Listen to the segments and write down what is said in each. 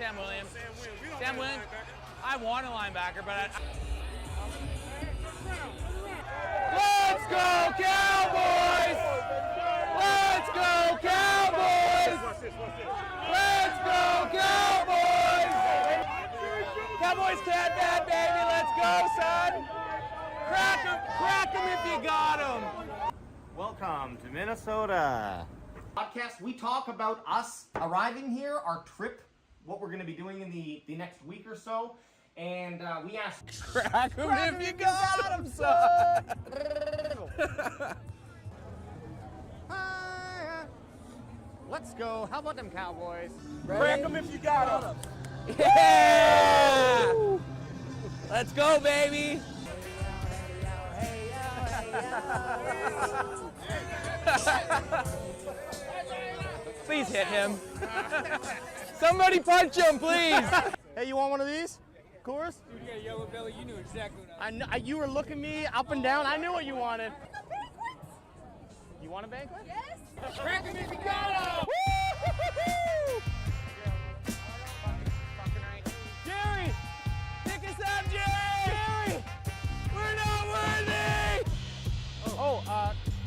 Sam Williams. Sam Williams. I want a linebacker, but Let's go Cowboys! Let's go Cowboys! Let's go Cowboys! Cowboys can't bad, baby. Let's go, son. Crack 'em if you got 'em. Welcome to Minnesota. Podcast, we talk about us arriving here, our trip, what we're going to be doing in the next week or so. And we asked, crack 'em if you got 'em, son. Let's go. How about them Cowboys? Crack 'em if you got 'em. Yeah! Let's go, baby. Please hit him. Somebody punch him, please. Hey, you want one of these? Coors? You got a yellow belly, you knew exactly what I know, you were looking me up and down. I knew what you wanted. You want a banquet? Yes. Crack him if you got him! Jerry! Pick us up, Jerry! We're not worthy!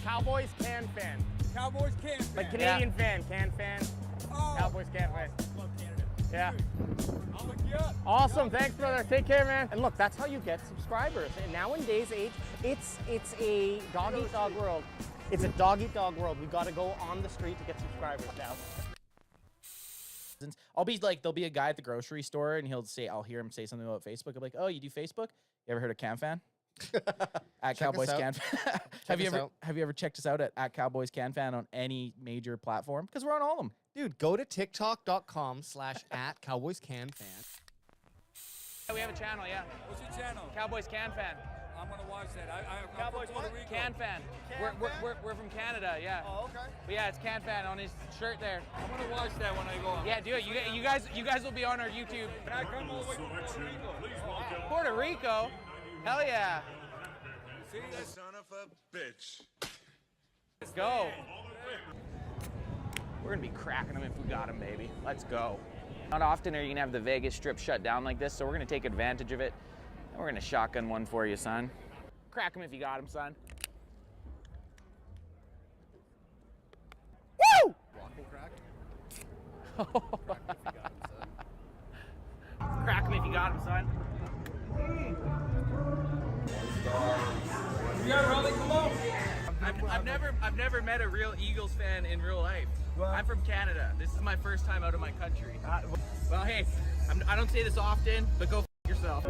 Cowboys can fan. Cowboys can fan. Like Canadian fan, can fan. Oh. Cowboys can't win. Love Canada. Yeah. I'll look you up. Awesome, thanks brother. Take care, man. And look, that's how you get subscribers. And nowadays age, it's a dog eat dog world. It's a dog eat dog world. We've got to go on the street to get subscribers now. I'll be like, there'll be a guy at the grocery store and I'll hear him say something about Facebook. I'm like, oh, you do Facebook? You ever heard of CanFan? At Cowboys CanFan. Have you ever checked us out at Cowboys CanFan on any major platform? Because we're on all of them. Dude, go to tiktok.com/@CowboysCanFan. We have a channel, yeah. What's your channel? Cowboys Can Fan. I'm gonna watch that. I'm Cowboys from Puerto Rico. Can Fan. We're from Canada, yeah. Oh, okay. But yeah, it's Can Fan on his shirt there. I'm gonna watch that when I go on. Yeah, do it. You guys will be on our YouTube. Can I come all the way from Puerto Rico? Puerto Rico? Hell yeah. See, that's Son of a bitch. Let's go. We're gonna be cracking them if we got them, baby. Let's go. Not often are you gonna have the Vegas Strip shut down like this, so we're gonna take advantage of it. And we're gonna shotgun one for you, son. Crack them if you got them, son. Woo! Walking crack. Crack them if you got them, son. You got Raleigh, come on. I've never met a real Eagles fan in real life. I'm from Canada. This is my first time out of my country. Well, hey, I don't say this often, but go f yourself.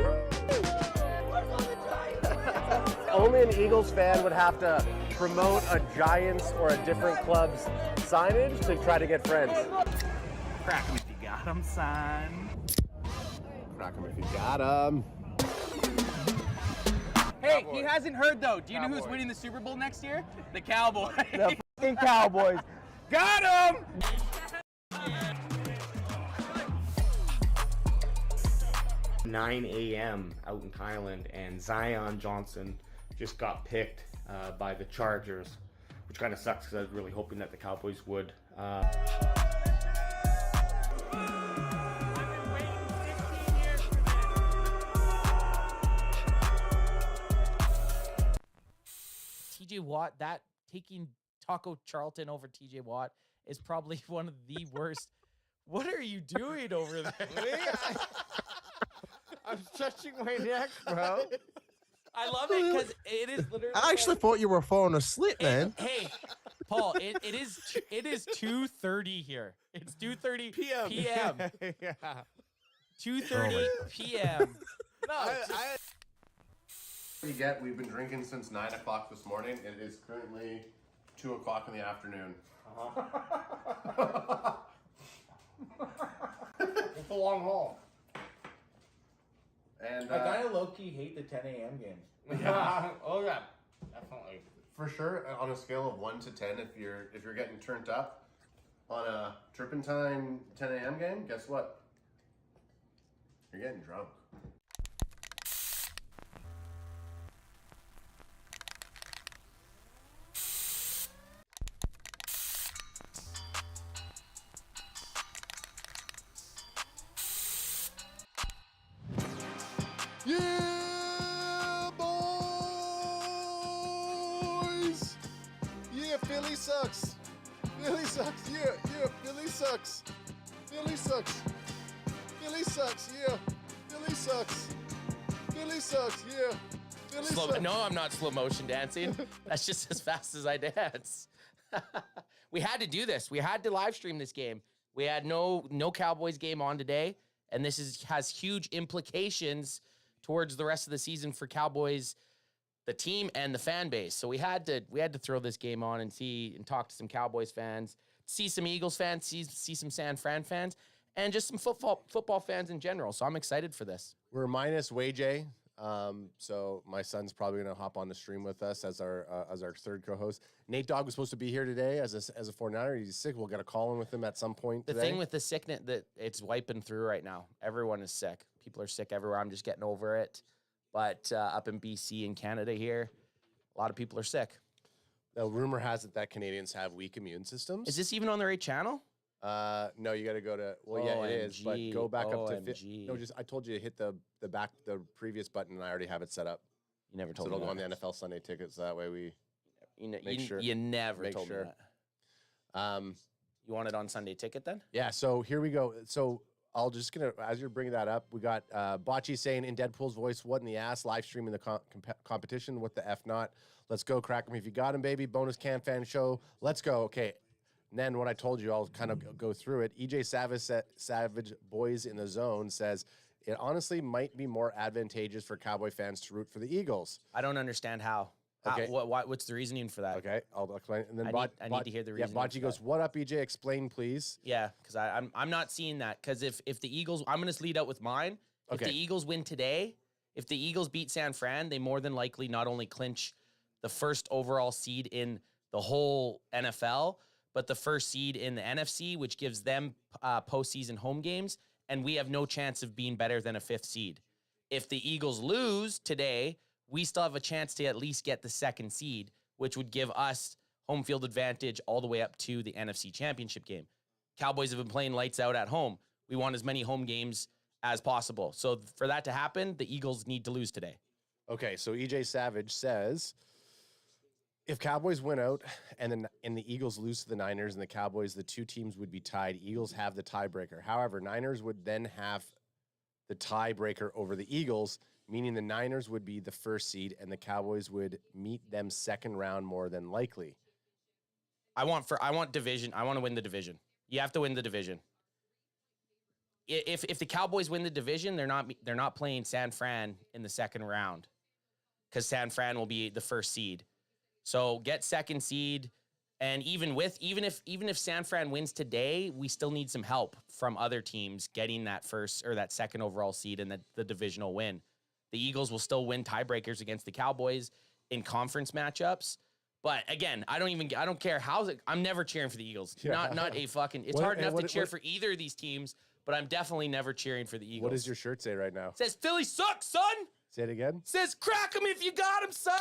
Only an Eagles fan would have to promote a Giants or a different club's signage to try to get friends. Crack 'em if you got 'em, son. Crack 'em if you got 'em. Hey, he hasn't heard though. Do you know who's winning the Super Bowl next year? The Cowboys. The fucking Cowboys. Got him! 9 a.m. out in Thailand, and Zion Johnson just got picked by the Chargers, which kind of sucks because I was really hoping that the Cowboys would. TJ Watt, that taking Taco Charlton over TJ Watt is probably one of the worst. What are you doing over there? I'm stretching my neck, bro. I love it because it is literally. I actually thought you were falling asleep, man. Hey, Paul, it is 2:30 here. It's 2:30 p.m. Yeah. 2:30 p.m. No, We've been drinking since 9 o'clock this morning. It is currently 2 o'clock in the afternoon. It's a long haul. And I kind of low-key hate the 10 a.m. games. Yeah. Oh, yeah. Definitely. For sure, on a scale of 1 to 10, if you're getting turned up on a Turpentine 10 a.m. game, guess what? You're getting drunk. Yeah, boys. Yeah, Philly sucks. Philly sucks. Yeah, Philly sucks. Philly sucks. Philly sucks. Yeah, Philly sucks. Philly sucks. Yeah, Philly sucks. No, I'm not slow motion dancing. That's just as fast as I dance. We had to do this. We had to live stream this game. We had no Cowboys game on today, and this has huge implications towards the rest of the season for Cowboys, the team and the fan base. So we had to throw this game on and talk to some Cowboys fans, see some Eagles fans, see some San Fran fans, and just some football fans in general. So I'm excited for this. We're minus WayJ. So my son's probably going to hop on the stream with us as our third co-host. Nate Dogg was supposed to be here today as a 49er. He's sick. We'll get a call in with him at some point The today. thing with the sickness that it's wiping through right now. Everyone is sick. People are sick everywhere. I'm just getting over it. But up in BC and Canada here, a lot of people are sick. The rumor has it that Canadians have weak immune systems. Is this even on the right channel? No, you got to go to. Well, yeah, it is. But OMG, go back up to. OMG. No, I told you to hit the previous button, and I already have it set up. You never So told it'll me go on that. the NFL Sunday tickets. That way we. You, sure- you never make told sure. me that. You want it on Sunday Ticket then? Yeah. So here we go. So I'll just as you're bringing that up, we got Bocce saying in Deadpool's voice, "What in the ass?" Live streaming the competition. What the f not? Let's go, crack 'em if you got him, baby. Bonus Can Fan Show. Let's go. Okay. And then what I told you, I'll kind of go through it. EJ Savage Boys in the Zone says it honestly might be more advantageous for Cowboy fans to root for the Eagles. I don't understand how. Okay. What's the reasoning for that? Okay, I'll explain. And then I need to hear the reasoning Yeah, Bocce for goes, that. "What up, EJ? Explain, please." Yeah, because I'm not seeing that. Because if the Eagles, I'm going to lead out with mine. If Okay. the Eagles win today, if the Eagles beat San Fran, they more than likely not only clinch the first overall seed in the whole NFL, but the first seed in the NFC, which gives them postseason home games, and we have no chance of being better than a fifth seed. If the Eagles lose today, we still have a chance to at least get the second seed, which would give us home field advantage all the way up to the NFC Championship game. Cowboys have been playing lights out at home. We want as many home games as possible. So for that to happen, the Eagles need to lose today. Okay, so EJ Savage says, if Cowboys win out and the Eagles lose to the Niners and the Cowboys, the two teams would be tied. Eagles have the tiebreaker. However, Niners would then have the tiebreaker over the Eagles, meaning the Niners would be the first seed and the Cowboys would meet them second round more than likely. I want division. I want to win the division. You have to win the division. If the Cowboys win the division, they're not playing San Fran in the second round because San Fran will be the first seed. So get second seed, and even if San Fran wins today, we still need some help from other teams getting that first or that second overall seed and the divisional win. The Eagles will still win tiebreakers against the Cowboys in conference matchups. But again, I don't care I'm never cheering for the Eagles. Yeah. Not a fucking. It's hard enough to cheer for either of these teams, but I'm definitely never cheering for the Eagles. What does your shirt say right now? It says Philly sucks, son. Say it again. It says crack 'em if you got 'em, son.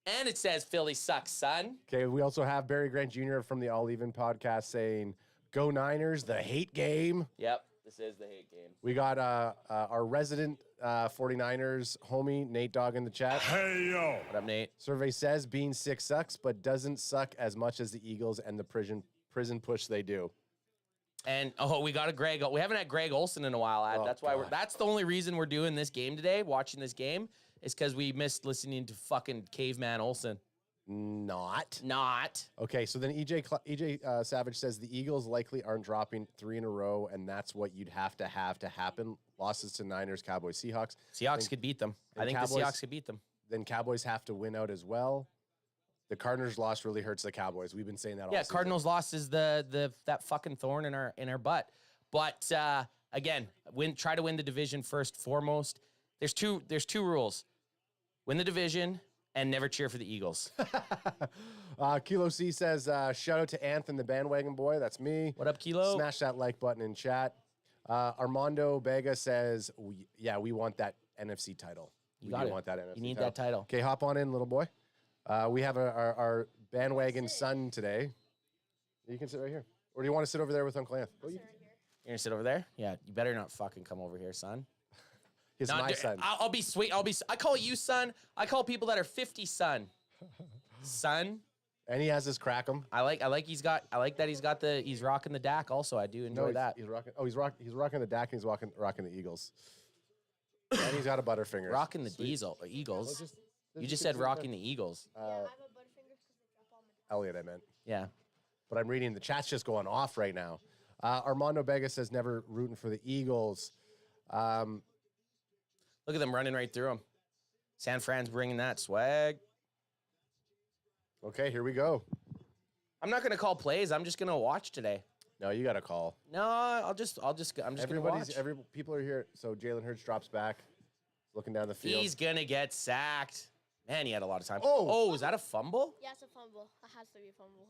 And it says Philly sucks, son. Okay, we also have Barry Grant Jr. from the All Even podcast saying, "Go Niners, the hate game." Yep, this is the hate game. We got our resident 49ers homie, Nate Dogg, in the chat. Hey, yo. What up, Nate? Survey says being sick sucks, but doesn't suck as much as the Eagles and the prison push they do. And we got a Greg. We haven't had Greg Olson in a while. Oh, That's why God. that's the only reason we're doing this game today, watching this game, is because we missed listening to fucking Caveman Olson. Not. Okay, So then EJ Savage says the Eagles likely aren't dropping 3 in a row, and that's what you'd have to happen. Losses to Niners, Cowboys, Seahawks. Seahawks could beat them. I think Cowboys- the Seahawks could beat them. Then Cowboys have to win out as well. The Cardinals loss really hurts the Cowboys. We've been saying that all Yeah, season. Cardinals loss is that fucking thorn in our butt. But again, try to win the division first foremost. There's two rules: win the division and never cheer for the Eagles. Kilo C says, shout out to Anthony, the bandwagon boy. That's me. What up, Kilo? Smash that like button in chat. Armando Bega says, we want that NFC title. You got it. Want that NFC You need that title. Okay, hop on in, little boy. We have our bandwagon son today. You can sit right here. Or do you want to sit over there with Uncle Anth? You're gonna sit over there? Yeah, you better not fucking come over here, son. He's my son. I'll be sweet. I call you son. I call people that are 50 son. Son. And he has his Crackem. I like that he's got he's rocking the DAC also. I do enjoy that. He's rocking. Oh, he's rocking the DAC and he's rocking the Eagles. And he's got a Butterfinger. Rocking the Eagles. You just said rocking the Eagles. I have a Butterfingers because they drop all my. Elliot, I meant. Yeah. But I'm reading the chat's just going off right now. Armando Vega says never rooting for the Eagles. Look at them running right through them. San Fran's bringing that swag. Okay, here we go. I'm not gonna call plays. I'm just gonna watch today. No, you got to call. No, I'm just gonna watch. People are here. So Jalen Hurts drops back, looking down the field. He's gonna get sacked. Man, he had a lot of time. Oh, is that a fumble? Yeah, it's a fumble. It has to be a fumble.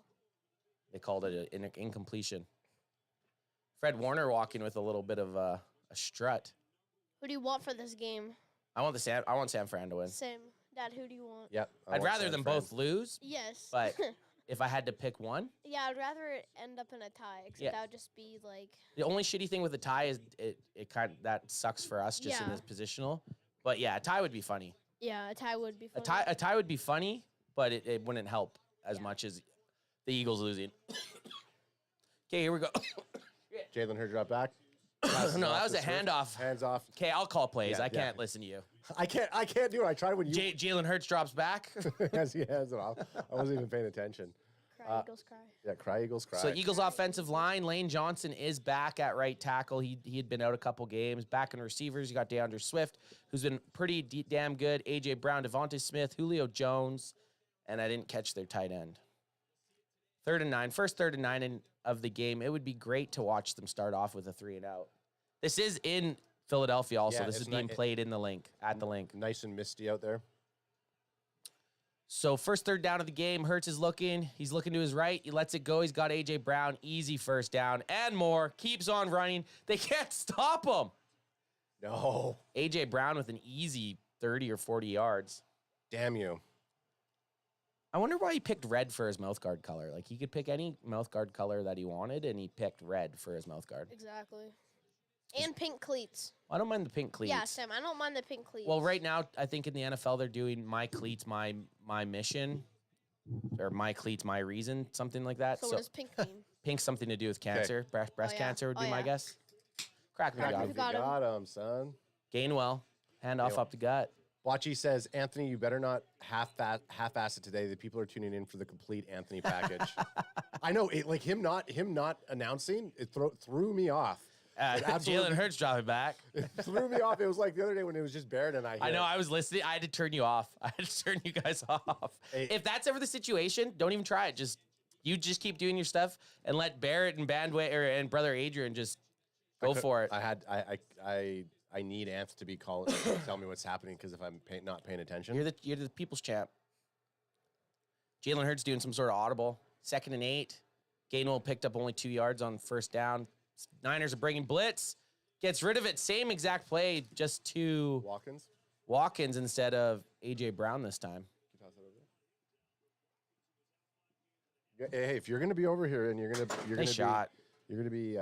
They called it an incompletion. Fred Warner walking with a little bit of a strut. Who do you want for this game? I want San Fran to win. Same. Dad, who do you want? Yep. I'd rather them both lose, Yes. but if I had to pick one, yeah, I'd rather it end up in a tie. Except Yeah. that would just be like. the only shitty thing with a tie is it kind of that sucks for us just in Yeah. this positional. But yeah, a tie would be funny. Yeah, a tie would be. A Funny. tie would be funny, but it wouldn't help as much as the Eagles losing. Okay, here we go. Jalen Hurts drop back. No, that was a handoff. Hands off. Okay, I'll call plays. Yeah, I can't yeah. listen to you. I can't do it. I tried when you Jalen Hurts drops back. as he hands it off. I wasn't even paying attention. Cry, Eagles cry. Yeah, cry Eagles cry. So Eagles offensive line, Lane Johnson is back at right tackle. He had been out a couple games. Back in receivers, you got DeAndre Swift, who's been pretty damn good. A.J. Brown, Devontae Smith, Julio Jones, and I didn't catch their tight end. 3rd and 9. First 3rd and 9 of the game. It would be great to watch them start off with a 3 and out. This is in Philadelphia also. Yeah, this is it's being not- played in the link, at the link. Nice and misty out there. So first 3rd down of the game, Hurts is looking. He's looking to his right. He lets it go. He's got A.J. Brown. Easy first down and more. Keeps on running. They can't stop him. No. A.J. Brown with an easy 30 or 40 yards. Damn you. I wonder why he picked red for his mouth guard color. Like, he could pick any mouth guard color that he wanted, and he picked red for his mouth guard. Exactly. And pink cleats. I don't mind the pink cleats. Yeah, Sam. I don't mind the pink cleats. Well, right now, I think in the NFL, they're doing my cleats, my mission, or my cleats, my reason, something like that. So what does pink mean? Pink's something to do with cancer. Breast Oh, yeah. cancer would be Oh, my yeah. guess. Crack me, Crack dog. me. Got him. Got him, son. Gainwell, hand off up the gut. Watchy says, Anthony, you better not half-ass it today. The people are tuning in for the complete Anthony package. I know, like him not announcing, it threw me off. Jalen Hurts dropping back. It threw me off. It was like the other day when it was just Barrett and I. I know. I was listening. I had to turn you off. I had to turn you guys off. Hey. If that's ever the situation, don't even try it. You just keep doing your stuff and let Barrett and and brother Adrian just go for it. I need Anth to be calling, tell me what's happening because if I'm not paying attention. You're the people's champ. Jalen Hurts doing some sort of audible. 2nd and 8. Gainwell picked up only 2 yards on first down. Niners are bringing blitz. Gets rid of it. Same exact play, just to Watkins instead of A.J. Brown this time. Hey, if you're gonna be over here and you're gonna be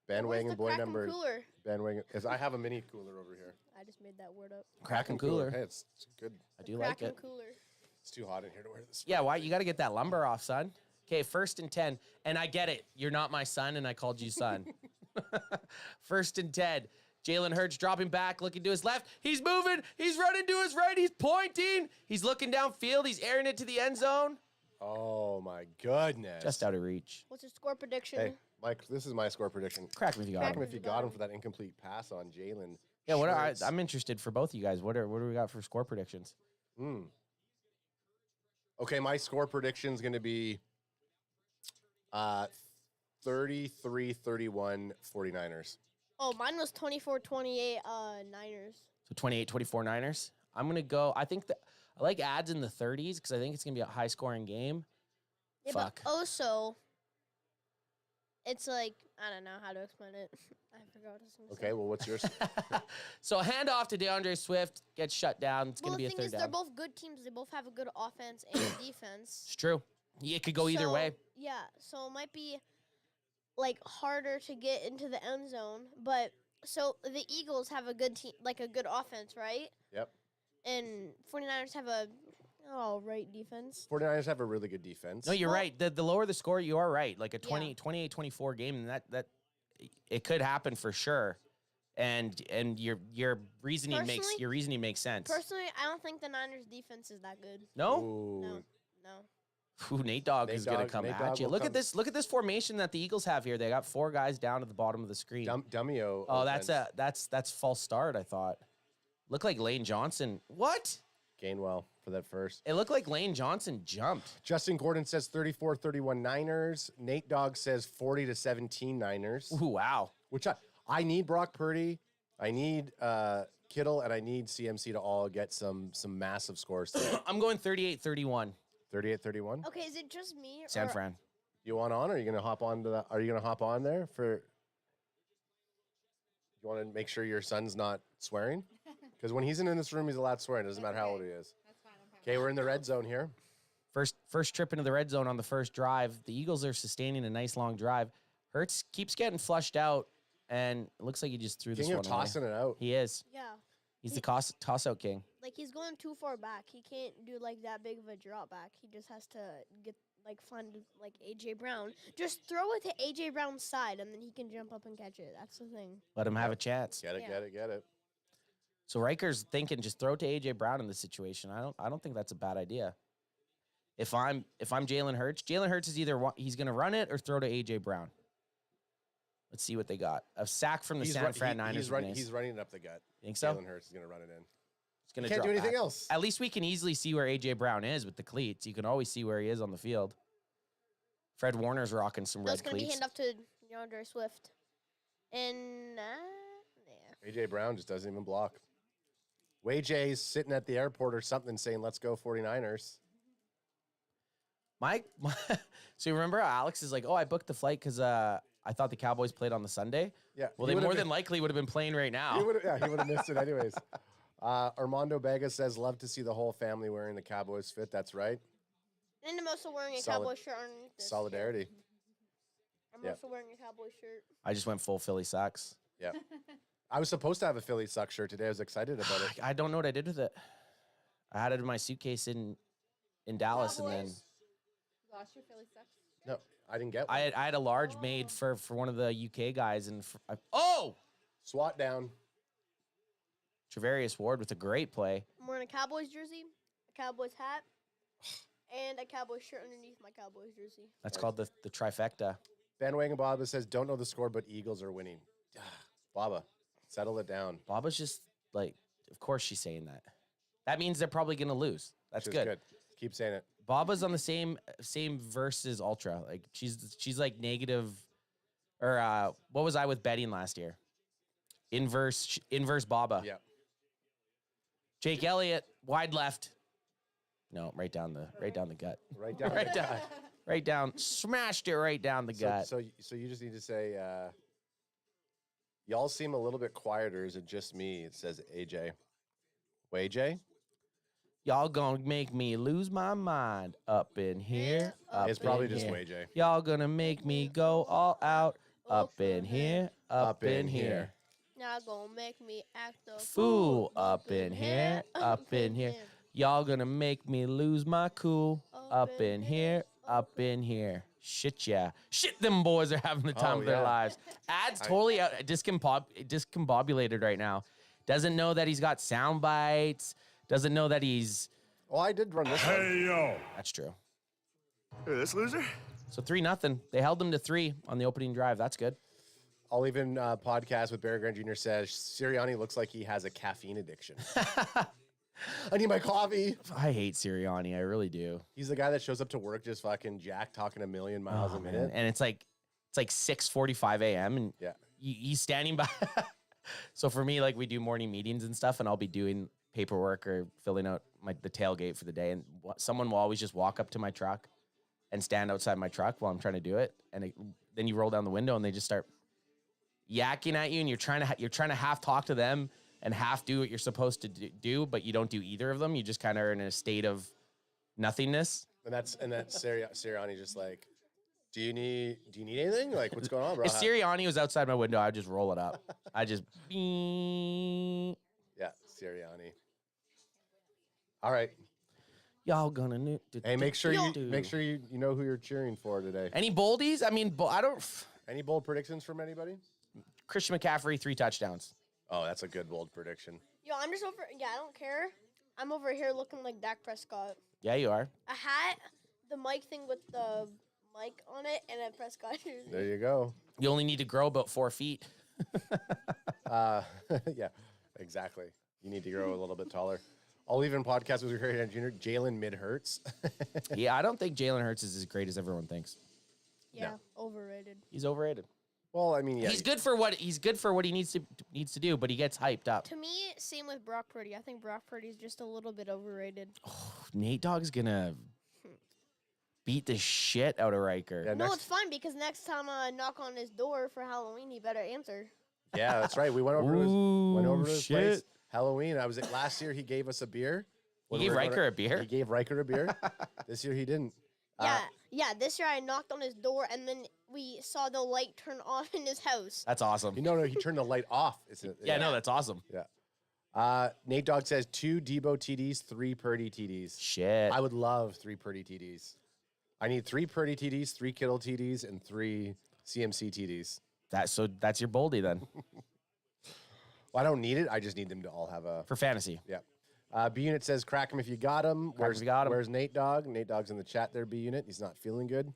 bandwagon boy number Cooler. bandwagon. Because I have a mini cooler over here. I just made that word up. Cracking cooler. Hey, it's good. I do like it. Cooler. It's too hot in here to wear this. Yeah, why? You got to get that lumber off, son. Okay, 1st and 10. And I get it. You're not my son, and I called you son. 1st and 10. Jalen Hurts dropping back, looking to his left. He's moving. He's running to his right. He's pointing. He's looking downfield. He's airing it to the end zone. Oh, my goodness. Just out of reach. What's your score prediction? Hey, Mike, this is my score prediction. Crack him if you got Crack him. him if you got him for that incomplete pass on Jalen. Yeah, Hurts. I'm interested for both of you guys. What do we got for score predictions? Okay, my score prediction is going to be 33-31 49ers. Oh, mine was 24-28 Niners. So 28-24 Niners. I'm going to go. I think that I like ads in the 30s because I think it's going to be a high-scoring game. Yeah, Fuck. but also, it's like, I don't know how to explain it. I forgot what I was going to say. Okay, well, what's yours? So a handoff to DeAndre Swift, gets shut down. It's going to be a the 3rd thing is, down. they're both good teams. They both have a good offense and defense. It's true. It could go either So, way. Yeah, so it might be like harder to get into the end zone, but So the Eagles have a good team, like a good offense, right? Yep. And 49ers have a right defense. 49ers have a really good defense. No, you're Well- right. The lower the score, you are right. Like a Yeah. 28-24 game, that it could happen for sure. And your reasoning makes sense. Personally, I don't think the Niners defense is that good. No? Ooh. No. Ooh, Nate Dogg is going to come Nate at Dogg you. will Look come. at this. Look at this formation that the Eagles have here. They got 4 guys down at the bottom of the screen. Dummyo. Oh, offense. that's false start, I thought. Looked like Lane Johnson. What? Gainwell for that first. It looked like Lane Johnson jumped. Justin Gordon says 34-31 Niners. Nate Dogg says 40-17 Niners. Ooh, wow. Which I need Brock Purdy. I need Kittle, and I need CMC to all get some massive scores today. I'm going 38-31. 38-31. Okay, is it just me? San or Fran. You want on? Or are you gonna hop on to that? Are you gonna hop on there for? You want to make sure your son's not swearing, because when he's in this room, he's allowed swearing. It doesn't matter how old he is. Okay, we're in the red zone here. First trip into the red zone on the first drive. The Eagles are sustaining a nice long drive. Hurts keeps getting flushed out, and it looks like he just threw this King one of away. tossing it out. He is. Yeah. He's the toss-out king. Like he's going too far back. He can't do like that big of a drop back. He just has to find like AJ Brown. Just throw it to AJ Brown's side, and then he can jump up and catch it. That's the thing. Let him have a chance. Get it, Yeah. get it. So Riker's thinking just throw it to AJ Brown in this situation. I don't think that's a bad idea. If I'm Jalen Hurts is either he's going to run it or throw to AJ Brown. Let's see what they got. A sack from the San Fran Niners. He's running it up the gut. Think so? Jalen Hurts is gonna run it in. He's gonna Can't do drop anything back. else. At least we can easily see where AJ Brown is with the cleats. You can always see where he is on the field. Fred Warner's rocking some That's red going to be cleats. hand off to DeAndre Swift. And yeah. AJ Brown just doesn't even block. Way J's sitting at the airport or something saying, "Let's go 49ers." Mike, so you remember how Alex is like, "Oh, I booked the flight because I thought the Cowboys played on the Sunday." Yeah. Well, he they would've more been- than likely would have been playing right now. He would have missed it anyways. Armando Vega says, "Love to see the whole family wearing the Cowboys fit." That's right. And I'm also wearing a Solid- Cowboy shirt underneath this. Solidarity. I'm Yeah. also wearing a Cowboy shirt. I just went full Philly Sox. Yeah. I was supposed to have a Philly Suck shirt today. I was excited about it. I don't know what I did with it. I had it in my suitcase in Dallas, and then Lost your Philly Sucks. No, I didn't get one. I had a large made for one of the UK guys, and SWAT down. Travarius Ward with a great play. I'm wearing a Cowboys jersey, a Cowboys hat, and a Cowboys shirt underneath my Cowboys jersey. That's called the trifecta. Bandwagon Baba says, "Don't know the score, but Eagles are winning." Baba, settle it down. Baba's just like, of course she's saying that. That means they're probably gonna lose. That's Which is good. Keep saying it. Baba's on the same versus Ultra. Like she's like negative, or what was I with betting last year? Inverse Baba. Yeah. Jake Elliott wide left. No, right down the gut. Right down. Right down. Right down. Smashed it right down the gut. So you just need to say, y'all seem a little bit quieter. Is it just me? It says AJ. AJ? Y'all gonna make me lose my mind up in here. Up It's probably in just here. AJ. Y'all gonna make me go all out up in here. Up in here. Now gonna make me act a Fool up in here. Up in here. Y'all gonna make me lose my cool. Up in here. Up in here. Shit, yeah. Shit, them boys are having the time Oh, of their yeah. lives. Ad's totally out, discombobulated right now. Doesn't know that he's got sound bites. Doesn't know that he's... Oh, I did run this one. yo. That's true. This loser? So 3-0. They held them to 3 on the opening drive. That's good. I'll even podcast with Barry Grant Jr. says, Sirianni looks like he has a caffeine addiction. I need my coffee. I hate Sirianni. I really do. He's the guy that shows up to work just fucking jacked, talking a million miles a man. minute. And it's like 6:45 a.m. and Yeah. he's standing by. So for me, like we do morning meetings and stuff, and I'll be doing paperwork or filling out the tailgate for the day, and someone will always just walk up to my truck and stand outside my truck while I'm trying to do it, and then you roll down the window and they just start yakking at you, and you're trying to half talk to them and half do what you're supposed to do, but you don't do either of them. You just kind of are in a state of nothingness. And that's Sirianni just like, Do you need anything? Like, what's going on, bro? If Sirianni was outside my window, I'd just roll it up. I just. Yeah, Sirianni. All right. Y'all gonna Hey, make sure you know who you're cheering for today. Any boldies? I mean, I don't. Any bold predictions from anybody? Christian McCaffrey 3 touchdowns. Oh, that's a good bold prediction. Yo, I'm just over. Yeah, I don't care. I'm over here looking like Dak Prescott. Yeah, you are. A hat, the mic thing with the mic on it, and a Prescott jersey. There you go. You only need to grow about 4 feet. Yeah, exactly. You need to grow a little bit taller. I'll even podcast with your great junior Jalen mid Hurts. Yeah, I don't think Jalen Hurts is as great as everyone thinks. Yeah, overrated. He's overrated. Well, I mean, yeah, he's good for what he needs to do, but he gets hyped up. To me, same with Brock Purdy. I think Brock Purdy's just a little bit overrated. Oh, Nate Dogg's gonna beat the shit out of Riker. Yeah, No, it's fine because next time I knock on his door for Halloween, he better answer. Yeah, that's right. We went over to his place. Halloween. Last year he gave us a beer. He gave Riker a beer? He gave Riker a beer. This year he didn't. Yeah. This year I knocked on his door and then we saw the light turn on in his house. That's awesome. No, he turned the light off. No, that's awesome. Yeah. Nate Dogg says 2 Debo TDs, 3 Purdy TDs. Shit. I would love 3 Purdy TDs. I need 3 Purdy TDs, 3 Kittle TDs, and 3 CMC TDs. That's your boldy then. Well, I don't need it. I just need them to all have a... For fantasy. Yeah. B-Unit says, crack him if you got him. Where's Nate Dogg? Nate Dogg's in the chat there, B-Unit. He's not feeling good.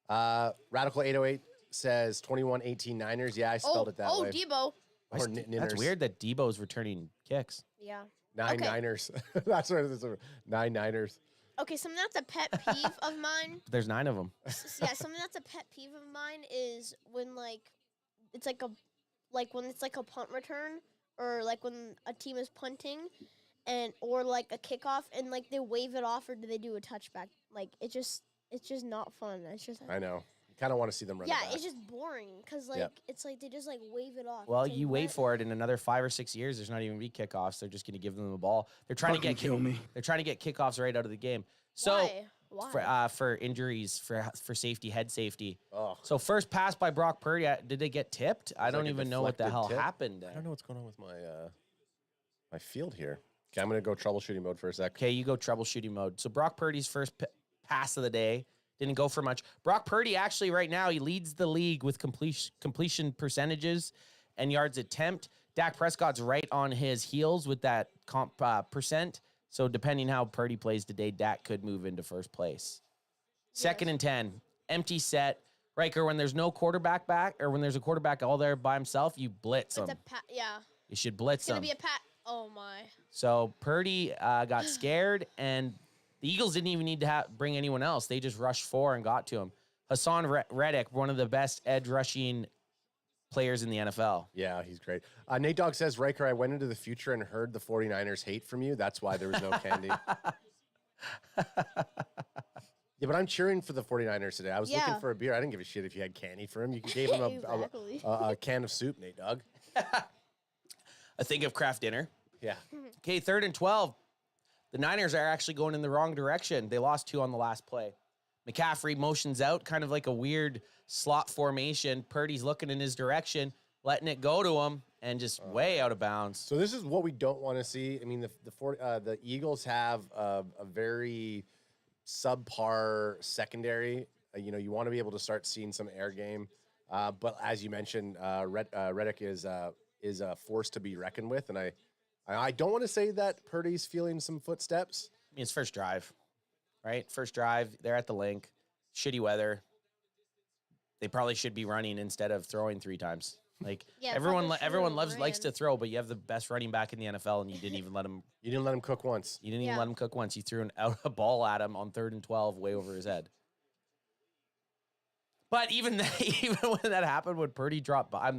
Radical 808 says 21-18 Niners. Yeah, I spelled it that way. Oh, Debo. Or That's weird that Debo's returning kicks. Yeah. 9 Niners. That's what it is. 9 Niners. Okay, something that's a pet peeve of mine. There's 9 of them. Yeah, something that's a pet peeve of mine is when it's like a punt return or like when a team is punting or like a kickoff and like they wave it off or do they do a touchback? Like it's just not fun. It's just I know. You kind of want to see them run. Yeah, it back. it's just boring because it's like they just like wave it off. Well, It's like, you wait what? for it in another 5 or 6 years. There's not even be kickoffs. They're just going to give them the ball. They're trying to get They're trying to get kickoffs right out of the game. So Why? for injuries, for safety, head safety. Oh. So first pass by Brock Purdy. Did they get tipped? I don't like a even know what the hell deflected tip. happened there. I don't know what's going on with my field here. Okay, I'm going to go troubleshooting mode for a sec. Okay, you go troubleshooting mode. So Brock Purdy's first pass of the day didn't go for much. Brock Purdy actually right now, he leads the league with completion percentages and yards attempt. Dak Prescott's right on his heels with that percent. So depending how Purdy plays today, Dak could move into first place. Second and 10, empty set. Riker, when there's no quarterback back or when there's a quarterback all there by himself, you blitz him. Yeah. You should blitz It's him. gonna be a pat. Oh my. So Purdy got scared, and the Eagles didn't even need to bring anyone else. They just rushed 4 and got to him. Hassan Reddick, one of the best edge rushing players in the NFL. Yeah, he's great. Nate Dogg says, Riker, I went into the future and heard the 49ers hate from you. That's why there was no candy. Yeah, but I'm cheering for the 49ers today. I was looking for a beer. I didn't give a shit if you had candy for him. You gave him a can of soup, Nate Dogg. A thing of craft dinner. Yeah. Okay, 3rd and 12. The Niners are actually going in the wrong direction. They lost 2 on the last play. McCaffrey motions out, kind of like a weird slot formation. Purdy's looking in his direction, letting it go to him, and just way out of bounds. So this is what we don't want to see. I mean, the Eagles have a very subpar secondary. You want to be able to start seeing some air game. But as you mentioned, Reddick is a force to be reckoned with. And I don't want to say that Purdy's feeling some footsteps. I mean, it's first drive, right? First drive, they're at the link. Shitty weather. They probably should be running instead of throwing 3 times. Like everyone likes to throw, but you have the best running back in the NFL, and you didn't even let him. You didn't let him cook once. You didn't even let him cook once. You threw a ball at him on 3rd and 12, way over his head. But even when that happened, when Purdy dropped, I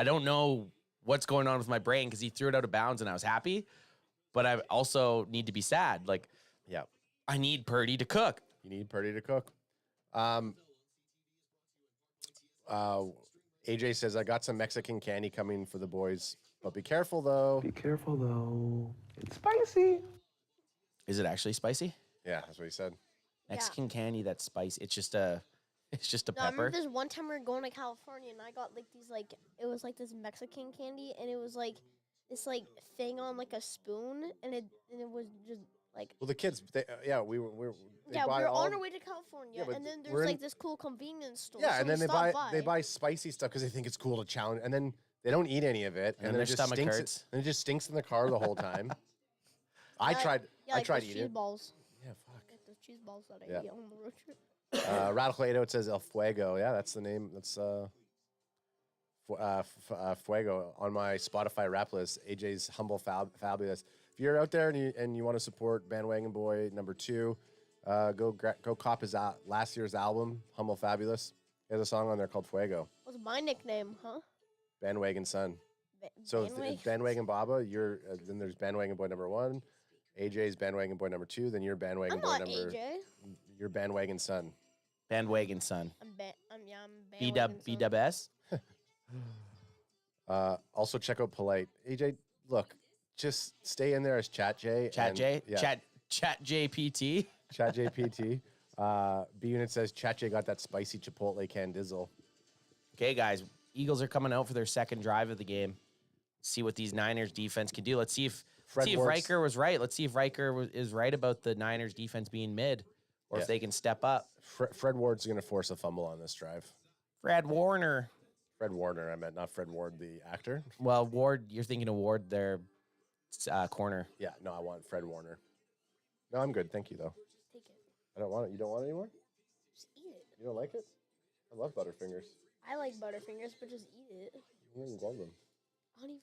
don't know what's going on with my brain because he threw it out of bounds and I was happy, but I also need to be sad. Like, yeah, I need Purdy to cook. You need Purdy to cook. AJ says, I got some Mexican candy coming for the boys, but be careful though. Be careful though. It's spicy. Is it actually spicy? Yeah, that's what he said. Mexican candy that's spicy. It's just a No, I remember pepper. this one time we were going to California and I got like these like it was like this Mexican candy and it was like this like thing on like a spoon and it was just like Well, the kids, we were they yeah, we buy were all, on our way to California Yeah, but and then we're there's in- like this cool convenience store. yeah, so and we then stopped by. they buy spicy stuff because they think it's cool to challenge, and then they don't eat any of it, And then their it just stomach stinks. hurts. And it just stinks in the car the whole time. I Yeah, tried. Yeah, I like tried those eating cheese it. balls. Yeah, fuck. Like those cheese balls that I Yeah. ate on the road trip. Radical 80, it says El Fuego. Yeah, that's the name. That's Fuego on my Spotify rap list. AJ's Humble Fabulous. If you're out there and you want to support Bandwagon Boy #2, go cop his last year's album, Humble Fabulous. He has a song on there called Fuego. What's my nickname, huh? Bandwagon Son. So it's Bandwagon Baba. You're then there's Bandwagon Boy #1. AJ's Bandwagon Boy #2. Then you're Bandwagon I'm Boy not AJ. You're Bandwagon Son. Bandwagon son. I'm B bandwagon son. dub S. Also check out Polite. AJ, look, just stay in there as Chat J. Chat J. Chat JPT. Chat JPT. B Unit says Chat J got that spicy Chipotle candizzle. Okay, guys. Eagles are coming out for their second drive of the game. See what these Niners defense can do. Let's see if Riker was right. Let's see if Riker is right about the Niners defense being mid, or if they can step up. Fred Ward's going to force a fumble on this drive. Fred Warner, I meant, not Fred Ward, the actor. Well, Ward, you're thinking of Ward, their corner. Yeah, no, I want Fred Warner. No, I'm good. Thank you, though. Take it. I don't want it. You don't want it anymore? Just eat it. You don't like it? I love Butterfingers. I like Butterfingers, but just eat it. You don't love them. I don't even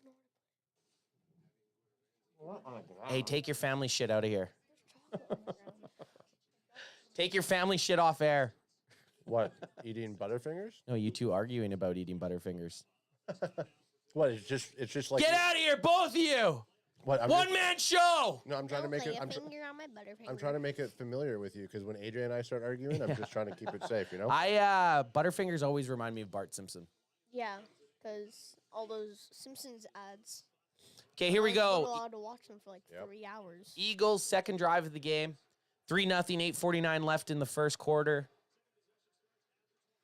know. Hey, take your family shit out of here. There's chocolate on the ground. Take your family shit off air. What? Eating Butterfingers? No, you two arguing about eating Butterfingers. What? It's just like Get out of here, both of you! What? One man show! No, I'm trying to Don't make lay it. a I'm finger on my Butterfinger. trying to make it familiar with you because when AJ and I start arguing, I'm just trying to keep it safe. You know. Butterfingers always remind me of Bart Simpson. Yeah, because all those Simpsons ads. Okay, here we I'm go. allowed to watch them for like 3 hours. Eagles second drive of the game. 3-0, 8:49 left in the first quarter.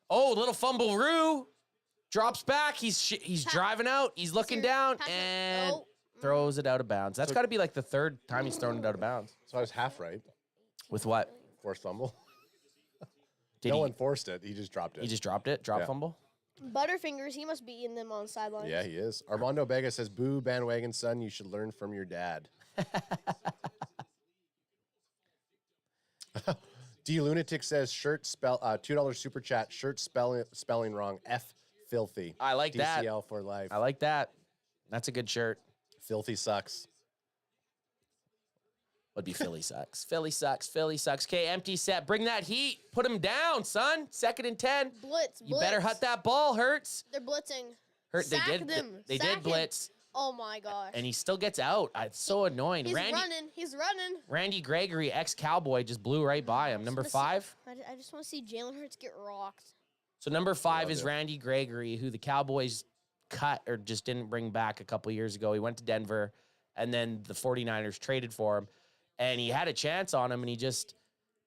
Oh, little fumble-roo. Drops back. He's driving out. He's looking down Pass it. and Oh, throws it out of bounds. That's got to be like the third time he's thrown it out of bounds. So I was half right. With what? Forced fumble. Did no he? one forced it. He just dropped it. He just dropped it. Drop Yeah. fumble. Butterfingers, he must be eating them on the sidelines. Yeah, he is. Armando Vega says, "Boo, bandwagon son. You should learn from your dad." D Lunatic says, "Shirt spell $2 super chat. Shirt spelling wrong. F filthy. I like that. DCL for life. I like that. That's a good shirt. Filthy sucks." Would be Philly sucks. Philly sucks. Philly sucks. Okay, empty set. Bring that heat. Put him down, son. 2nd and 10. Blitz. You better hut that ball, Hurts. They're blitzing. Hurt. Sack They did. them. They Sack did him. blitz, Oh my gosh. and he still gets out. It's so annoying. He's running. He's running. Randy Gregory, ex-Cowboy, just blew right by him. Number 5. I just want to see Jalen Hurts get rocked. So number 5 Love is it. Randy Gregory, who the Cowboys cut or just didn't bring back a couple years ago. He went to Denver, and then the 49ers traded for him, and he had a chance on him, and he just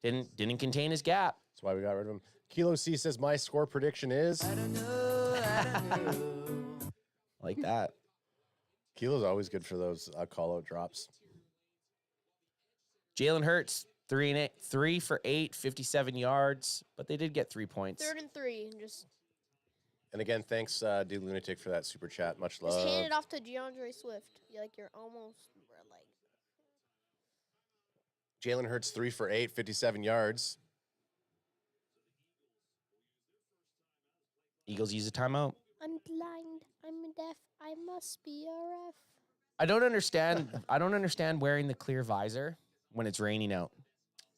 didn't contain his gap. That's why we got rid of him. Kilo C says, "My score prediction is." I don't know. Like that. Kilo's always good for those call out drops. Jalen Hurts, 3 for 8, 57 yards, but they did get 3 points. 3rd and 3. Just And again, thanks, D Lunatic, for that super chat. Much love. hand it off to DeAndre Swift. You're almost like. Jalen Hurts 3 for 8, 57 yards. Eagles use a timeout. I'm blind. I'm deaf. I must be a ref. I don't understand wearing the clear visor when it's raining out.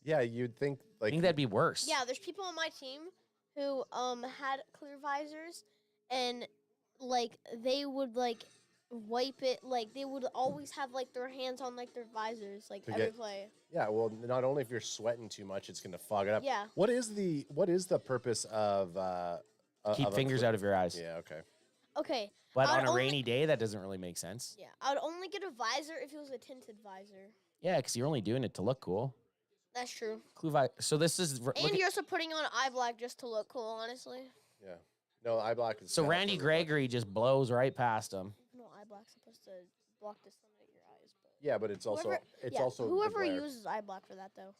Yeah, you'd think I like think that'd be worse. Yeah, there's people on my team who had clear visors, and like they would like wipe it. Like they would always have like their hands on like their visors, like To every get- play. Yeah, well, not only if you're sweating too much, it's going to fog it up. Yeah. What is the purpose of Keep fingers out of your eyes. Yeah, okay. Okay. But I'd on a only- rainy day, that doesn't really make sense. Yeah, I would only get a visor if it was a tinted visor. Yeah, because you're only doing it to look cool. That's true. So this is And you're also putting on eye black just to look cool, honestly. Yeah. No, eye black is. so Randy Gregory just blows right past him. No, eye black's supposed to block the sun out your eyes. But Yeah, but it's also the whoever glare. uses eye black for that though.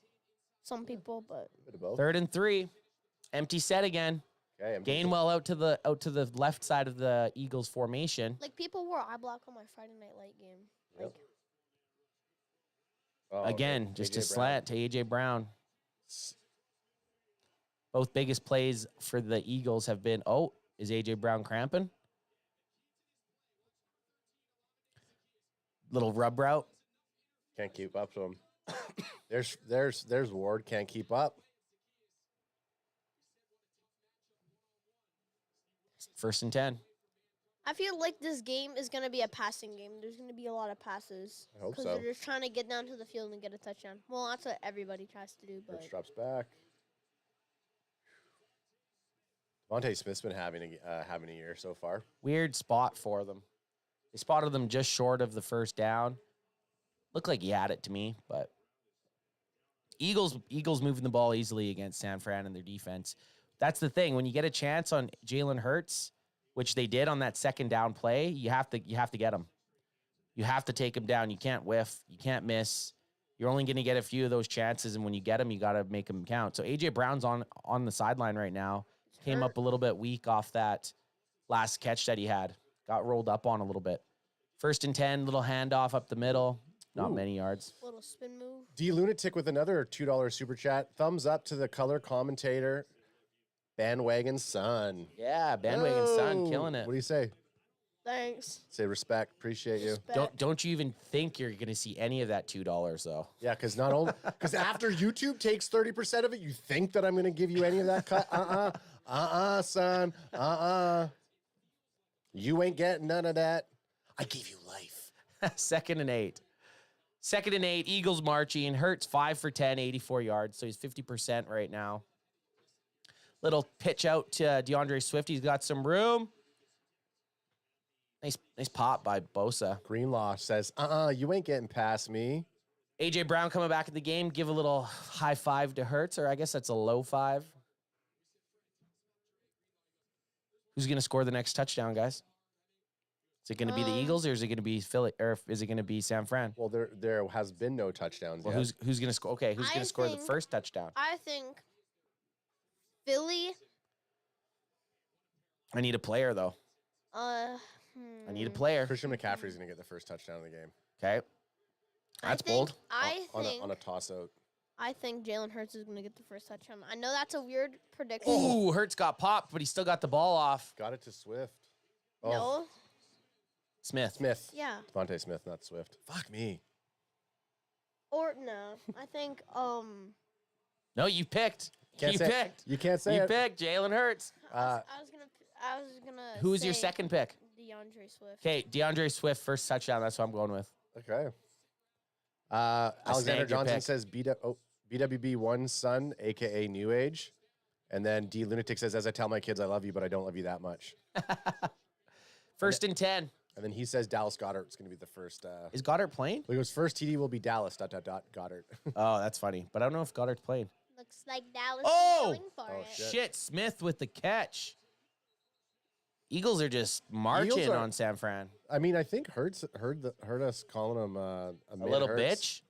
Some people, but Bit of both. 3rd and 3, empty set again. Okay, Gainwell out to the left side of the Eagles formation. like people wore eye black on my Friday Night Light game. Like Oh, Again, okay. just AJ a slant to AJ Brown. Both biggest plays for the Eagles have been, is AJ Brown cramping? Little rub route. Can't keep up to him. there's Ward. Can't keep up. 1st and 10. I feel like this game is gonna be a passing game. There's gonna be a lot of passes I hope because so. they're just trying to get down to the field and get a touchdown. Well, that's what everybody tries to do, but Rich drops back. Devontae Smith's been having a year so far. Weird spot for them. They spotted them just short of the 1st down. Looked like he had it to me, but Eagles moving the ball easily against San Fran and their defense. That's the thing. When you get a chance on Jalen Hurts, which they did on that 2nd down play, you have to get him. You have to take him down. You can't whiff. You can't miss. You're only going to get a few of those chances, and when you get them, you got to make them count. So AJ Brown's on the sideline right now. Came up a little bit weak off that last catch that he had. Got rolled up on a little bit. 1st and 10, little handoff up the middle. Not many yards. little spin move. D Lunatic with another $2 super chat. Thumbs up to the color commentator, Bandwagon Son. Yeah, Bandwagon Son, killing it. What do you say? Thanks. Say respect. Appreciate you. Don't you even think you're going to see any of that $2 though? Yeah, because not only because after YouTube takes 30% of it, you think that I'm going to give you any of that cut? Son. You ain't getting none of that. I give you life. 2nd and 8. 2nd and 8. Eagles marching. Hurts 5 for 10, 84 yards. So he's 50% right now. Little pitch out to DeAndre Swift. He's got some room. Nice pop by Bosa. Greenlaw says, you ain't getting past me. AJ Brown coming back in the game. Give a little high five to Hurts, or I guess that's a low five. Who's going to score the next touchdown, guys? Is it going to be the Eagles, or is it going to be Philly, or is it going to be San Fran? Well, there has been no touchdowns Well, yet. who's going to score? Okay, who's going to score the first touchdown? I think Philly. I need a player, though. I need a player. Christian McCaffrey's going to get the first touchdown of the game. Okay. That's bold. On a toss-out. I think Jalen Hurts is going to get the first touchdown. I know that's a weird prediction. Ooh, Hurts got popped, but he still got the ball off. Got it to Swift. No. Smith. Yeah. Devontae Smith, not Swift. Fuck me. Or no. I think No, you picked. You can't say You it. picked Jalen Hurts. I was gonna Who's your say second pick? DeAndre Swift. Okay, DeAndre Swift, first touchdown. That's what I'm going with. Okay. Alexander snagged your Johnson pick. says BWB1 son, a.k.a. New Age. And then D Lunatic says, as I tell my kids, I love you, but I don't love you that much. 1st and 10. And then he says Dallas Goddard's going to be the first. Is Goddard playing? He goes, first TD will be Dallas, ... Goddard. Oh, that's funny. But I don't know if Goddard's playing. Looks like Dallas Oh! is going for it. Shit, Smith with the catch. Eagles are just marching on San Fran. I mean, I think heard us calling him a little bitch.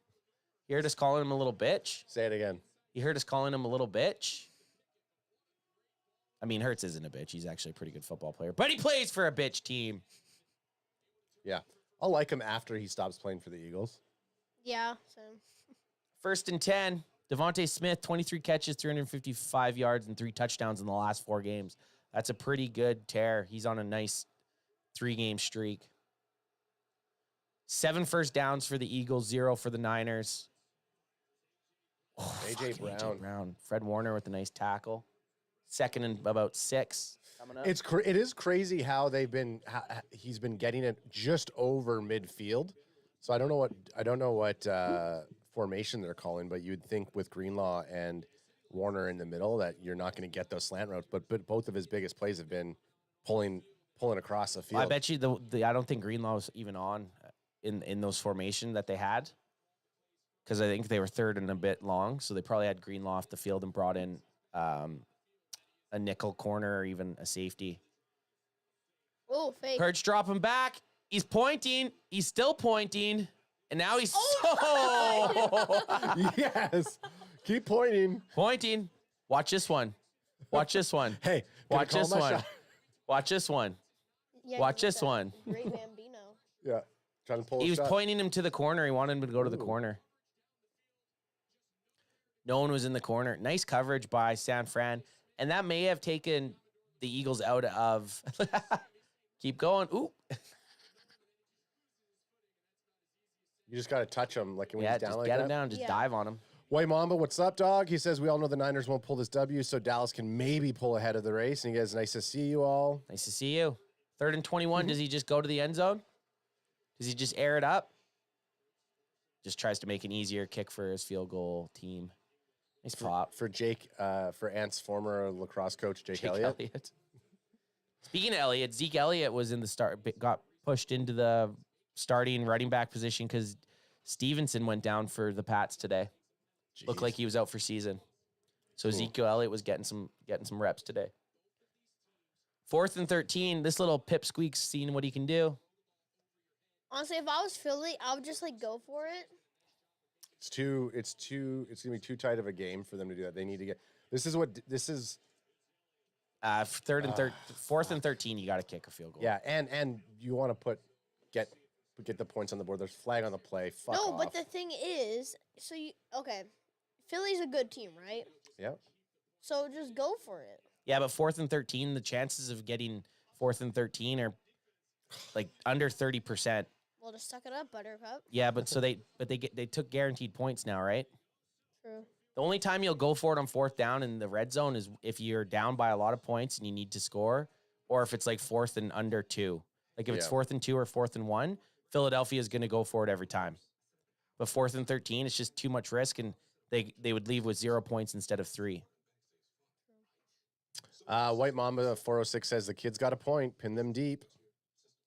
You heard us calling him a little bitch? Say it again. You heard us calling him a little bitch? I mean, Hurts isn't a bitch. He's actually a pretty good football player. But he plays for a bitch team. Yeah. I'll like him after he stops playing for the Eagles. Yeah. So 1st and 10. Devontae Smith, 23 catches, 355 yards, and 3 touchdowns in the last 4 games. That's a pretty good tear. He's on a nice 3-game streak. 7 first downs for the Eagles, 0 for the Niners. Oh, AJ Brown. Fred Warner with a nice tackle. 2nd and about 6. Coming up. It is crazy how he's been getting it just over midfield. So I don't know what formation they're calling, but you'd think with Greenlaw and Warner in the middle that you're not going to get those slant routes. But both of his biggest plays have been pulling across the field. Well, I bet you I don't think Greenlaw was even on in those formation that they had, because I think they were third and a bit long. So they probably had Greenlaw off the field and brought in a nickel corner or even a safety. Oh, fake. Purge dropping back. He's pointing. He's still pointing. And now he's Yes. Keep pointing. pointing. Watch this one. Watch this one. Hey, Watch call this my one. shot. Watch this one. Yeah, Watch he's like this a one. Great Bambino. Yeah. Trying to pull He a was shot. pointing him to the corner. He wanted him to go to the Ooh. corner. No one was in the corner. Nice coverage by San Fran. And that may have taken the Eagles out of... Keep going. Ooh. You just got to touch him like when Yeah, he's down just like get that. him down. Just Yeah. dive on him. White Mamba, what's up, dog? He says, we all know the Niners won't pull this W, so Dallas can maybe pull ahead of the race. And he goes, nice to see you all. Nice to see you. 3rd and 21. Does he just go to the end zone? Does he just air it up? Just tries to make an easier kick for his field goal team. Nice pop. For Jake, for Ant's former lacrosse coach, Jake Elliott. Speaking of Elliott, Zeke Elliott was in the start, got pushed into the starting running back position because Stevenson went down for the Pats today. Looked like he was out for season. So Ezekiel Elliott was getting some reps today. 4th and 13. This little pipsqueak's seeing what he can do. Honestly, if I was Philly, I would just like go for it. It's gonna be too tight of a game for them to do that. They need to get. This is 4th and 13. You got to kick a field goal. Yeah, and you want to get the points on the board. There's flag on the play. Fuck No, off. but the thing is, Philly's a good team, right? Yeah. So just go for it. Yeah, but 4th and 13, the chances of getting 4th and 13 are like under 30%. Well, just suck it up, Buttercup. Yeah, but they took guaranteed points now, right? True. The only time you'll go for it on 4th down in the red zone is if you're down by a lot of points and you need to score, or if it's like 4th and under 2. Like if it's 4th and 2 or 4th and 1, Philadelphia is going to go for it every time. But 4th and 13, it's just too much risk, and they would leave with 0 points instead of 3. White Mamba 406 says the kid's got a point. Pin them deep.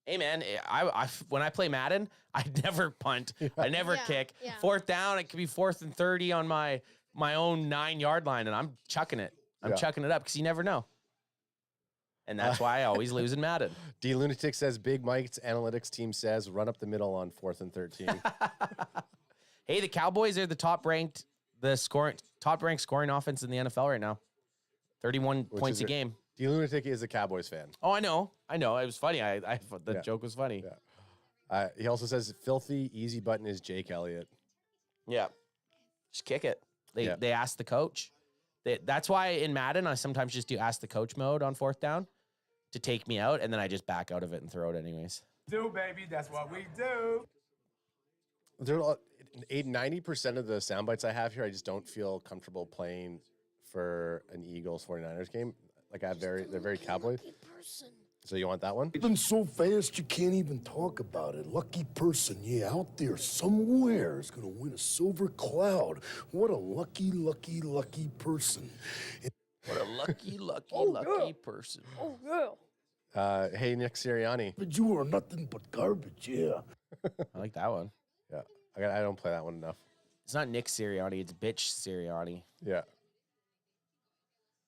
Hey man, I when I play Madden, I never punt. I never kick. Yeah. 4th down, it could be 4th and 30 on my own 9-yard line, and I'm chucking it. I'm chucking it up because you never know. And that's why I always lose in Madden. D Lunatic says Big Mike's analytics team says run up the middle on 4th and 13. Hey, the Cowboys are the top ranked scoring offense in the NFL right now. 31 points a game. D Lunatic is a Cowboys fan. Oh, I know. It was funny. I thought the joke was funny. Yeah. He also says filthy easy button is Jake Elliott. Yeah. Just kick it. They asked the coach. That's why in Madden, I sometimes just do ask the coach mode on 4th down to take me out, and then I just back out of it and throw it anyways. Baby, that's what we do. There are 90% of the sound bites I have here, I just don't feel comfortable playing for an Eagles 49ers game. Like they're very Cowboy. So you want that one? Been so fast you can't even talk about it. Lucky person, yeah, out there somewhere is gonna win a silver cloud. What a lucky, lucky, lucky person. What a lucky person. Oh, yeah. Hey, Nick Sirianni. But you are nothing but garbage, yeah. I like that one. Yeah, I don't play that one enough. It's not Nick Sirianni. It's bitch Sirianni. Yeah.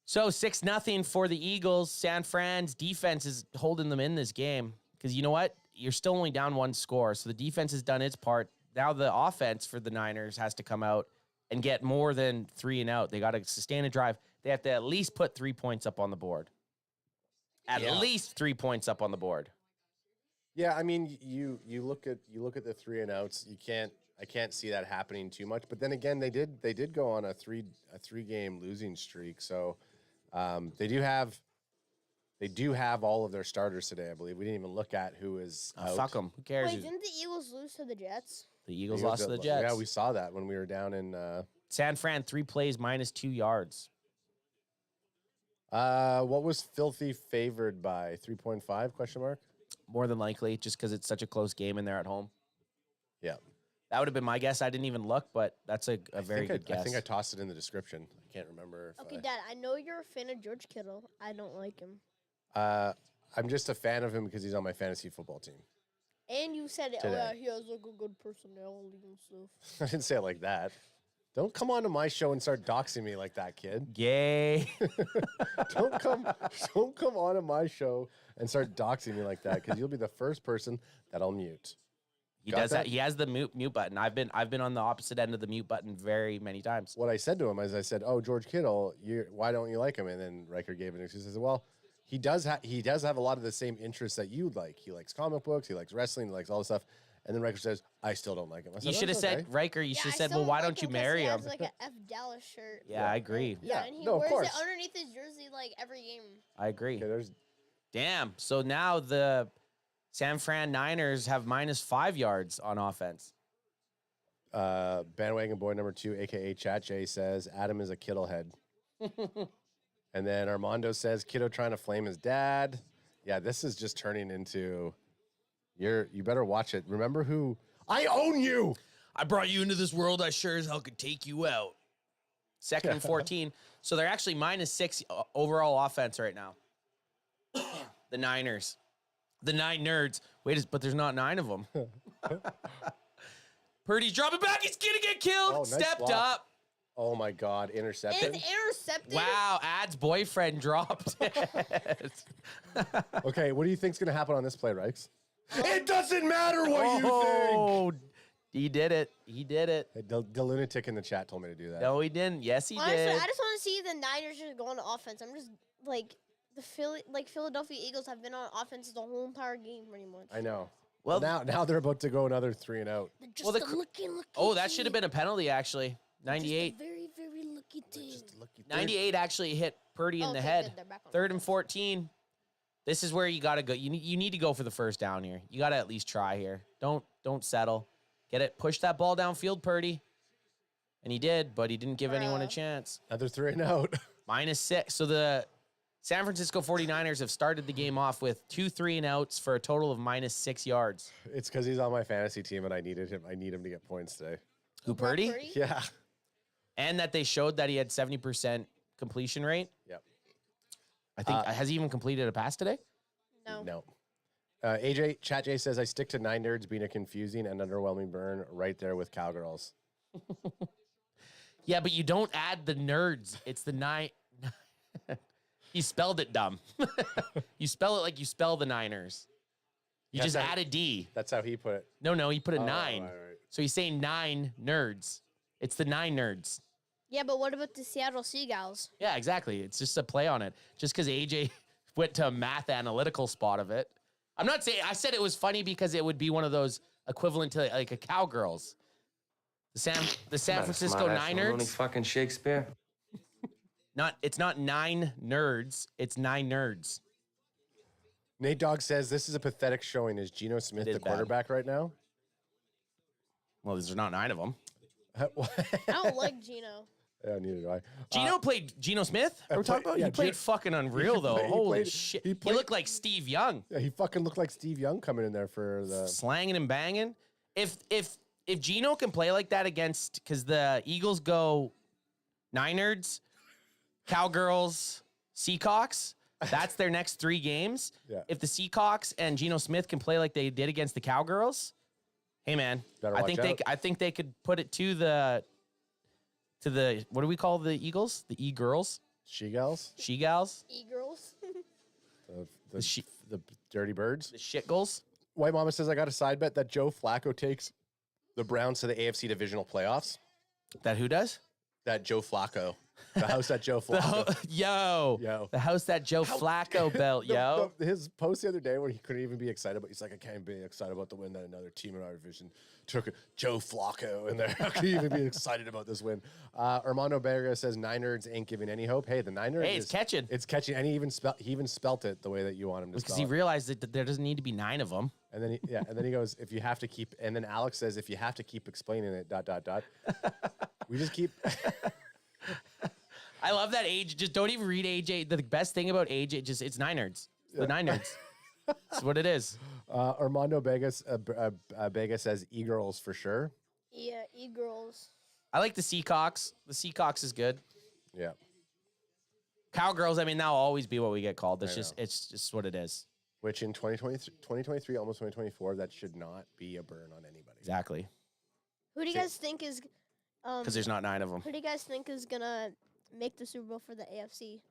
So 6-0 for the Eagles. San Fran's defense is holding them in this game because you know what? You're still only down 1 score. So the defense has done its part. Now the offense for the Niners has to come out and get more than 3 and out. They got to sustain a drive. They have to at least put 3 points up on the board. At least 3 points up on the board. Yeah, I mean, you look at the 3 and outs. I can't see that happening too much. But then again, they did go on a three game losing streak. So they do have all of their starters today. I believe we didn't even look at who is out. Fuck them. Who cares? Wait, didn't the Eagles lose to the Jets? The Eagles lost to the Jets. Yeah, we saw that when we were down in San Fran. 3 plays minus 2 yards. what was Filthy favored by? 3.5 question mark? More than likely, just because it's such a close game and they're at home. Yeah. That would have been my guess. I didn't even look, but that's a very good guess. I think I tossed it in the description. I can't remember. Okay, Dad, I know you're a fan of George Kittle. I don't like him. I'm just a fan of him because he's on my fantasy football team. And you said, Today. oh yeah, he has like a good personality and stuff. I didn't say it like that. Don't come onto my show and start doxing me like that, kid. Gay. don't come onto my show and start doxing me like that, because you'll be the first person that I'll mute. He Got does that. that? He has the mute button. I've been on the opposite end of the mute button very many times. What I said to him is, I said, "Oh, George Kittle, why don't you like him?" And then Riker gave an excuse. I said, "Well, he does have a lot of the same interests that you like. He likes comic books, he likes wrestling, he likes all this stuff." And then Riker says, "I still don't like him." I said, You should have "That's said, okay." Riker, you should have I said, still well, why like don't you him 'cause marry he him? has like an F Dallas shirt. Yeah, I agree. Yeah, and he no, of wears course. it underneath his jersey like every game. I agree. Okay, there's Damn. So now the San Fran Niners have -5 yards on offense. bandwagon boy number 2, aka Chat J, says Adam is a Kittle head. And then Armando says Kiddo trying to flame his dad. Yeah, this is just turning into you better watch it. Remember who I own you. I brought you into this world. I sure as hell could take you out. 2nd and 14. So they're actually -6 overall offense right now. The Niners. The 9 nerds. Wait, but there's not 9 of them. Purdy's dropping back. He's going to get killed. Oh, nice Stepped block. up. Oh my God, intercepted. It's intercepted. Wow, Ad's boyfriend dropped it. Okay, what do you think's gonna happen on this play, Rikes? It doesn't matter what you Oh, he did it. He did it. think. The lunatic in the chat told me to do that. No, he didn't. Yes, he Honestly, did. I just want to see the Niners just go on offense. I'm just like Philadelphia Eagles have been on offense the whole entire game pretty much. I know. Well, Well, now they're about to go another 3 and out. They're just Well, a lucky Oh, that team. should have been a penalty, actually. 98. Just a very, very lucky team. 98 actually hit Purdy in the Okay, head. good, they're back on 3rd and 14. This is where you got to go. You need to go for the first down here. You got to at least try here. Don't settle. Get it. Push that ball downfield, Purdy. And he did, but he didn't give anyone a chance. Another 3 and out. -6. So the San Francisco 49ers have started the game off with 2 3 and outs for a total of -6 yards. It's because he's on my fantasy team and I needed him. I need him to get points today. Who, Brock Purdy? Yeah. And that they showed that he had 70% completion rate. Yep. I think, has he even completed a pass today? No. No. AJ Chat J says I stick to 9 nerds being a confusing and underwhelming burn right there with cowgirls. Yeah, but you don't add the nerds. It's the 9. He spelled it dumb. You spell it like you spell the Niners. You That's just how- add a D. That's how he put it. No, he put a Oh, 9. right. So he's saying 9 nerds. It's the 9 nerds. Yeah, but what about the Seattle Seagulls? Yeah, exactly. It's just a play on it. Just because AJ went to a math analytical spot of it. I'm not saying, I said it was funny because it would be one of those equivalent to like a Cowgirls. The San Francisco Niners. Only fucking Shakespeare. It's not 9 nerds. It's 9 nerds. Nate Dogg says this is a pathetic showing. Is Geno Smith It is the quarterback right now? Well, there's not 9 of them. I don't like Geno. Yeah, neither do I. Geno played Geno Smith? Are we talking about? yeah, He played Geno- fucking unreal, though. he Holy played- shit. he He, played- looked like Steve Young. Yeah, he fucking looked like Steve Young coming in there for the. Slanging and banging. If Geno can play like that against, because the Eagles go Niners, Cowgirls, Seahawks, that's their next 3 games. Yeah. If the Seahawks and Geno Smith can play like they did against the Cowgirls, hey man, Better I watch think out. I think they could put it to the what do we call the Eagles? The E-girls, She-gals? She-gals, E-girls. The Dirty Birds? the Shit-girls. White Mama says I got a side bet that Joe Flacco takes the Browns to the AFC divisional playoffs. That who does? That Joe Flacco. The house that Joe Flacco. Yo, the house that Joe Flacco built, yo. His post the other day where he couldn't even be excited, but he's like, I can't be excited about the win that another team in our division took Joe Flacco in there. How can you even be excited about this win? Armando Berga says Niners ain't giving any hope. Hey, the Niners. Hey, it's catching. It's catching, and he even spelt it the way that you want him to Because spell he it. realized that there doesn't need to be 9 of them. And then he goes, if you have to keep, and then Alex says, if you have to keep explaining it, ... We just keep. I love that age. Just don't even read AJ. The best thing about AJ, it's 9 nerds. It's the 9 nerds. That's what it is. Armando Bega says e-girls for sure. Yeah, E-girls. I like the Seahawks. The Seahawks is good. Yeah. Cowgirls, I mean, that'll always be what we get called. It's just what it is. Which in 2023, almost 2024, that should not be a burn on anybody. Exactly. Who do you guys think is? Because there's not 9 of them. Who do you guys think is gonna make the Super Bowl for the AFC?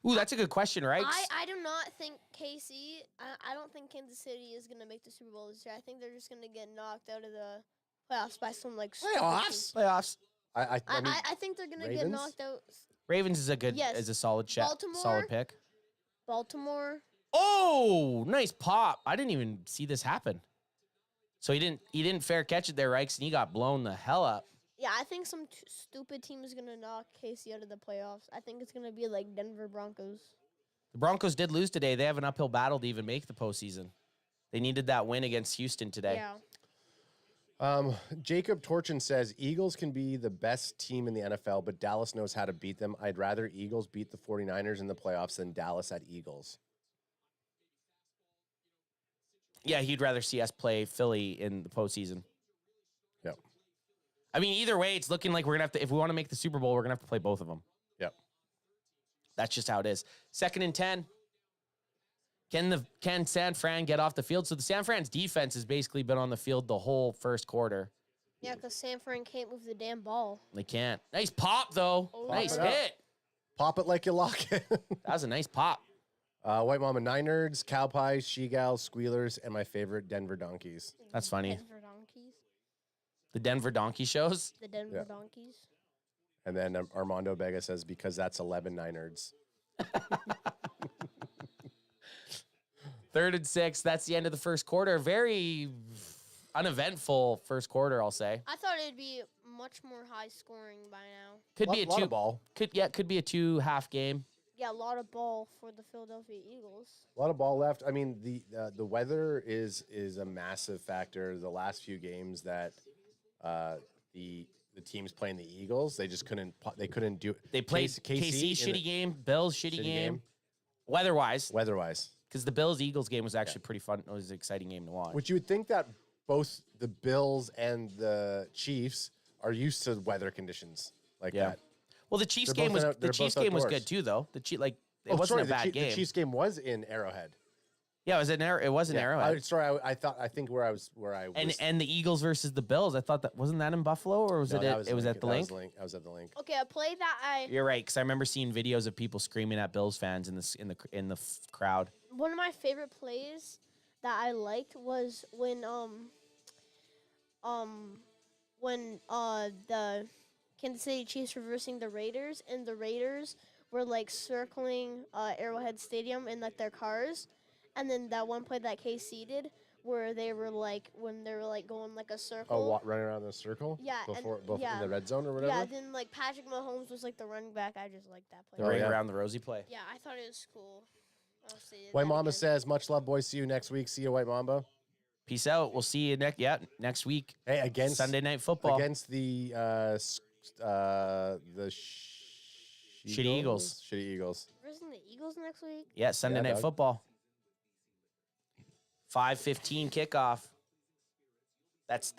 Ooh, that's a good question, right? I do not think KC. I don't think Kansas City is gonna make the Super Bowl this year. I think they're just gonna get knocked out of the playoffs by some like Playoffs? Playoffs. I mean, I think they're gonna get Ravens? knocked out. Ravens is a good, Yes. is a solid check, Baltimore? solid pick. Baltimore. Oh, nice pop! I didn't even see this happen. So he didn't fair catch it there, Rikes, and he got blown the hell up. Yeah, I think some stupid team is gonna knock KC out of the playoffs. I think it's gonna be like Denver Broncos. The Broncos did lose today. They have an uphill battle to even make the postseason. They needed that win against Houston today. Yeah. Jacob Torchin says Eagles can be the best team in the NFL, but Dallas knows how to beat them. I'd rather Eagles beat the 49ers in the playoffs than Dallas at Eagles. Yeah, he'd rather see us play Philly in the postseason. Yep. I mean, either way, it's looking like we're going to have to, if we want to make the Super Bowl, we're going to have to play both of them. Yep. That's just how it is. 2nd and 10. Can San Fran get off the field? So the San Fran's defense has basically been on the field the whole first quarter. Yeah, because San Fran can't move the damn ball. They can't. Nice pop, though. Oh, Nice it up. hit. Pop it like you lock it. That was a nice pop. White Mama Nine Nerds, Cow Pies, She-Gals, Squealers, and my favorite Denver Donkeys. That's funny. Denver Donkeys. The Denver Donkey shows. The Denver Yeah. Donkeys. And then Armando Vega says, because that's 11 Nine Nerds. 3rd and 6. That's the end of the first quarter. Very uneventful first quarter, I'll say. I thought it'd be much more high scoring by now. Could be a lot two of ball. Could be a 2-half game. Yeah, a lot of ball for the Philadelphia Eagles. A lot of ball left. I mean, the weather is a massive factor. The last few games that the teams playing the Eagles, they just couldn't do. They played KC in shitty game, Bills shitty game. Weather-wise, because the Bills-Eagles game was actually pretty fun. It was an exciting game to watch. Which you would think that both the Bills and the Chiefs are used to weather conditions like that. Well, the Chiefs They're game both was they're Chiefs both game was outdoors. good too, though. It wasn't a bad game. The Chiefs game was in Arrowhead. Yeah, it was an Arrowhead. I think where I was. And the Eagles versus the Bills. I thought wasn't that in Buffalo, or was it was at the Link? I was at the Link. Okay, a play that You're right, because I remember seeing videos of people screaming at Bills fans in the crowd. one of my favorite plays that I liked was when the Kansas City Chiefs were versing the Raiders, and the Raiders were like circling Arrowhead Stadium in like their cars, and then that one play that KC did where they were like going like a circle. Running around the circle. Yeah, before yeah. in the red zone or whatever. Yeah, then like Patrick Mahomes was like the running back. I just like that play. The ring around the rosy play. Yeah, I thought it was cool. I'll see it White that Mamba again. says, "Much love, boys. See you next week. See you, White Mamba." Peace out. We'll see you next week. Hey, against Sunday Night Football against the Shitty Eagles. Shitty Eagles. Versus the Eagles next week. Yeah, Sunday Night dog. Football. 5:15 kickoff. That's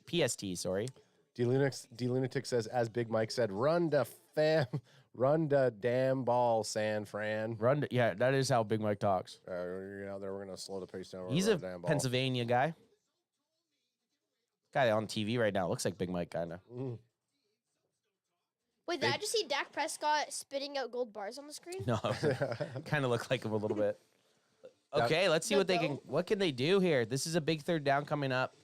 PST. Sorry. D-Lunatic says, as Big Mike said, run the damn ball, San Fran. Yeah, that is how Big Mike talks. You're out there. We're gonna slow the pace down. He's Run a the damn ball. Pennsylvania guy. Guy on TV right now looks like Big Mike, kind of. Wait, did I just see Dak Prescott spitting out gold bars on the screen? No, kind of look like him a little bit. Okay, let's see what can they do here. This is a big 3rd down coming up.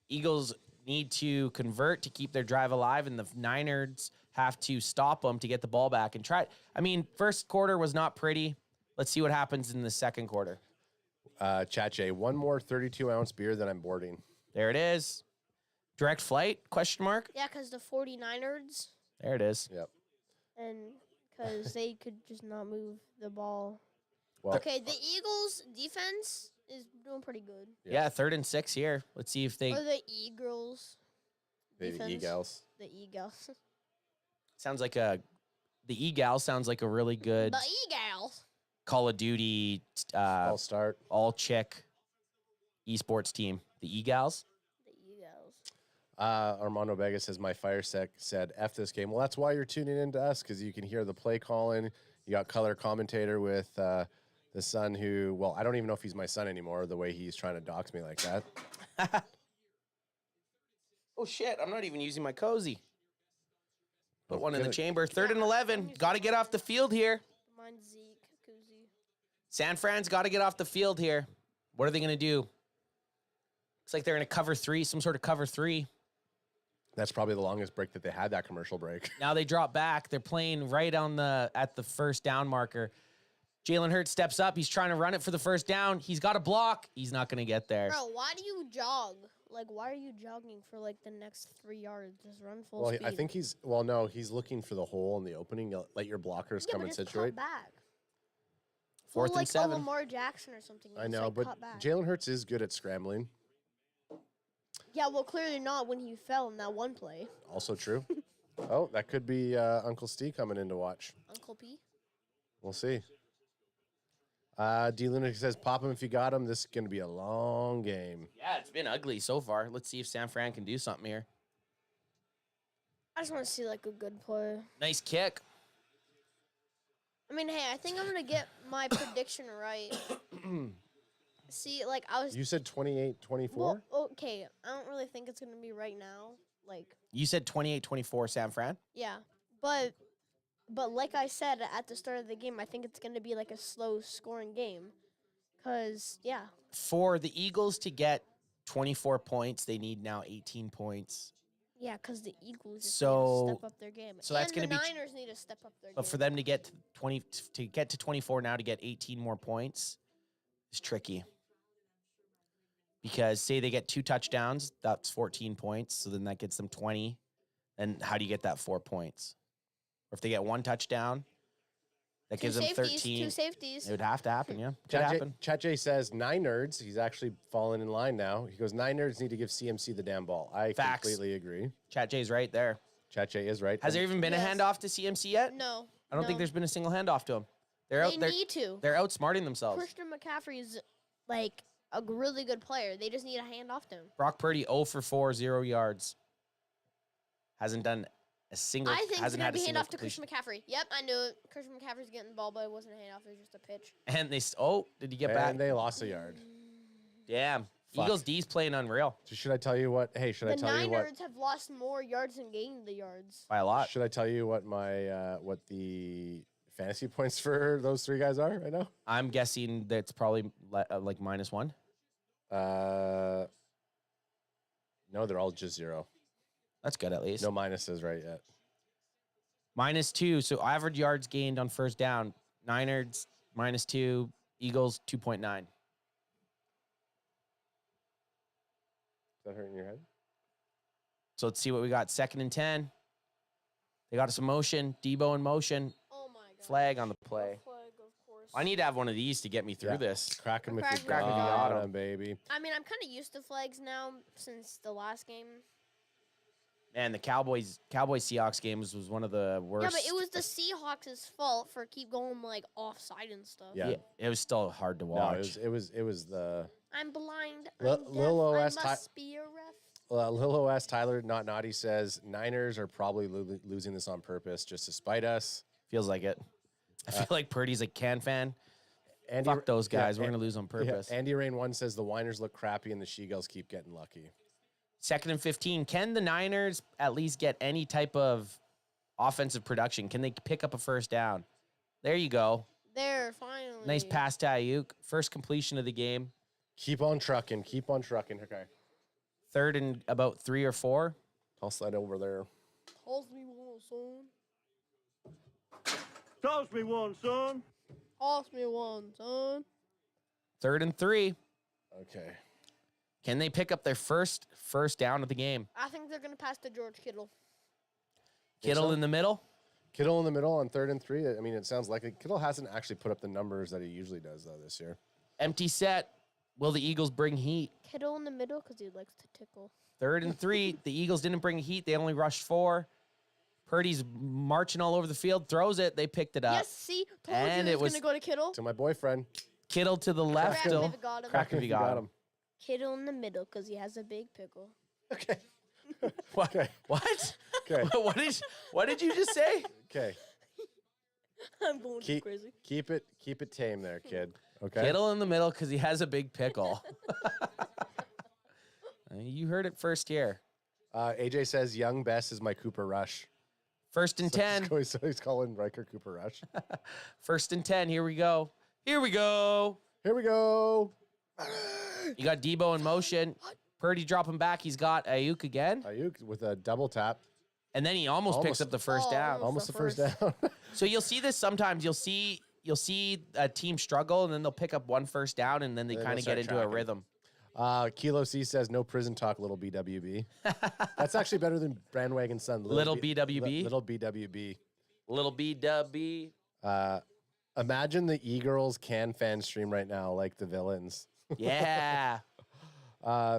Eagles need to convert to keep their drive alive, and the Niners have to stop them to get the ball back and try. I mean, first quarter was not pretty. Let's see what happens in the second quarter. Chache, one more 32-ounce beer that I'm boarding. There it is. Direct flight? Question mark. Yeah, because the 49ers. There it is. Yep. And because they could just not move the ball. Well, Okay, the Eagles' defense is doing pretty good. Yeah, 3rd and 6 here. Let's see if they. Or the Eagles. the defense. Eagles. The Eagles. Sounds like the E-Gal sounds like a really good The Eagles. Call of Duty I'll start. all chick esports team. The E-Gals. The Eagles. Armando Vega says, my fire sec said, F this game. Well, that's why you're tuning in to us, because you can hear the play calling. You got color commentator with The son who, well, I don't even know if he's my son anymore, the way he's trying to dox me like that. Oh, shit. I'm not even using my cozy. Put one in the Good. chamber. 3rd and 11. Got to get off the field here. Mine's Zeke, Koozie. San Fran's got to get off the field here. What are they going to do? Looks like they're going to cover 3, some sort of cover 3. That's probably the longest break that they had, that commercial break. Now they drop back. They're playing right at the first down marker. Jalen Hurts steps up. He's trying to run it for the first down. He's got a block. He's not going to get there. Bro, why do you jog? Like, why are you jogging for, like, the next 3 yards? Just run full speed. I think he's looking for the hole in the opening. Let your blockers come and situate. Back. 4th and 7. Like Lamar Jackson or something. I know, but Jalen Hurts is good at scrambling. Yeah, well, clearly not when he fell in that one play. Also true. Oh, that could be Uncle Steve coming in to watch. Uncle P? We'll see. D. Luna says, pop him if you got him. This is going to be a long game. Yeah, it's been ugly so far. Let's see if San Fran can do something here. I just want to see, like, a good play. Nice kick. I mean, hey, I think I'm going to get my prediction right. See, like, You said 28-24? Well, okay, I don't really think it's going to be right now. Like, You said 28-24 San Fran? yeah. But like I said at the start of the game, I think it's going to be, like, a slow scoring game. Because, yeah. For the Eagles to get 24 points, they need now 18 points. Yeah, because the Eagles just So- need to step up their game. so that's going gonna to be- Niners need to step up their But game. for them to get to 24 now to get 18 more points is tricky. Because say they get 2 touchdowns, that's 14 points. So then that gets them 20. And how do you get that 4 points? Or if they get 1 touchdown, that gives them 13. 2 safeties. It would have to happen, yeah. Could happen. Chat J says 9 nerds. He's actually fallen in line now. He goes, 9 nerds need to give CMC the damn ball. I Facts. completely agree. Chat J's right there. Chat J is right. Has there even been Yes. a handoff to CMC yet? No. I don't think there's been a single handoff to him. They're out They there. need to. They're outsmarting themselves. Christian McCaffrey is, like, a really good player. They just need a hand off to him. Brock Purdy 0 for 4, 0 yards. Hasn't done a single. I think it's hasn't going had to a be single handoff to Christian McCaffrey. Yep, I knew it. Christian McCaffrey's getting the ball, but it wasn't a handoff. It was just a pitch. And they. Did he get back? And they lost a yard. Damn. Fuck. Eagles D's playing unreal So should I tell you what? Hey, should I The tell you what? Niners have lost more yards than gained the yards. by a lot. Should I tell you what my what the fantasy points for those 3 guys are right now? I'm guessing that's probably like -1. No, they're all just 0. That's good at least. No minuses right yet. -2. So average yards gained on first down. Niners -2. Eagles 2.9. Is that hurting your head? So let's see what we got. 2nd and 10. They got some motion. Debo in motion. Oh, my God. Flag on the play. Flag, of course. I need to have one of these to get me through Yeah. this. Crack them if Crack you 'em if you got got 'em, baby. I mean, I'm kind of used to flags now since the last game. Man, the Cowboys Seahawks games was one of the worst. Yeah, but it was the Seahawks' fault for keep going, like, offside and stuff. Yeah. Yeah, it was still hard to No, watch. it was the I'm blind. Lil- I'm deaf, Lil I OS must be a ref. Lil OS Tyler not naughty says Niners are probably losing this on purpose just to spite us. Feels like it. I feel like Purdy's a Can fan. Andy, Fuck those guys. yeah, We're gonna lose on yeah, purpose. Andy Rain 1 says the Winers look crappy and the She-Gulls keep getting lucky. 2nd and 15. Can the Niners at least get any type of offensive production? Can they pick up a first down? There you go. There, finally. Nice pass to Ayuk. First completion of the game. Keep on trucking. Keep on trucking. Okay. 3rd and about 3 or 4. I'll slide over there. Toss me one, son. Toss me one, son. Toss me one, son. 3rd and 3. Okay. Can they pick up their first down of the game? I think they're going to pass to George Kittle. Kittle so? in the middle. Kittle in the middle on 3rd and 3. I mean, it sounds like it. Kittle hasn't actually put up the numbers that he usually does, though, this year. Empty set. Will the Eagles bring heat? Kittle in the middle because he likes to tickle. 3rd and 3. The Eagles didn't bring heat. They only rushed 4. Purdy's marching all over the field. Throws it. They picked it up. Yes, see? Told And you it it was was- going to go to Kittle. To my boyfriend. Kittle to the left. Crack him Still. if you got him. Crack him if you got him. Kittle in the middle because he has a big pickle. Okay. What? Okay. What? Okay. What did you just say? Okay. I'm going too crazy. Keep it tame there, kid. Okay. Kittle in the middle because he has a big pickle. You heard it first here. AJ says Young Best is my Cooper Rush. First and 10. So he's calling Riker Cooper Rush. First and 10. Here we go. Here we go. Here we go. You got Debo in motion. Purdy dropping back. He's got Ayuk again. Ayuk with a double tap. And then he almost picks up the first down. Almost the first down. So you'll see this sometimes. You'll see a team struggle, and then they'll pick up one first down, and then they kind of get into a rhythm. Kilo C says no prison talk, little BWB. That's actually better than Bandwagon Sun. Little BWB? Little BWB. Little BWB. Imagine the E-Girls can fan stream right now, like the villains. Yeah.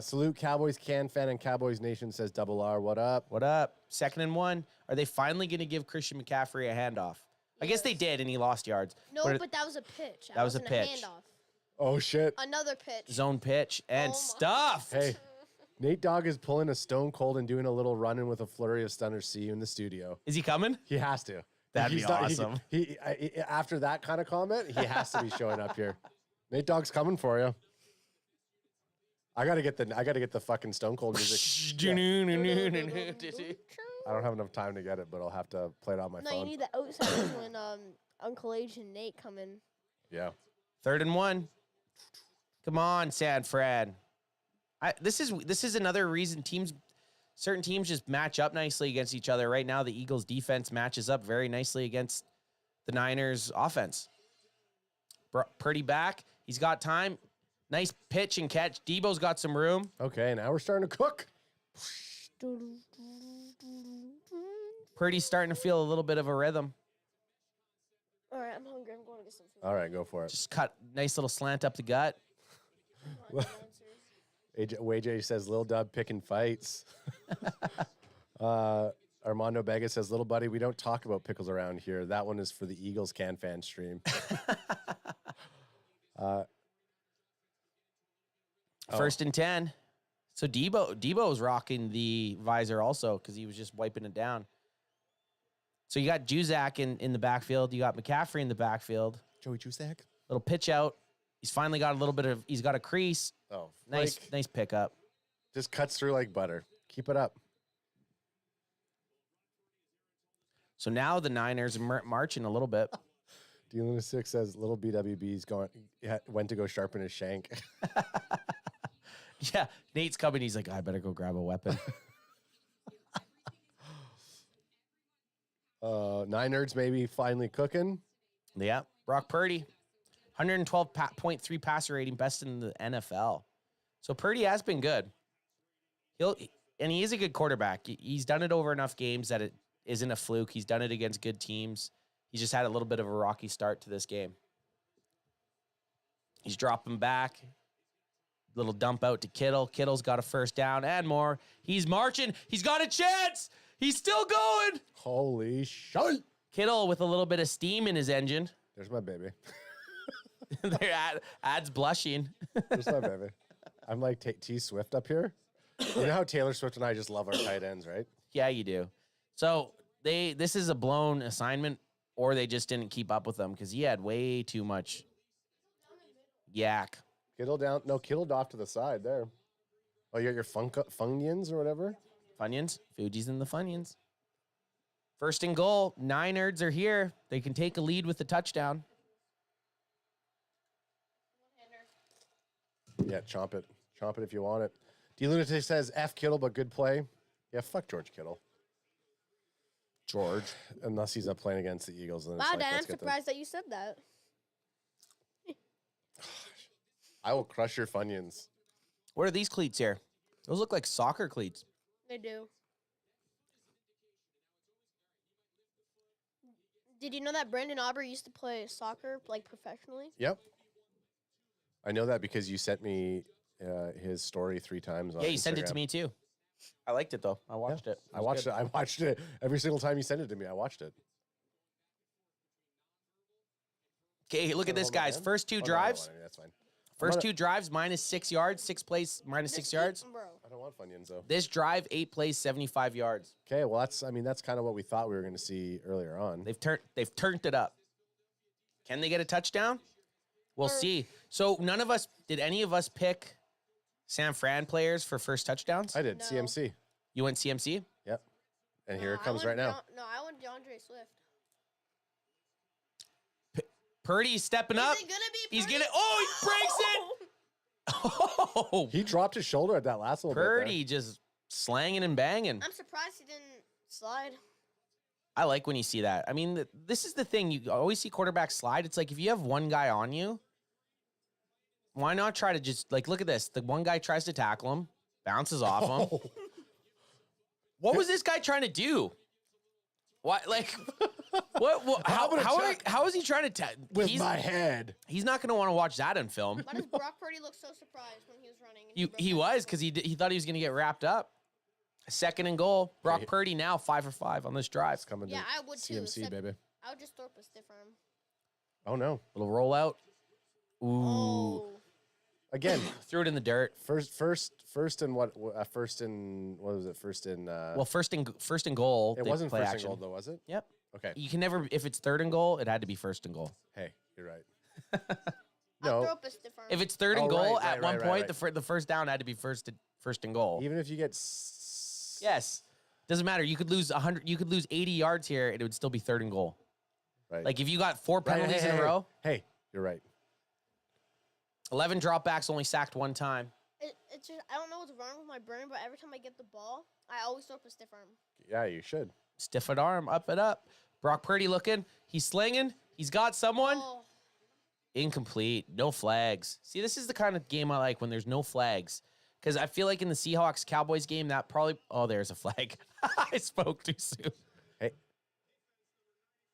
Salute Cowboys can fan and Cowboys Nation says Double R. What up? What up? 2nd and 1. Are they finally going to give Christian McCaffrey a handoff? I guess they did, and he lost yards. No, but that was a pitch. That was a wasn't pitch. handoff. Oh, shit. Another pitch. Zone pitch and stuffed. Hey, Nate Dogg is pulling a stone cold and doing a little run-in with a flurry of stunners. See you in the studio. Is he coming? He has to. That'd be awesome. After that kind of comment, he has to be showing up here. Nate Dogg's coming for you. I gotta get the fucking Stone Cold music. I don't have enough time to get it, but I'll have to play it on my phone. No, you need the outsiders when Uncle Age and Nate come in. Yeah. 3rd and 1. Come on, San Fran. This is another reason certain teams just match up nicely against each other. Right now, the Eagles' defense matches up very nicely against the Niners' offense. Purdy back. He's got time. Nice pitch and catch. Debo's got some room. Okay, now we're starting to cook. Purdy's starting to feel a little bit of a rhythm. All right, I'm hungry. I'm going to get some food. All right, go for it. Just cut nice little slant up the gut. AJ says Lil Dub picking fights. Armando Vega says, little buddy, we don't talk about pickles around here. That one is for the Eagles can fan stream. First and 10. So Debo's rocking the visor also because he was just wiping it down. So you got Juzak in the backfield. You got McCaffrey in the backfield. Joey Juzak. Little pitch out. He's finally got he's got a crease. Oh, nice pickup. Just cuts through like butter. Keep it up. So now the Niners are marching a little bit. Dylan 6 says little BWB's went to go sharpen his shank. Yeah, Nate's coming. He's like, I better go grab a weapon. Niners maybe finally cooking. Yeah, Brock Purdy, 112.3 passer rating, best in the NFL. So Purdy has been good. And he is a good quarterback. He's done it over enough games that it isn't a fluke. He's done it against good teams. He just had a little bit of a rocky start to this game. He's dropping back. Little dump out to Kittle. Kittle's got a first down and more. He's marching. He's got a chance. He's still going. Holy shit. Kittle with a little bit of steam in his engine. There's my baby. Ad's blushing. There's my baby. I'm like T Swift up here. You know how Taylor Swift and I just love our tight ends, right? Yeah, you do. So this is a blown assignment, or they just didn't keep up with them because he had way too much yak. Kittle down. No, Kittle off to the side there. Oh, you got your Funyuns or whatever? Funyuns. Fuji's in the Funyuns. First and goal. Niners are here. They can take a lead with the touchdown. Yeah, chomp it. Chomp it if you want it. D-Lunatic says F Kittle, but good play. Yeah, fuck George Kittle. George. Unless he's up playing against the Eagles. Then Wow, it's like, Dad, I'm let's get surprised that you said that. I will crush your Funyuns. What are these cleats here? Those look like soccer cleats. They do. Did you know that Brandon Aubrey used to play soccer, like, professionally? Yep. I know that because you sent me his story 3 times on Yeah, you sent it to Instagram. me too. I liked it though. I watched it. I watched it. I watched it every single time you sent it to me. I watched it. Okay, look at this, guys. First two drives. That's fine. First 2 drives, minus 6 yards. 6 plays, minus 6 yards. I don't want Funyuns though. This drive, 8 plays, 75 yards. Okay, well that's kind of what we thought we were going to see earlier on. They've turned it up. Can they get a touchdown? We'll see. So did any of us pick San Fran players for first touchdowns? I did. No. CMC. You went CMC? Yep. And here it comes right now. No, I want DeAndre Swift. Purdy's stepping up. Is it gonna be He's Purdy? gonna. Oh, he breaks it. Oh, He dropped his shoulder at that last little Purdy just slanging and banging. I'm surprised he didn't slide. I like when you see that. I mean, this is the thing. You always see quarterbacks slide. It's like if you have one guy on you, why not try to just like look at this? The one guy tries to tackle him, bounces off him. What was this guy trying to do? What like what how is he trying to with my head? He's not going to want to watch that in film. Why does Brock Purdy look so surprised when he was running? And He was because he thought he was going to get wrapped up. 2nd and goal. Brock Purdy now 5 for 5 on this drive. It's coming Yeah, to I would too. CMC, except baby. I would just throw up a stiff arm. Oh, no. Little rollout. Ooh. Oh. Again, Threw it in the dirt. First and what was it? First in Well, first and goal. it they wasn't play first action. and goal though, was it? Yep. Okay. You can never if it's 3rd and goal, it had to be 1st and goal. Hey, you're right. I'll throw No, up a stiff arm. If it's 3rd and Oh, goal, right, at one right, point right. the first down had to be first and goal. even if you get Yes. Doesn't matter. You could lose 100. You could lose 80 yards here, and it would still be 3rd and goal. right. Like if you got 4 penalties in a row, Hey, you're right. 11 dropbacks, only sacked 1 time. It's just I don't know what's wrong with my brain, but every time I get the ball, I always throw up a stiff arm. Yeah, you should. Stiff arm, up it up. Brock Purdy looking. He's slinging. He's got someone. Oh, Incomplete. No flags. See, this is the kind of game I like when there's no flags. Because I feel like in the Seahawks-Cowboys game, that probably... Oh, there's a flag. I spoke too soon. Hey.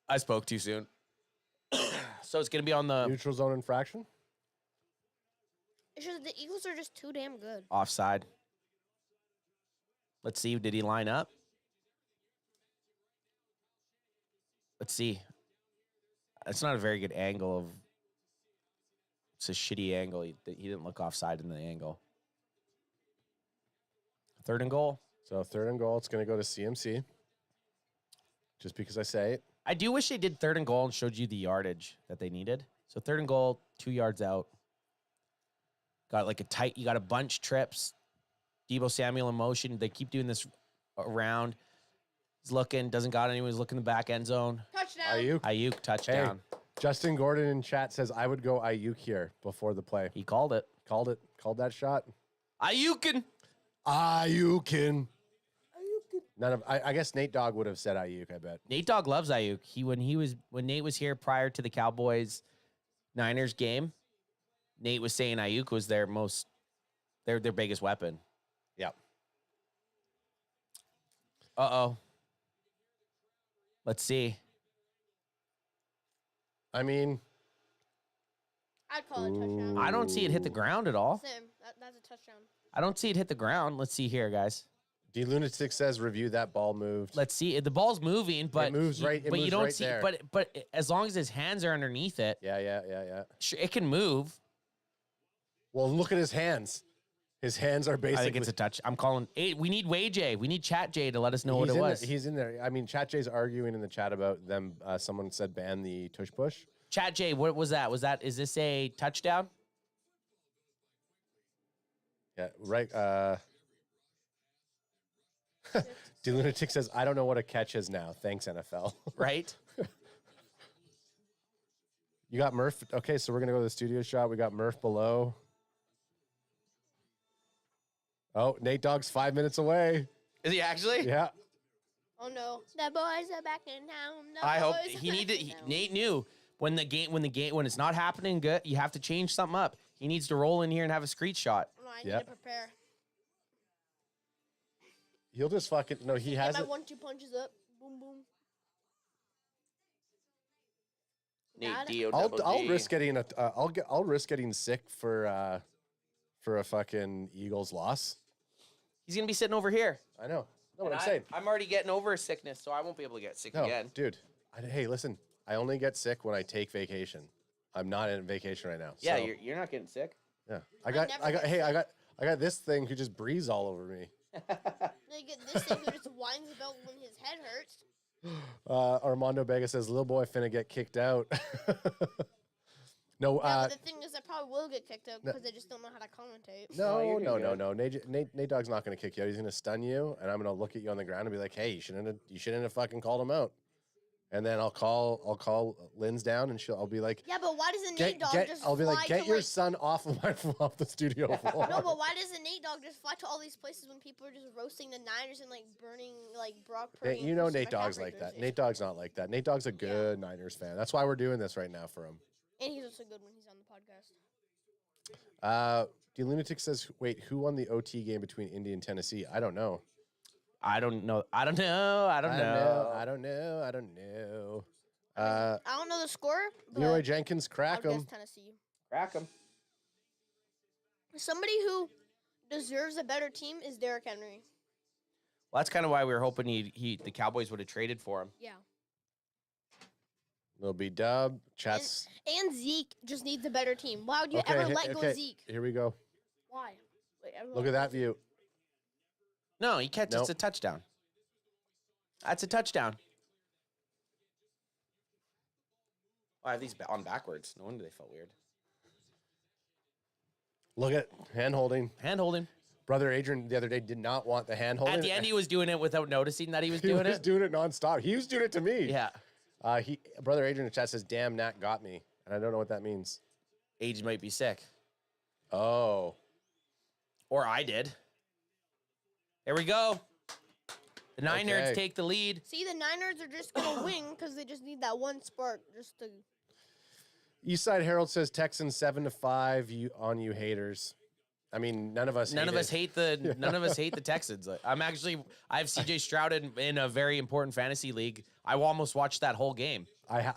I spoke too soon. So it's going to be on the Neutral zone infraction. it's just the Eagles are just too damn good. offside. Let's see. Did he line up? Let's see. It's not a very good angle of... It's a shitty angle. He didn't look offside in the angle. 3rd and goal. So 3rd and goal. It's going to go to CMC. Just because I say it. I do wish they did 3rd and goal and showed you the yardage that they needed. So 3rd and goal, 2 yards out. Got like you got a bunch trips. Deebo Samuel in motion. They keep doing this around. He's looking, doesn't got anyone. He's looking in the back end zone. Touchdown. Ayuk touchdown. Hey, Justin Gordon in chat says I would go Ayuk here before the play. He called it. Called that shot. Ayukin. Ayukin. None of I guess Nate Dogg would have said Ayuk, I bet. Nate Dogg loves Ayuk. When Nate was here prior to the Cowboys Niners game, Nate was saying Ayuk was their biggest weapon. Yep. Uh-oh. Let's see. I mean, I'd call it a touchdown. I don't see it hit the ground at all. Same. That's a touchdown. I don't see it hit the ground. Let's see here, guys. D Lunatic says review that ball moved. Let's see. The ball's moving, but It moves right see. there. But as long as his hands are underneath it, Yeah. sure, it can move. Well, look at his hands. His hands are basically. I think it's a touch. I'm calling. We need Way J. We need Chat J to let us know what He's it in was. He's in there. I mean, Chat J's arguing in the chat about them. Someone said ban the tush push. Chat J, what was that? Is this a touchdown? Yeah, right. D Lunatic says, I don't know what a catch is now. Thanks, NFL. Right? You got Murph. Okay, so we're going to go to the studio shot. We got Murph below. Oh, Nate Dogg's 5 minutes away. Is he actually? Yeah. Oh no, the boys are back in town. I hope Nate knew when it's not happening good, you have to change something up. He needs to roll in here and have a screech shot. No, I need to prepare. He'll just fucking no. He has Get my it. 1-2 punches up. Boom boom. Nate I'll risk getting I'll risk getting sick for a fucking Eagles loss. He's gonna be sitting over here. I know. Know what I'm saying? I'm already getting over a sickness, so I won't be able to get sick again. Dude. Hey, listen. I only get sick when I take vacation. I'm not in vacation right now. Yeah, so, you're not getting sick. yeah. I got this thing who just breathes all over me. They get this thing who just whines about when his head hurts. Armando Vega says, "Little boy finna get kicked out." No, Yeah, but the thing is, I probably will get kicked out because I just don't know how to commentate. no. Nate Dogg's not gonna kick you out. He's gonna stun you, and I'm gonna look at you on the ground and be like, "Hey, you shouldn't have fucking called him out." And then I'll call Lynn's down, and I'll be like, Yeah, but why doesn't Nate Dogg just I'll be like, fly get to, your like, son off the studio floor. No, but why doesn't Nate Dogg just fly to all these places when people are just roasting the Niners and like burning like Brock Purdy? You know Nate Dogg's like that. Nate Dogg's not like that. Nate Dogg's a good Niners fan. That's why we're doing this right now for him. And he's also good when he's on the podcast. The Lunatic says, "Wait, who won the OT game between Indy and Tennessee?" I don't know. I don't know. I don't know. I don't know the score. Leroy Jenkins, crack I'll him. guess Tennessee. Crack him. Somebody who deserves a better team is Derrick Henry. Well, that's kind of why we were hoping the Cowboys would have traded for him. Yeah. It'll be Dub. Chats. And Zeke just needs a better team. Why would you ever let go of Zeke? Here we go. Why? Wait, Look at that view. No, he catches It's a touchdown. That's a touchdown. Why are these on backwards? No wonder they felt weird. Look at hand holding. Hand holding. Brother Adrian the other day did not want the hand holding. At the end, he was doing it without noticing that he was He doing was it. doing it nonstop. He was doing it to me. Yeah. Brother Adrian in the chat says, "Damn, Nat got me," and I don't know what that means. Age might be sick. Oh. Or I did. There we go. The Niners take the lead. See, the Niners are just going to win because they just need that one spark just to... Eastside Herald says Texans 7-5. You haters. I mean, none of us hate the Texans. I have CJ Stroud in a very important fantasy league. I almost watched that whole game. I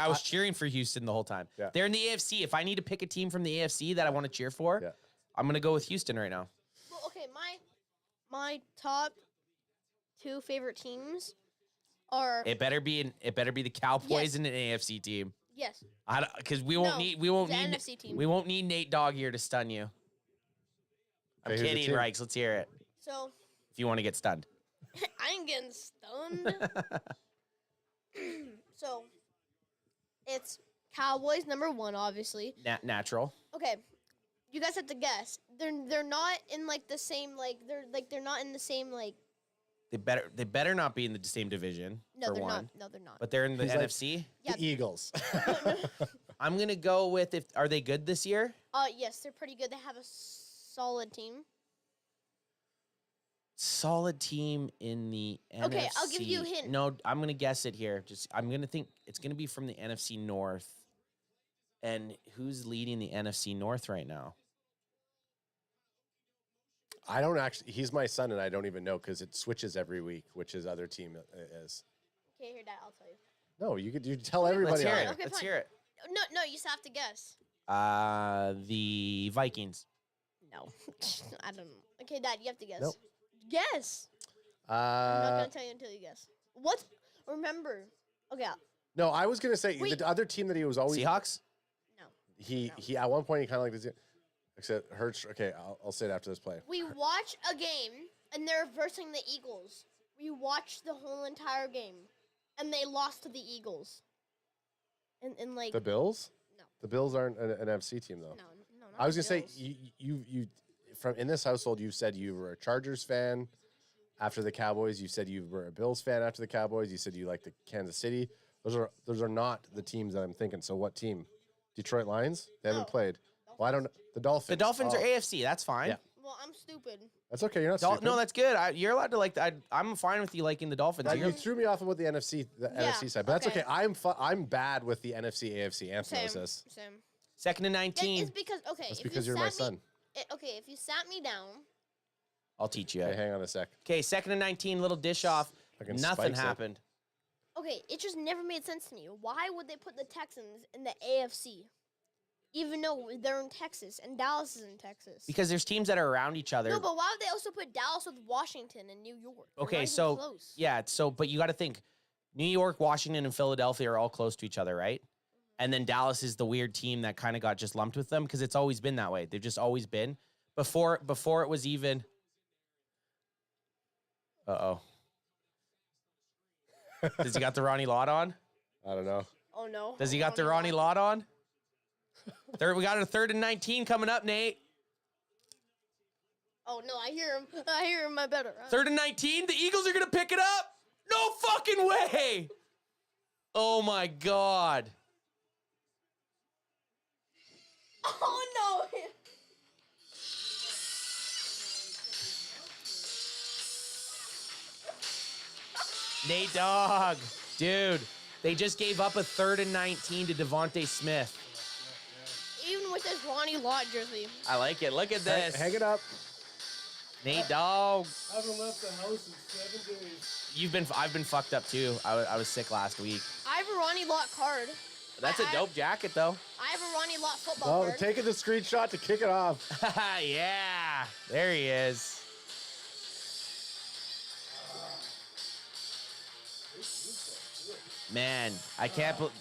was cheering for Houston the whole time. Yeah. They're in the AFC. If I need to pick a team from the AFC that I want to cheer for, I'm going to go with Houston right now. Well, okay, my top 2 favorite teams are... It better be the Cowboys and an AFC team. Yes. Because we won't need Nate Dogg here to stun you. I'm kidding, Rikes. Let's hear it. So, if you want to get stunned. I ain't getting stunned. So, it's Cowboys number 1, obviously. Natural. Okay, you guys have to guess. They're not in like the same they're not in the same like. They better not be in the same division. No, for they're one. not. No, they're not. But they're in the NFC. Yeah. The Eagles. I'm gonna go with are they good this year? Yes, they're pretty good. They have a solid team. Solid team in the NFC. Okay, I'll give you a hint. No, I'm gonna guess it here. I'm gonna think it's gonna be from the NFC North. And who's leading the NFC North right now? I don't actually. He's my son, and I don't even know because it switches every week, which his other team is. Okay, here, Dad, I'll tell you. No, you tell everybody. Let's hear it. No, you just have to guess. The Vikings. No, I don't know. Okay, Dad, you have to guess. Nope. Guess. I'm not gonna tell you until you guess. What? Remember? Okay. No, I was gonna say the other team that he was always Seahawks. No. He at one point he kind of like this. Except Hurts. Okay, I'll say it after this play. We watch a game and they're versing the Eagles. We watched the whole entire game, and they lost to the Eagles. And like The Bills. No. The Bills aren't an NFC team though. No, not I was gonna the say Bills. you from in this household you said you were a Chargers fan after the Cowboys. You said you were a Bills fan after the Cowboys. You said you liked the Kansas City. Those are not the teams that I'm thinking. So what team? Detroit Lions? They haven't played. Well, I don't know. The Dolphins. The Dolphins are AFC. That's fine. Yeah. Well, I'm stupid. That's okay. You're not stupid. No, that's good. You're allowed to like. I'm fine with you liking the Dolphins. You threw me off about the NFC side, but that's okay. I'm bad with the NFC, AFC. Anthony knows this. Same. Second and 19. It's because That's because you're my son. If you sat me down. I'll teach you. Okay, hang on a sec. Okay, second and 19, little dish off. Nothing happened. Okay, it just never made sense to me. Why would they put the Texans in the AFC? Even though they're in Texas and Dallas is in Texas. Because there's teams that are around each other. No, but why would they also put Dallas with Washington and New York? They're not Okay, even so close. yeah, but you got to think, New York, Washington, and Philadelphia are all close to each other, right? And then Dallas is the weird team that kind of got just lumped with them because it's always been that way. They've just always been before it was even. Does he got the Ronnie Lott on? I don't know. Oh no. Does he got the Ronnie Lott on? We got a 3rd and 19 coming up, Nate. Oh no, I hear him. I hear him. I better run. 3rd and 19. The Eagles are gonna pick it up. No fucking way. Oh my God. Oh no. Nate Dogg. Dude, they just gave up a 3rd and 19 to Devontae Smith. Even with his Ronnie Lott jersey. I like it. Look at this. Hang it up. Nate Dogg. I haven't left the house in 7 days. I've been fucked up too. I was sick last week. I have a Ronnie Lott card. That's a dope jacket though. I have a Ronnie Lott football Oh, card. taking the screenshot to kick it off. Yeah, there he is. Man, I can't believe.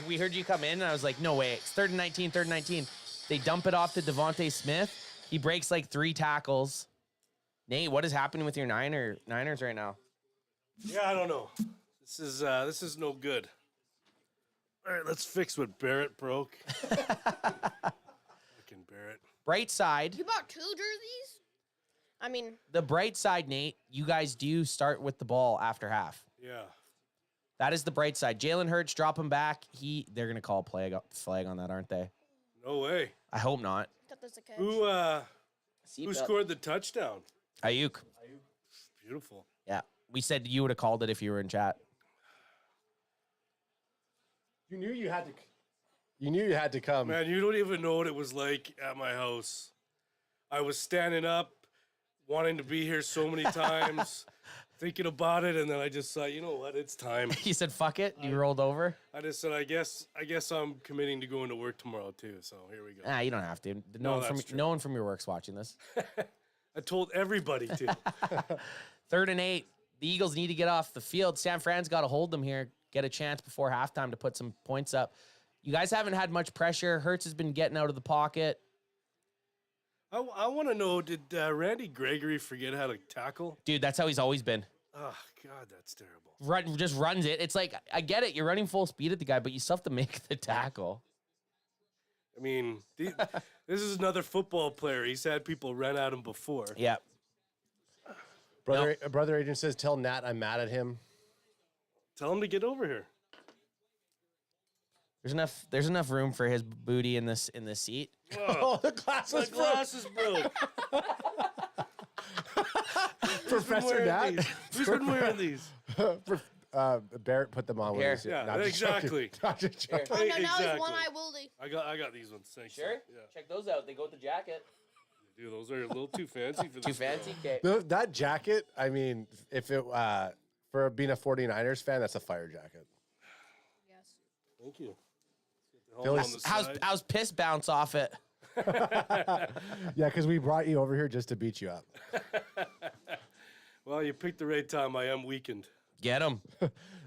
We heard you come in, and I was like, no way. It's 3rd and 19, 3rd and 19. They dump it off to Devontae Smith. He breaks like 3 tackles. Nate, what is happening with your Niners right now? Yeah, I don't know. This is no good. All right, let's fix what Barrett broke. Fucking Barrett. Bright side. You bought 2 jerseys? I mean, The bright side, Nate, you guys do start with the ball after half. Yeah. That is the bright side. Jalen Hurts, drop him back. They're going to call a flag on that, aren't they? No way. I hope not. I thought that's a catch. Who scored the touchdown? Ayuk. Beautiful. Yeah. We said you would have called it if you were in chat. You knew you had to. You knew you had to come. Man, you don't even know what it was like at my house. I was standing up, wanting to be here so many times, thinking about it, and then I just thought, you know what, it's time. You said, fuck it. You rolled over. I just said, I guess I'm committing to going to work tomorrow too. So here we go. Nah, you don't have to. No, that's true. No one from your work's watching this. I told everybody to. 3rd and 8. The Eagles need to get off the field. San Fran's got to hold them here. Get a chance before halftime to put some points up. You guys haven't had much pressure. Hurts has been getting out of the pocket. I want to know, did Randy Gregory forget how to tackle? Dude, that's how he's always been. Oh, God, that's terrible. Just runs it. It's like, I get it. You're running full speed at the guy, but you still have to make the tackle. I mean, this is another football player. He's had people run at him before. Yeah. Brother Agent says, tell Nat I'm mad at him. Tell him to get over here. There's enough room for his booty in this seat. Oh, the glasses broke. Professor Nat. Who's been wearing these? Barrett put them on. Here. Yeah, Not just joking. exactly. Not just joking. Oh, no, now Exactly. he's one-eye Wildy. I got these ones. Thanks. Sure? Yeah. Check those out. They go with the jacket. Dude, those are a little too fancy for this. Too fancy? Okay. That jacket, I mean, if it for being a 49ers fan, that's a fire jacket. Yes. Thank you. How's piss bounce off it? Yeah, because we brought you over here just to beat you up. Well, you picked the right time. I am weakened. Get him.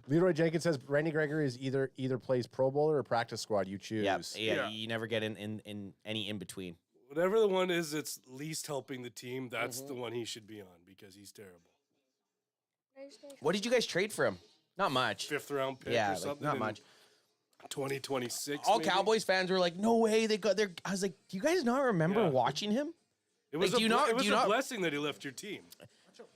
Leroy Jenkins says Randy Gregory is either plays Pro Bowler or practice squad. You choose. Yeah. You never get in any in between. Whatever the one is that's least helping the team, that's the one he should be on because he's terrible. What did you guys trade for him? Not much. 5th round pick Yeah, or like, something. not in much. 2026. All maybe? Cowboys fans were like, "No way, they got their." I was like, "Do you guys not remember Yeah. watching him?" It was Like, it was a blessing that he left your team.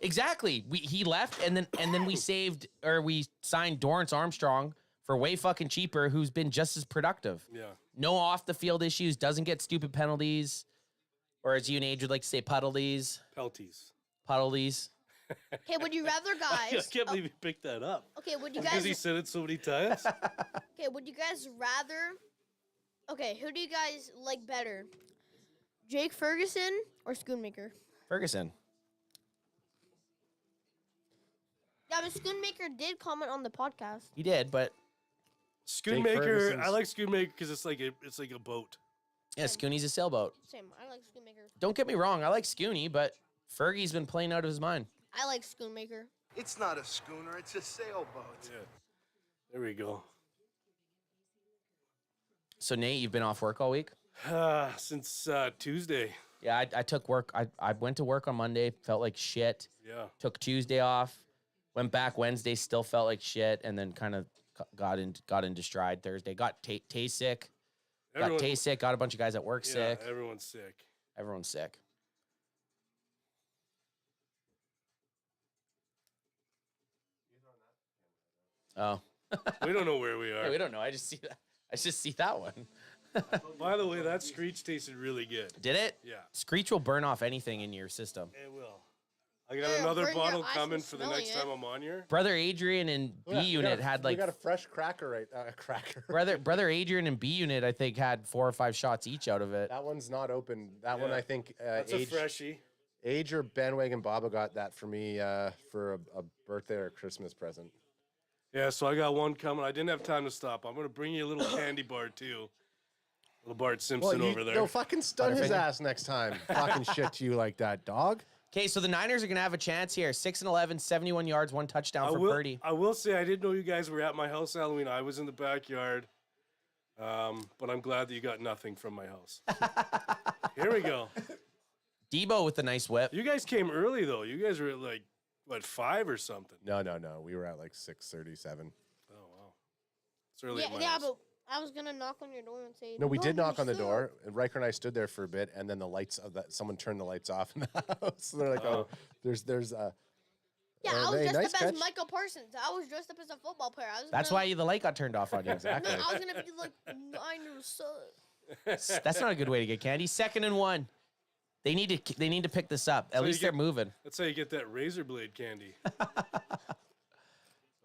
Exactly. He left, and then we signed Dorrance Armstrong for way fucking cheaper, who's been just as productive. Yeah. No off the field issues, doesn't get stupid penalties, or as you and Age would like to say, puddlies. Puddlies. Okay, would you rather, I guys? can't believe you picked that up. Okay, would you Because guys? he said it so many times. Okay, would you guys rather? Okay, who do you guys like better, Jake Ferguson or Schoonmaker? Ferguson. Yeah, but Schoonmaker did comment on the podcast. He did, but Schoonmaker, Ferguson's- I like Schoonmaker because it's like a boat. yeah, Scooney's a sailboat. Same, I like Schoonmaker. Don't get me wrong, I like Scooney, but Fergie's been playing out of his mind. I like Schoonmaker. It's not a schooner, it's a sailboat. Yeah. There we go. So Nate, you've been off work all week? Since Tuesday. Yeah, I took work. I went to work on Monday, felt like shit. Yeah. Took Tuesday off. Went back Wednesday, still felt like shit, and then kind of got into stride Thursday. Got Tay sick. Got Tay sick. Got a bunch of guys at work sick. Everyone's sick. Everyone's sick. Oh. We don't know where we are. Yeah, we don't know. I just see that. I just see that one. By the way, that Screech tasted really good. Did it? Yeah. Screech will burn off anything in your system. It will. I got another bottle coming for the next time I'm on here. Brother Adrian and B Unit had like we got a fresh cracker cracker. Brother Adrian and B Unit I think had 4 or 5 shots each out of it. That one's not open. That one I think That's a freshie. Age or Bandwagon Baba got that for me for a birthday or a Christmas present. Yeah, so I got one coming. I didn't have time to stop. I'm gonna bring you a little candy bar too. Little Bart Simpson over there. No, fucking stun his ass next time. Fucking shit to you like that, dog. Okay, so the Niners are going to have a chance here. 6-11, 71 yards, 1 touchdown for Purdy. I will say I didn't know you guys were at my house Halloween. I was in the backyard. But I'm glad that you got nothing from my house. Here we go. Debo with the nice whip. You guys came early, though. You guys were at like, what, 5 or something? No. We were at like 6:37. Oh, wow. It's early at my Yeah, house. but I was gonna knock on your door and say. No, we did knock on the door. And Riker and I stood there for a bit, and then the lights of that someone turned the lights off in the house. So they're like, "Oh, there's Yeah, I was hey, dressed nice up as catch. Michael Parsons. I was dressed up as a football player. That's why the light got turned off on you. Exactly. No, I was gonna be like Niners son. That's not a good way to get candy. 2nd and 1. They need to pick this up. At least they're moving. That's how you get that razor blade candy.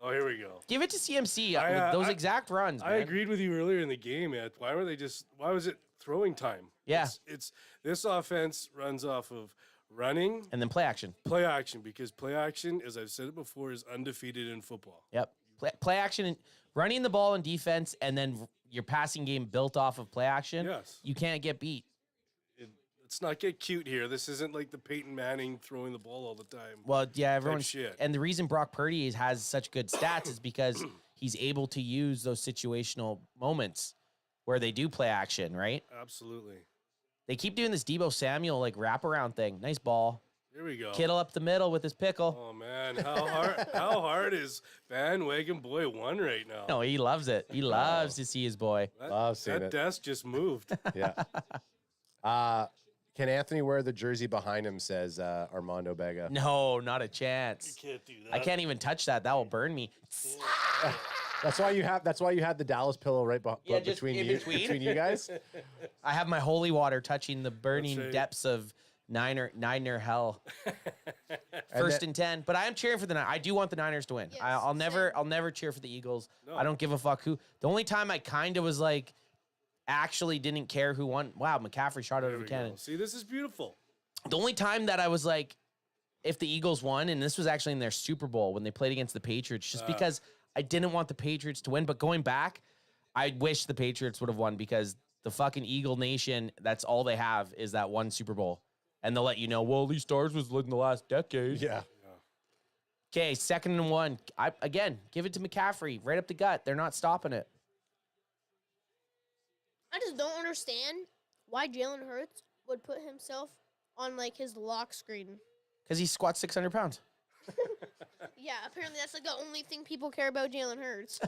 Oh, here we go. Give it to CMC with those exact runs. I man. agreed with you earlier in the game, man. Why was it throwing time? Yeah. It's this offense runs off of running and then play action. Play action, because play action, as I've said it before, is undefeated in football. Yep. Play action and running the ball in defense, and then your passing game built off of play action. Yes. You can't get beat. Let's not get cute here. This isn't like the Peyton Manning throwing the ball all the time. Well, yeah, everyone's shit. And the reason Brock Purdy has such good stats is because he's able to use those situational moments where they do play action, right? Absolutely. They keep doing this Debo Samuel like wraparound thing. Nice ball. Here we go. Kittle up the middle with his pickle. Oh man, how hard is Bandwagon Boy 1 right now? No, he loves it. He loves to see his boy. That desk just moved. Yeah. Can Anthony wear the jersey behind him? Says Armando Bega. No, not a chance. You can't do that. I can't even touch that. That will burn me. That's why you had the Dallas pillow right between you guys. I have my holy water touching the burning depths of Niner hell. First and 10, but I am cheering for the Niners. I do want the Niners to win. Yes, I'll never cheer for the Eagles. No. I don't give a fuck who. The only time I kind of was like, actually didn't care who won. Wow, McCaffrey shot out of a cannon. See, this is beautiful. The only time that I was like, if the Eagles won, and this was actually in their Super Bowl when they played against the Patriots, just because I didn't want the Patriots to win. But going back, I wish the Patriots would have won, because the fucking Eagle Nation, that's all they have is that one Super Bowl. And they'll let you know, well, these stars was in the last decade. Yeah. Okay, 2nd and 1. Again, give it to McCaffrey right up the gut. They're not stopping it. I just don't understand why Jalen Hurts would put himself on like his lock screen. Because he squats 600 pounds. Yeah, apparently that's like the only thing people care about Jalen Hurts.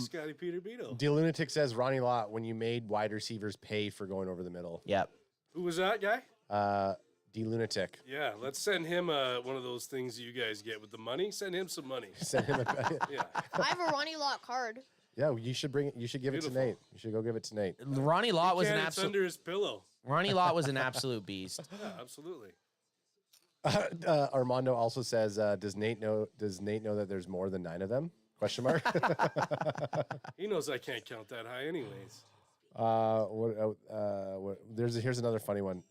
Scotty Peter Beto. D Lunatic says Ronnie Lott when you made wide receivers pay for going over the middle. Yep. Who was that guy? D Lunatic. Yeah, let's send him one of those things you guys get with the money. Send him some money. Send him Yeah. I have a Ronnie Lott card. Yeah, you should bring it. You should give it to Nate. You should go give it to Nate. Ronnie Lott was an It's absolute. under his pillow. Ronnie Lott was an absolute beast. Yeah, absolutely. Armando also says, "Does Nate know that there's more than 9 of them?" Question mark. He knows I can't count that high, anyways. Here's another funny one.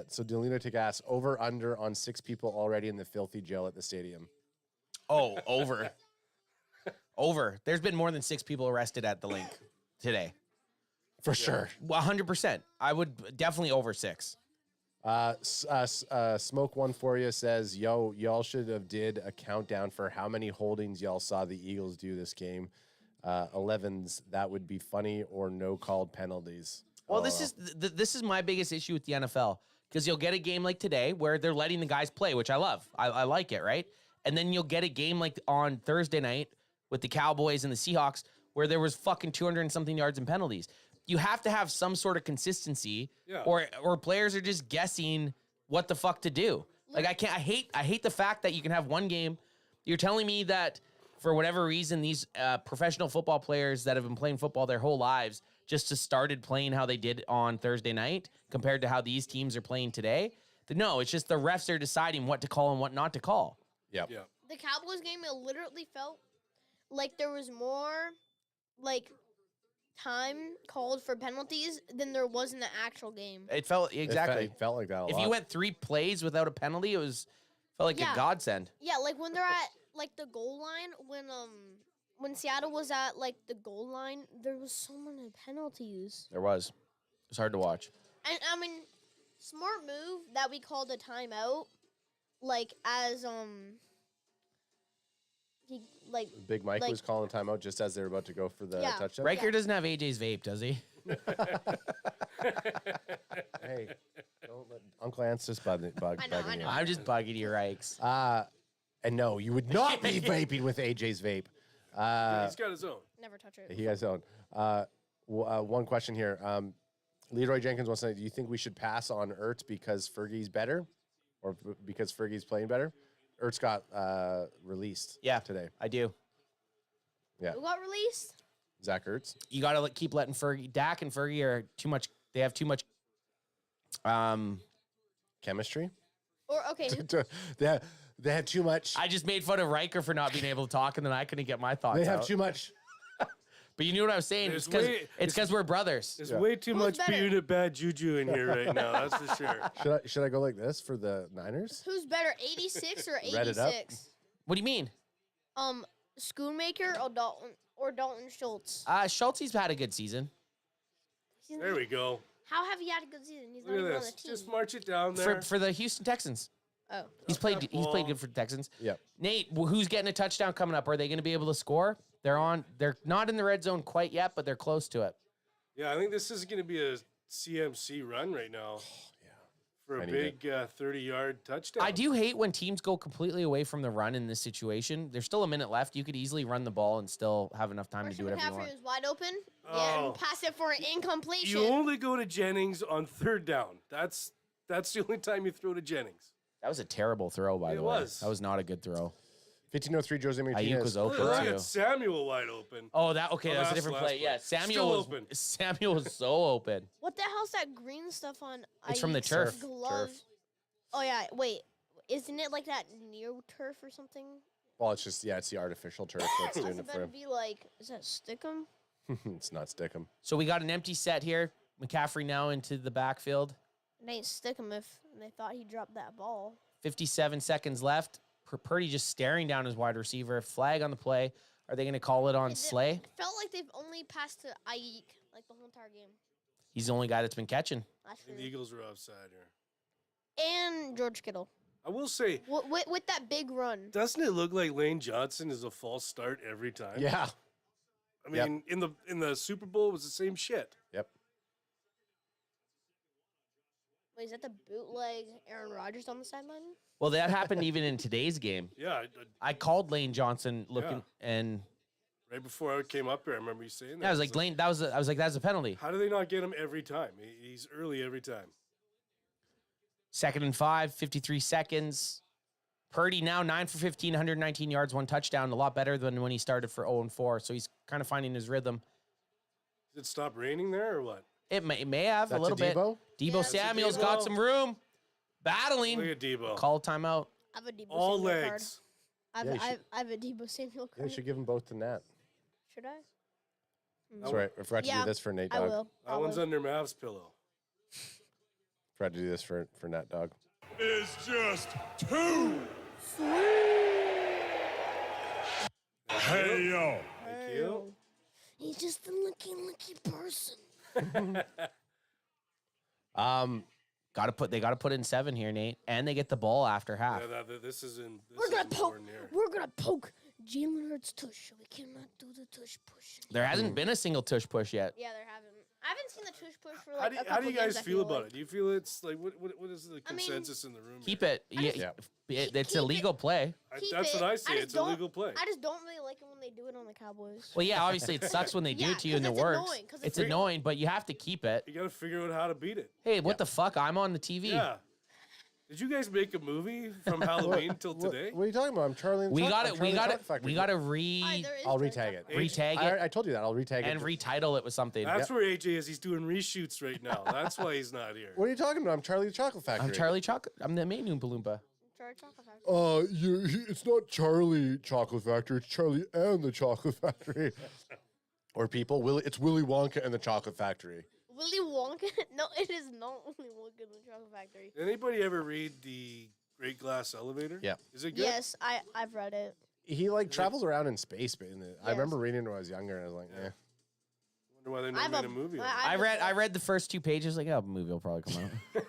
So Delunatic asks, over under on 6 people already in the filthy jail at the stadium. Oh, over. Over. There's been more than 6 people arrested at the link today. For sure. 100%. I would definitely over 6. Smoke One For You says, yo, y'all should have did a countdown for how many holdings y'all saw the Eagles do this game. 11s, that would be funny, or no called penalties. Well, this is my biggest issue with the NFL, because you'll get a game like today where they're letting the guys play, which I love. I like it, right? And then you'll get a game like on Thursday night with the Cowboys and the Seahawks where there was fucking 200 and something yards and penalties. You have to have some sort of consistency, or players are just guessing what the fuck to do. Like I hate the fact that you can have one game. You're telling me that for whatever reason, these professional football players that have been playing football their whole lives just started playing how they did on Thursday night compared to how these teams are playing today. No, it's just the refs are deciding what to call and what not to call. Yep. Yeah. The Cowboys game, it literally felt like there was more, like, time called for penalties than there was in the actual game. It felt exactly. It felt like that a lot. If you went 3 plays without a penalty, felt like a godsend. Yeah, like when they're at like the goal line, when Seattle was at like the goal line, there was so many penalties. There was. It was hard to watch. And I mean, smart move that we called a timeout, like as Big Mike was calling timeout just as they were about to go for the touchdown. Riker doesn't have AJ's vape, does he? Hey, don't let Uncle Ant's just bugging you. I'm just bugging you, Rikes. And no, you would not be vaping with AJ's vape. He's got his own. Never touch it. He has his own. One question here. Leroy Jenkins wants to know, do you think we should pass on Ertz because Fergie's better or because Fergie's playing better? Ertz got released today. I do. Yeah. Who got released? Zach Ertz. You got to keep letting Fergie. Dak and Fergie are too much. They have too much chemistry. Or okay. They have too much. I just made fun of Riker for not being able to talk, and then I couldn't get my thoughts They have out. too much. But you knew what I was saying. It's because we're brothers. There's way too much unit bad juju in here right now. That's for sure. Should I go like this for the Niners? Who's better, 86 or Read it up. 86? What do you mean? Schoonmaker or Dalton Schultz? Schultze's had a good season. There we go. How have he had a good season? He's not Look even at on the this. team. Just march it down there. For the Houston Texans. Oh. He's played good for the Texans. Yep. Nate, who's getting a touchdown coming up? Are they going to be able to score? They're not in the red zone quite yet, but they're close to it. Yeah, I think this is going to be a CMC run right now. For a big 30-yard touchdown. I do hate when teams go completely away from the run in this situation. There's still a minute left. You could easily run the ball and still have enough time to do whatever you want. McCaffrey was wide open. Yeah, and pass it for an incompletion. You only go to Jennings on 3rd down. That's the only time you throw to Jennings. That was a terrible throw, by the way. It was. That was not a good throw. 15:03, Jose Martinez. Ayuk was open Look too. at Samuel wide open. Oh, that was a different play. Yeah, Samuel was so open. What the hell's that green stuff on? It's from the Ayuk's turf. glove? Oh yeah, wait. Isn't it like that near turf or something? Well, it's just it's the artificial turf that's doing it for him. Be like, is that Stickum? It's not Stickum. So we got an empty set here. McCaffrey now into the backfield. It ain't Stickum if they thought he dropped that ball. 57 seconds left. Purdy just staring down his wide receiver. Flag on the play. Are they going to call it on Slay? It felt like they've only passed to Ayuk like the whole entire game. He's the only guy that's been catching. That's true. The Eagles were offside here. And George Kittle. I will say, with that big run. Doesn't it look like Lane Johnson is a false start every time? Yeah. I mean, in the Super Bowl, it was the same shit. Yep. Wait, is that the bootleg Aaron Rodgers on the sideline? Well, that happened even in today's game. Yeah. I called Lane Johnson looking and right before I came up here, I remember you saying that. I was like, Lane, I was like, that's a penalty. How do they not get him every time? He's early every time. 2nd and 5, 53 seconds. Purdy now 9 for 15, 119 yards, 1 touchdown. A lot better than when he started for 0-4. So he's kind of finding his rhythm. Did it stop raining there or what? It may have a little bit. Debo? Debo Samuel's got some room. Battling. Look at Debo. Call timeout. I have a Debo All Samuel legs. card. Yeah, I have a Debo Samuel Yeah, card. you should give them both to Nat. Should I? Sorry, I forgot to do this for Nate I Dog. will. That one's under Mav's pillow. Forgot to do this for Nat Dog. Is just too sweet. Hey, yo. Thank you. He's just a lucky person. They gotta put in 7 here, Nate. And they get the ball after half. Yeah, this is in. This We're gonna is poke. nowhere near. We're gonna poke Jalen Hurts tush. We cannot do the tush push. There hasn't been a single tush push yet. Yeah, there haven't. I haven't seen the tush push for How like do, a how couple do you guys games, I feel about like. it? Do you feel it's like what is the I mean, consensus in the room? Keep here? it. Yeah, it's keep a legal play. That's what I say. It's a legal play. I just don't really like it when they do it on the Cowboys. Well, yeah, obviously it sucks when they do Yeah, it to you and it 'cause it's works. annoying, 'cause It's it's annoying, but you have to keep it. You got to figure out how to beat it. Hey, what the fuck? I'm on the TV. Yeah. Did you guys make a movie from Halloween till today? What are you talking about? I'm Charlie. And We Choc- got I'm it. Charlie We got and it. Chocolate We Factory. got to I'll retag it. Retag it. I told you that. I'll retag and it. retitle it with something. That's where AJ is. He's doing reshoots right now. That's why he's not here. What are you talking about? I'm Charlie the Chocolate Factory. I'm Charlie Chocolate. I'm the main Oompa Loompa. It's not Charlie Chocolate Factory. It's Charlie and the Chocolate Factory. Or people, it's Willy Wonka and the Chocolate Factory. Willy Wonka? No, it is not Willy Wonka and the Chocolate Factory. Did anybody ever read the Great Glass Elevator? Yeah. Is it good? Yes, I've read it. He travels around in space, but I remember reading it when I was younger, and I was like, eh. Wonder why they never made a movie. of it. I read the first 2 pages. Like, oh, a movie will probably come out.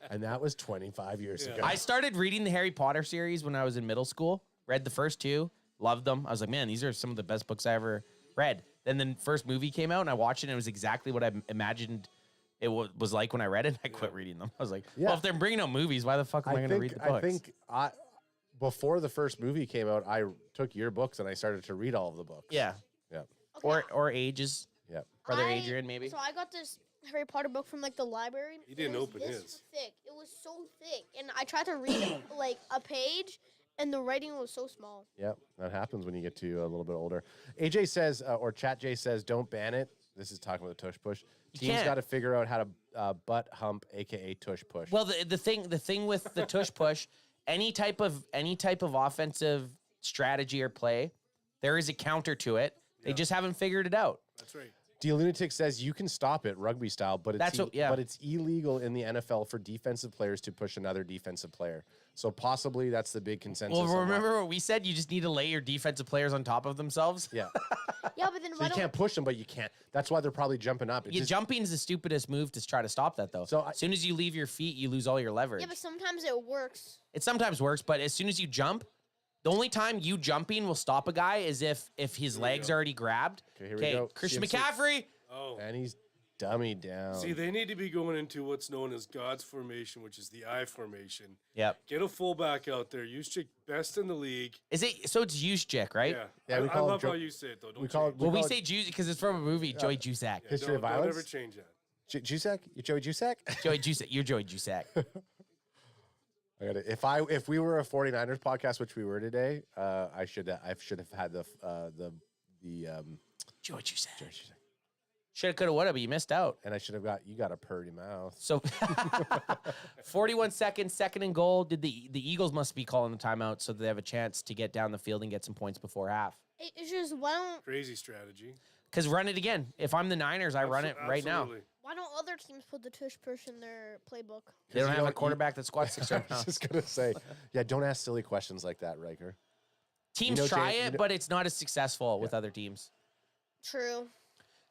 And that was 25 years ago. I started reading the Harry Potter series when I was in middle school. Read the first 2, loved them. I was like, man, these are some of the best books I ever read. Then the first movie came out, and I watched it, and it was exactly what I imagined it was like when I read it. And I quit reading them. I was like, well, if they're bringing out movies, why the fuck am I going to read the books? I think before the first movie came out, I took your books and I started to read all of the books. Yeah. Yeah. Or Ages. Yeah. Brother Adrian, maybe. So I got this Harry Potter book from like the library. He didn't It was open this his. Thick. It was so thick, and I tried to read like a page, and the writing was so small. Yep, that happens when you get to a little bit older. AJ says, or Chat J says, don't ban it. This is talking about the tush push. Teams can't. got to figure out how to butt hump, aka tush push. Well, the thing with the tush push, any type of offensive strategy or play, there is a counter to it. They just haven't figured it out. That's right. D Lunatic says you can stop it rugby style, but it's illegal in the NFL for defensive players to push another defensive player. So possibly that's the big consensus. Well, remember what we said? You just need to lay your defensive players on top of themselves. Yeah. Yeah, but then So you can't push them, but you can't. That's why they're probably jumping up. Jumping is the stupidest move to try to stop that, though. So as soon as you leave your feet, you lose all your leverage. Yeah, but sometimes it works. It sometimes works, but as soon as you jump, the only time you jumping will stop a guy is if his legs are already grabbed. Okay, here we go. Christian CMC. McCaffrey. Oh. And he's dummied down. See, they need to be going into what's known as God's formation, which is the I formation. Yep. Get a fullback out there. Juszczyk, best in the league. Is it so? It's Juszczyk, right? Yeah. we I call him love Joe- how you say it, though. Don't we call change it- Well, we call say Juice because it's from a movie, Joey Juszak. History of Don't Violence. ever change that. Jusac? You Joey Jusac? Joey Juszak. You're Joey Juszak. I got it. If we were a 49ers podcast, which we were today, I should have had the Joey Juszak. Joey Jusac. Shoulda, coulda, woulda, but you missed out. And I should have you got a purdy mouth. So 41 seconds, 2nd and goal. Did the Eagles must be calling the timeout so that they have a chance to get down the field and get some points before half. It's just Crazy strategy. Because run it again. If I'm the Niners, I run it right now. Absolutely. why don't other teams put the tush push in their playbook? They don't have a quarterback that squats 6 I pounds. was just gonna say, yeah, don't ask silly questions like that, Riker. Teams You know, try Jay- it, but it's not as successful with other teams. True.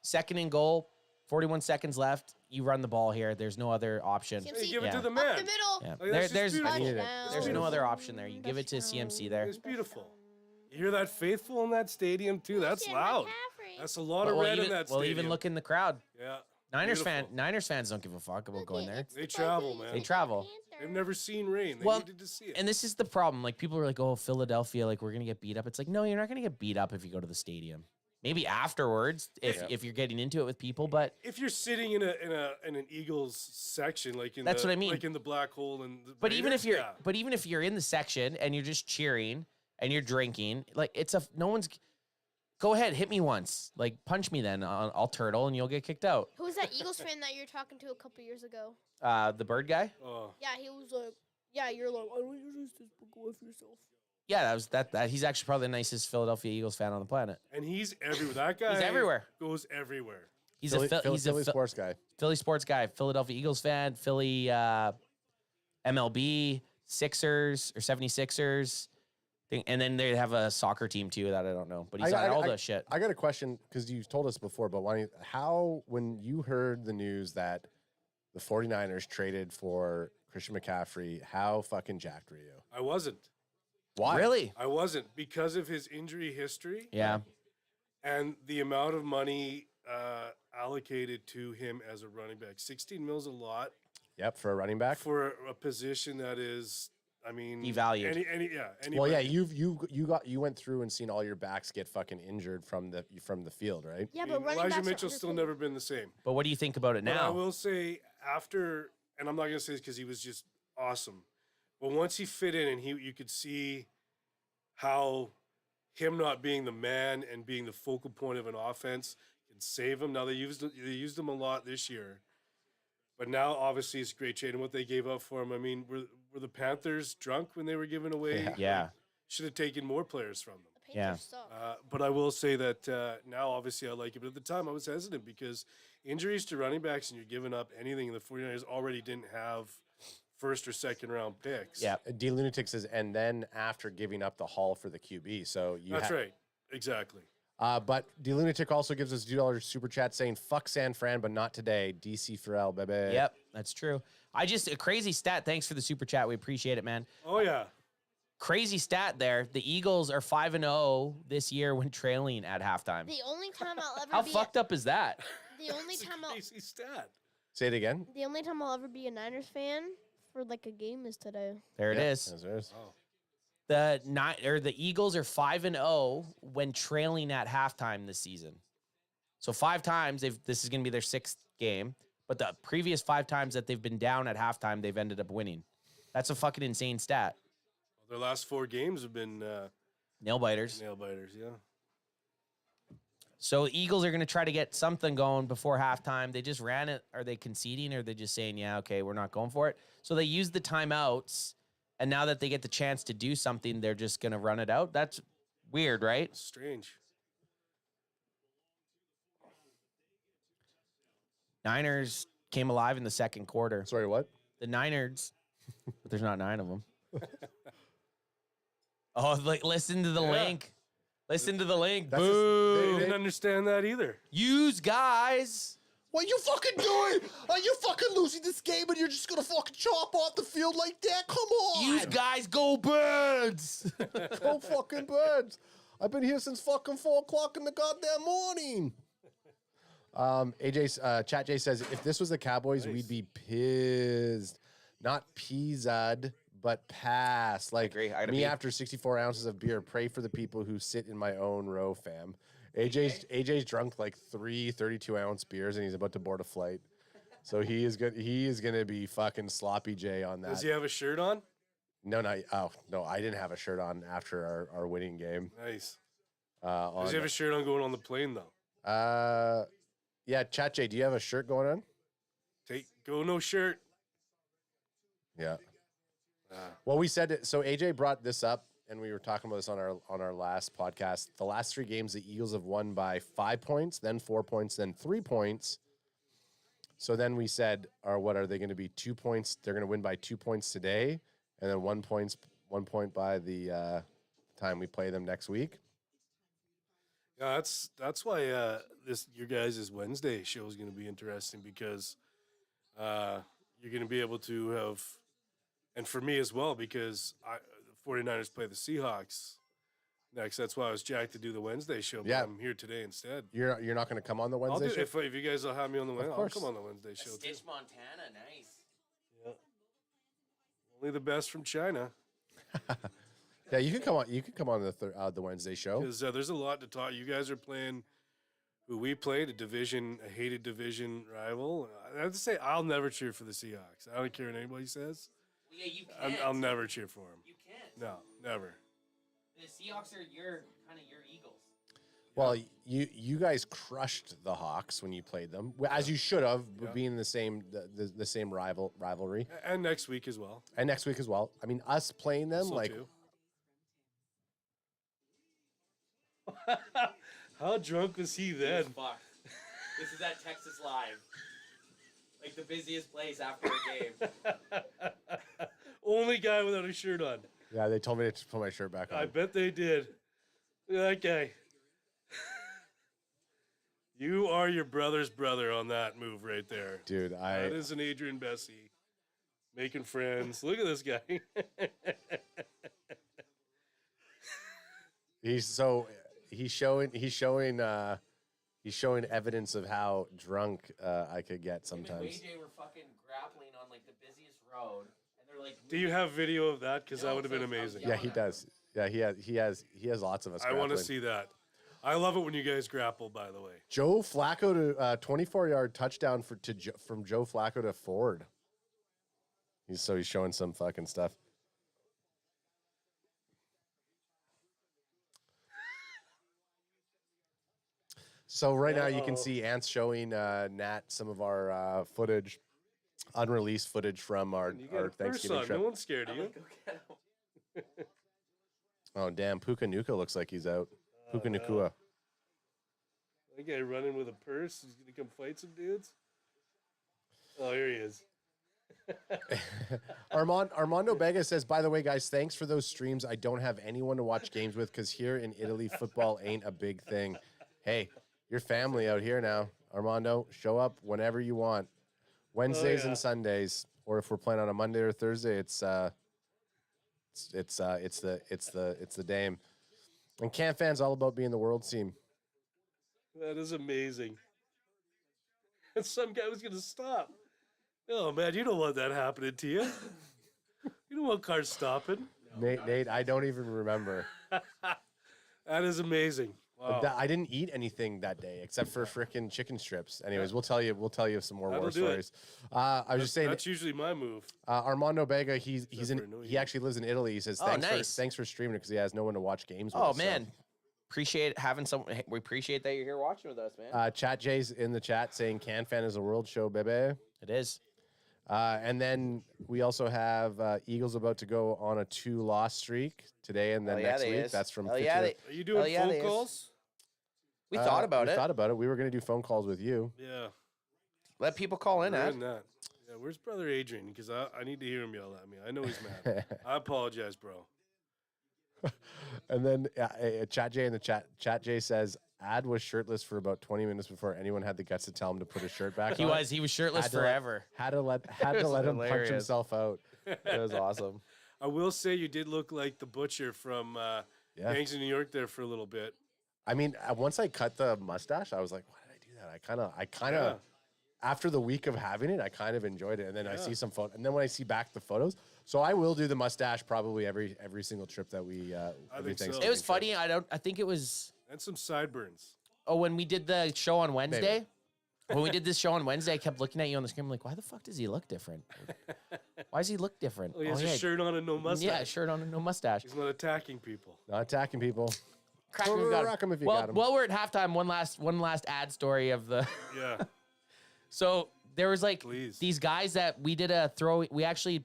2nd and goal, 41 seconds left. You run the ball here. There's no other option. CMC. Give it Yeah. to the Up man. the middle. Yeah. Like, There- that's just there's beautiful. there's no other option there. You give it to CMC there. It's beautiful. You hear that faithful in that stadium too? That's loud. That's a lot of Well, red even, in that well, stadium. even look in the crowd. Yeah. Niners Beautiful. fans don't give a fuck about going there. They travel, man. They travel. They've never seen rain. They Well, needed to see it. and this is the problem. Like people are like, "Oh, Philadelphia, like we're gonna get beat up." It's like, no, you're not gonna get beat up if you go to the stadium. Maybe afterwards, if you're getting into it with people, but if you're sitting in an Eagles section, like in That's the, what I mean. like in the black hole and the but even if Raiders, you're yeah. but even if you're in the section and you're just cheering and you're drinking, like no one's. Go ahead, hit me once. Like punch me then. I'll turtle and you'll get kicked out. Who was that Eagles fan that you were talking to a couple years ago? The bird guy. Oh. Yeah, he was like, yeah, you're like, I don't use this book away for yourself. Yeah, that was that. He's actually probably the nicest Philadelphia Eagles fan on the planet. And he's everywhere. That guy He's everywhere. Goes everywhere. He's Philly, a he's Philly a sports guy. Philly sports guy, Philadelphia Eagles fan, Philly MLB, Sixers or 76ers. And then they have a soccer team too that I don't know. But he's on all the shit. I got a question because you've told us before, but when you heard the news that the 49ers traded for Christian McCaffrey, how fucking jacked were you? I wasn't. Why? Really? I wasn't because of his injury history. Yeah. And the amount of money allocated to him as a running back. 16 mils a lot Yep, for a running back. for a position that is, I mean, Devalued. Well, yeah, you went through and seen all your backs get fucking injured from the field, right? Yeah, I but mean, running Elijah backs are Mitchell's still underpaid. never been the same. But what do you think about it But I now? will say after, and I'm not going to say this because he was just awesome, but once he fit in and you could see how him not being the man and being the focal point of an offense can save him. Now they used him a lot this year, but now obviously it's a great trade. And what they gave up for him, I mean, were the Panthers drunk when they were giving away? Yeah. Should have taken more players from them. The Panthers suck. But I will say that now, obviously, I like it. But at the time, I was hesitant because injuries to running backs and you're giving up anything, and the 49ers already didn't have first or second round picks. Yeah, D Lunatic says, and then after giving up the haul for the QB, so That's right, exactly. But D Lunatic also gives us $2 super chat saying, "Fuck San Fran, but not today." DC Farrell, baby. Yep, that's true. A crazy stat. Thanks for the super chat. We appreciate it, man. Oh yeah. Crazy stat there. The Eagles are 5-0 this year when trailing at halftime. The only time I'll ever How be fucked up is that? the only time I'll Crazy stat. Say it again. the only time I'll ever be a Niners fan for like a game is today. There it is. Yes, there is. Oh. The Eagles are 5-0 when trailing at halftime this season. So 5 times this is going to be their 6th game, but the previous 5 times that they've been down at halftime, they've ended up winning. That's a fucking insane stat. Their last 4 games have been Nail biters. nail biters. Yeah. So Eagles are going to try to get something going before halftime. They just ran it. Are they conceding, or are they just saying, yeah, okay, we're not going for it? So they used the timeouts, and now that they get the chance to do something, they're just going to run it out. That's weird, right? Strange. Niners came alive in the second quarter. Sorry, what? The Niners, but there's not 9 of them. Oh, like listen to the link. Listen to the link. That's Boo. They didn't understand that either. Use guys. What you fucking doing? Are you fucking losing this game and you're just gonna fucking chop off the field like that? Come on! Use guys. Go Birds. Go fucking Birds! I've been here since fucking 4 o'clock in the goddamn morning. Chat J says, if this was the Cowboys, we'd be pissed. Not peased, but pass. Like agree. I gotta me be- after 64 ounces of beer. Pray for the people who sit in my own row, fam. AJ's drunk like 3 32-ounce beers and he's about to board a flight. So he is good. He is gonna be fucking sloppy J on that. Does he have a shirt on? No, I didn't have a shirt on after our winning game. Nice. On, Does he have a shirt on going on the plane though? yeah, Chat J, do you have a shirt going on? Go no shirt. Yeah. Well, we said it. So AJ brought this up, and we were talking about this on our last podcast. The last 3 games, the Eagles have won by 5 points, then 4 points, then 3 points. So then we said, what are they going to be? 2 points. They're going to win by 2 points today, and then 1 point by the time we play them next week. Yeah, that's why your guys' Wednesday show is going to be interesting because you're going to be able to have, and for me as well, because the 49ers play the Seahawks next. That's why I was jacked to do the Wednesday show, but Yeah. I'm here today instead. You're not going to come on the I'll Wednesday do, show? if you guys will have me on the Wednesday, I'll course. come on the Wednesday show too. Stitch Montana, nice. Yeah. Only the best from China. Yeah, you can come on. You can come on the Wednesday show. Because there's a lot to talk. You guys are playing who we played, a hated division rival. I have to say, I'll never cheer for the Seahawks. I don't care what anybody says. Yeah, you can't. I'll never cheer for them. You can't. No, never. The Seahawks are your Eagles. Well, you guys crushed the Hawks when you played them, as you should have, being the same rivalry. And next week as well. And next week as well. I mean, us playing them Also like. too. How drunk was he then? Fuck. This is at Texas Live. Like the busiest place after a game. Only guy without a shirt on. Yeah, they told me to put my shirt back on. I bet they did. Look at that guy. You are your brother's brother on that move right there. Dude, That is an Adrian Bessie. Making friends. Look at this guy. He's showing He's showing evidence of how drunk I could get sometimes. AJ were fucking grappling on like the busiest road, and they're like. Do you have video of that? Because that would have been amazing. Yeah, he does. Yeah, he has lots of us. I want to grappling. see that. I love it when you guys grapple. By the way, Joe Flacco to 24-yard touchdown from Joe Flacco to Ford. He's showing some fucking stuff. So right now you can see Ants showing Nat some of our footage, unreleased footage from our Thanksgiving trip. No one's scared of you. Oh damn, Puka Nuka looks like he's out. Puka Nakua. That guy running with a purse. He's gonna come fight some dudes. Oh, here he is. Armando Bega says, by the way, guys, thanks for those streams. I don't have anyone to watch games with because here in Italy, football ain't a big thing. Hey, your family out here now. Armando, show up whenever you want. Wednesdays and Sundays, or if we're playing on a Monday or Thursday, it's the Dame. And Can fans all about being the world team. That is amazing. And some guy was gonna stop. Oh man, you don't want that happening to you. You don't want cars stopping. Nate, I don't even remember. That is amazing. Wow. I didn't eat anything that day except for frickin' chicken strips. Anyways, we'll tell you some more war stories. I was just saying that's usually my move. Armando Bega, he actually lives in Italy. He says thanks for streaming because he has no one to watch games with. Oh man. Appreciate having some. We appreciate that you're here watching with us, man. Chat Jay's in the chat saying Can Fan is a world show, baby. It is. And then we also have Eagles about to go on a 2-loss streak today and then next week. That's from Are you doing phone calls? We thought about it. We thought about it. We were going to do phone calls with you. Yeah. Let people call in, Ed. Yeah, where's brother Adrian? Because I need to hear him yell at me. I know he's mad. I apologize, bro. And then Chat Jay in the chat Jay says Ad was shirtless for about 20 minutes before anyone had the guts to tell him to put his shirt back on. He was shirtless forever. Had to let him punch himself out. It was awesome. I will say you did look like the butcher from Gangs in New York there for a little bit. I mean, once I cut the mustache, I was like, why did I do that? I kind of after the week of having it, I kind of enjoyed it. And then I see some photos, and then when I see back the photos, so I will do the mustache probably every single trip that we. I think so. It was funny. I think it was. And some sideburns. Oh, when we did the show on Wednesday. When we did this show on Wednesday, I kept looking at you on the screen. I'm like, why the fuck does he look different? Why does he look different? Well, he has a shirt on and no mustache. Yeah, shirt on and no mustache. He's not attacking people. Not attacking people. Crack him if you got him. Well, we're at halftime. One last ad story of the. Yeah. So there was like these guys that we did a throw. We actually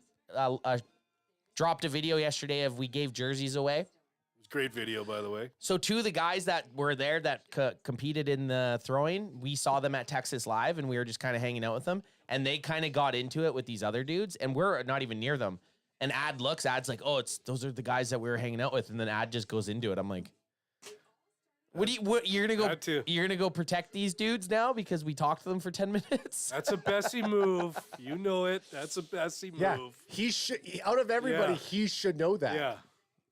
dropped a video yesterday of we gave jerseys away. It was a great video, by the way. So two of the guys that were there that competed in the throwing, we saw them at Texas Live, and we were just kind of hanging out with them. And they kind of got into it with these other dudes, and we're not even near them. And Ad's like, oh, those are the guys that we were hanging out with, and then Ad just goes into it. I'm like. You're gonna go protect these dudes now because we talked to them for 10 minutes? That's a Bessie move. You know it. That's a Bessie move. Yeah, he should. Out of everybody, he should know that. Yeah.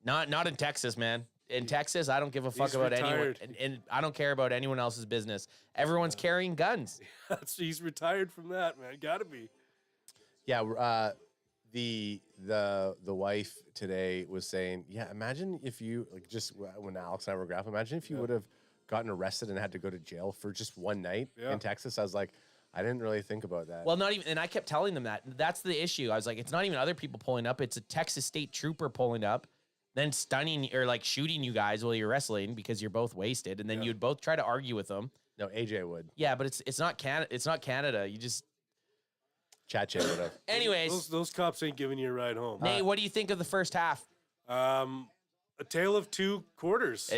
Not in Texas, man. In Texas, I don't give a fuck about anyone, and I don't care about anyone else's business. Everyone's carrying guns. He's retired from that, man. Gotta be. Yeah. The wife today was saying, yeah, imagine if you just when Alex and I were grappling, imagine if you would have gotten arrested and had to go to jail for just one night in Texas. I was like, I didn't really think about that. Well, not even, and I kept telling them that. That's the issue. I was like, it's not even other people pulling up. It's a Texas state trooper pulling up, then stunning or like shooting you guys while you're wrestling because you're both wasted. And then you'd both try to argue with them. No, AJ would. Yeah, but it's not Canada. It's not Canada. You just. Chat would have. Anyways. Those cops ain't giving you a ride home. Nate, what do you think of the first half? A tale of two quarters.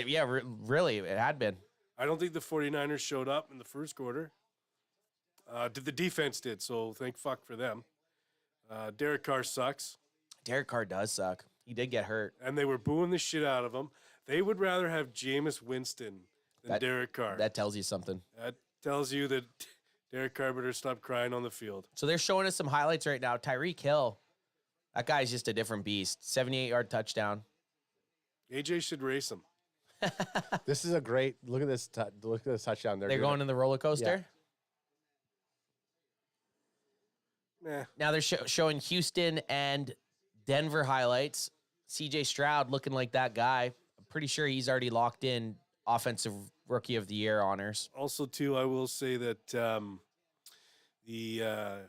Really, it had been. I don't think the 49ers showed up in the first quarter. The defense did, so thank fuck for them. Derek Carr sucks. Derek Carr does suck. He did get hurt. And they were booing the shit out of him. They would rather have Jameis Winston than Derek Carr. That tells you something. That tells you that Derek Carr better stop crying on the field. So they're showing us some highlights right now. Tyreek Hill, that guy's just a different beast. 78-yard touchdown. AJ should race him. This is a great look at this. Look at this touchdown. They're going in the roller coaster. Nah. Now they're showing Houston and Denver highlights. CJ Stroud looking like that guy. I'm pretty sure he's already locked in offensive rookie of the year honors. Also, too, I will say that the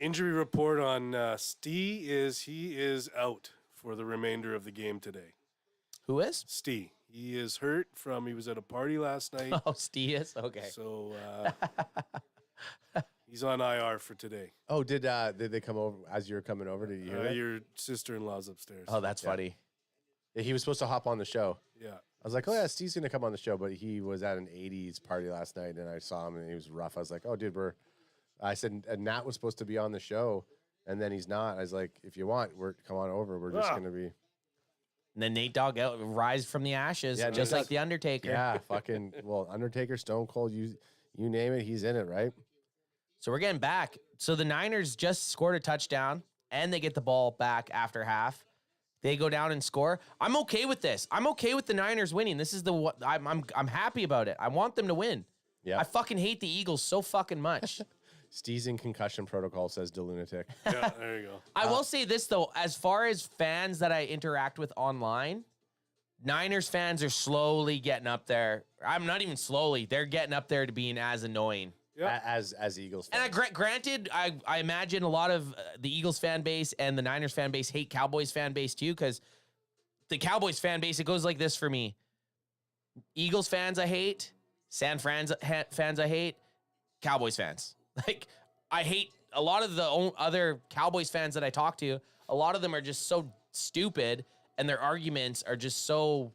injury report on Stee is he is out for the remainder of the game today. Who is? Stee. He is hurt he was at a party last night. Oh, Stee is? Okay. So he's on IR for today. Oh, did they come over as you were coming over? Did you hear that? Your sister-in-law's upstairs. Oh, that's funny. Yeah, he was supposed to hop on the show. Yeah. I was like, oh yeah, Steve's gonna come on the show, but he was at an '80s party last night, and I saw him, and he was rough. I was like, oh dude, I said, Nat was supposed to be on the show, and then he's not. I was like, if you want, come on over. We're just gonna be. And then Nate Dogg rise from the ashes, Yeah, just Nate like the Undertaker. Yeah, fucking Undertaker, Stone Cold, you name it, he's in it, right? So we're getting back. So the Niners just scored a touchdown, and they get the ball back after half. They go down and score. I'm okay with this. I'm okay with the Niners winning. This is I'm happy about it. I want them to win. Yeah. I fucking hate the Eagles so fucking much. Steve's in concussion protocol, says DeLunatic. Yeah, there you go. I will say this though, as far as fans that I interact with online, Niners fans are slowly getting up there. I'm not even slowly. They're getting up there to being as annoying. Yep. As Eagles fans. And granted, I imagine a lot of the Eagles fan base and the Niners fan base hate Cowboys fan base too, because the Cowboys fan base, it goes like this for me. Eagles fans I hate, San Fran fans I hate, Cowboys fans. Like, I hate a lot of the other Cowboys fans that I talk to. A lot of them are just so stupid, and their arguments are just so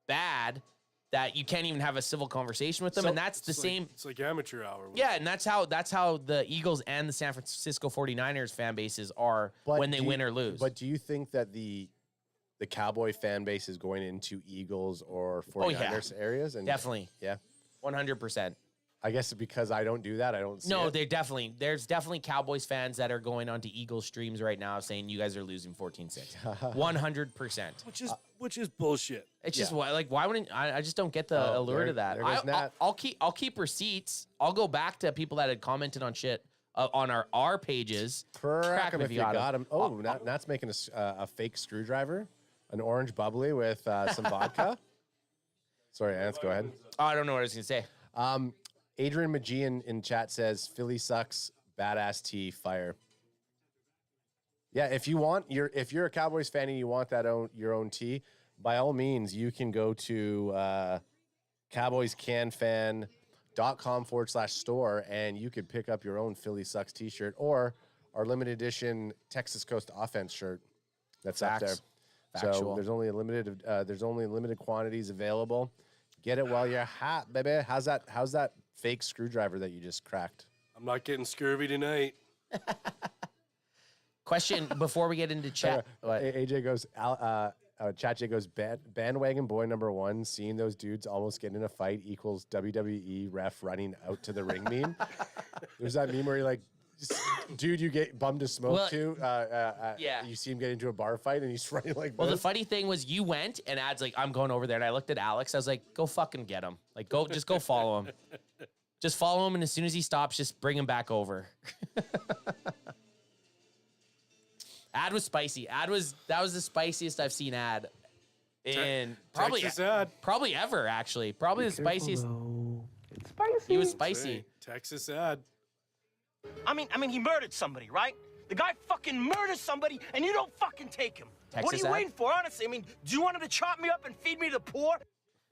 bad that you can't even have a civil conversation with them. So and that's the same. It's like amateur hour. Yeah, and that's how the Eagles and the San Francisco 49ers fan bases are when they win or lose. But do you think that the Cowboy fan base is going into Eagles or 49ers areas? And definitely. Yeah. 100%. I guess because I don't do that, I don't see No, it. there's definitely Cowboys fans that are going onto Eagles streams right now saying you guys are losing 14-6. 100%. Which is bullshit. It's just why wouldn't I just don't get the allure to that. there goes Nat. I'll keep receipts. I'll go back to people that had commented on shit on our pages. Crack 'em if you got him. Oh, Nat's making a fake screwdriver, an orange bubbly with some vodka. Sorry, Ants, go ahead. Oh, I don't know what I was gonna say. Adrian Mageean in chat says Philly sucks, badass tee, fire. Yeah, if you're a Cowboys fan and you want your own tee, by all means you can go to cowboyscanfan.com/store and you could pick up your own Philly sucks t-shirt or our limited edition Texas Coast Offense shirt that's up there. Factual. So there's only limited quantities available. Get it while you're hot, baby. How's that fake screwdriver that you just cracked? I'm not getting scurvy tonight. Question before we get into chat. AJ goes, Chatjay goes, bandwagon boy number one, seeing those dudes almost get in a fight equals WWE ref running out to the ring meme. There's that meme where you're like, dude, you get bummed to smoke too. Yeah. You see him get into a bar fight and he's running like Well, this. the funny thing was you went and Ad's like, I'm going over there. And I looked at Alex. I was like, go fucking get him. Like, just go follow him. Just follow him. And as soon as he stops, just bring him back over. Ad was spicy. That was the spiciest I've seen Ad in probably ever, actually. Probably the spiciest. It's spicy. He was spicy. Texas Ad. I mean, he murdered somebody, right? The guy fucking murders somebody, and you don't fucking take him. What are Texas you Ad? waiting for, honestly? I mean, do you want him to chop me up and feed me to the poor?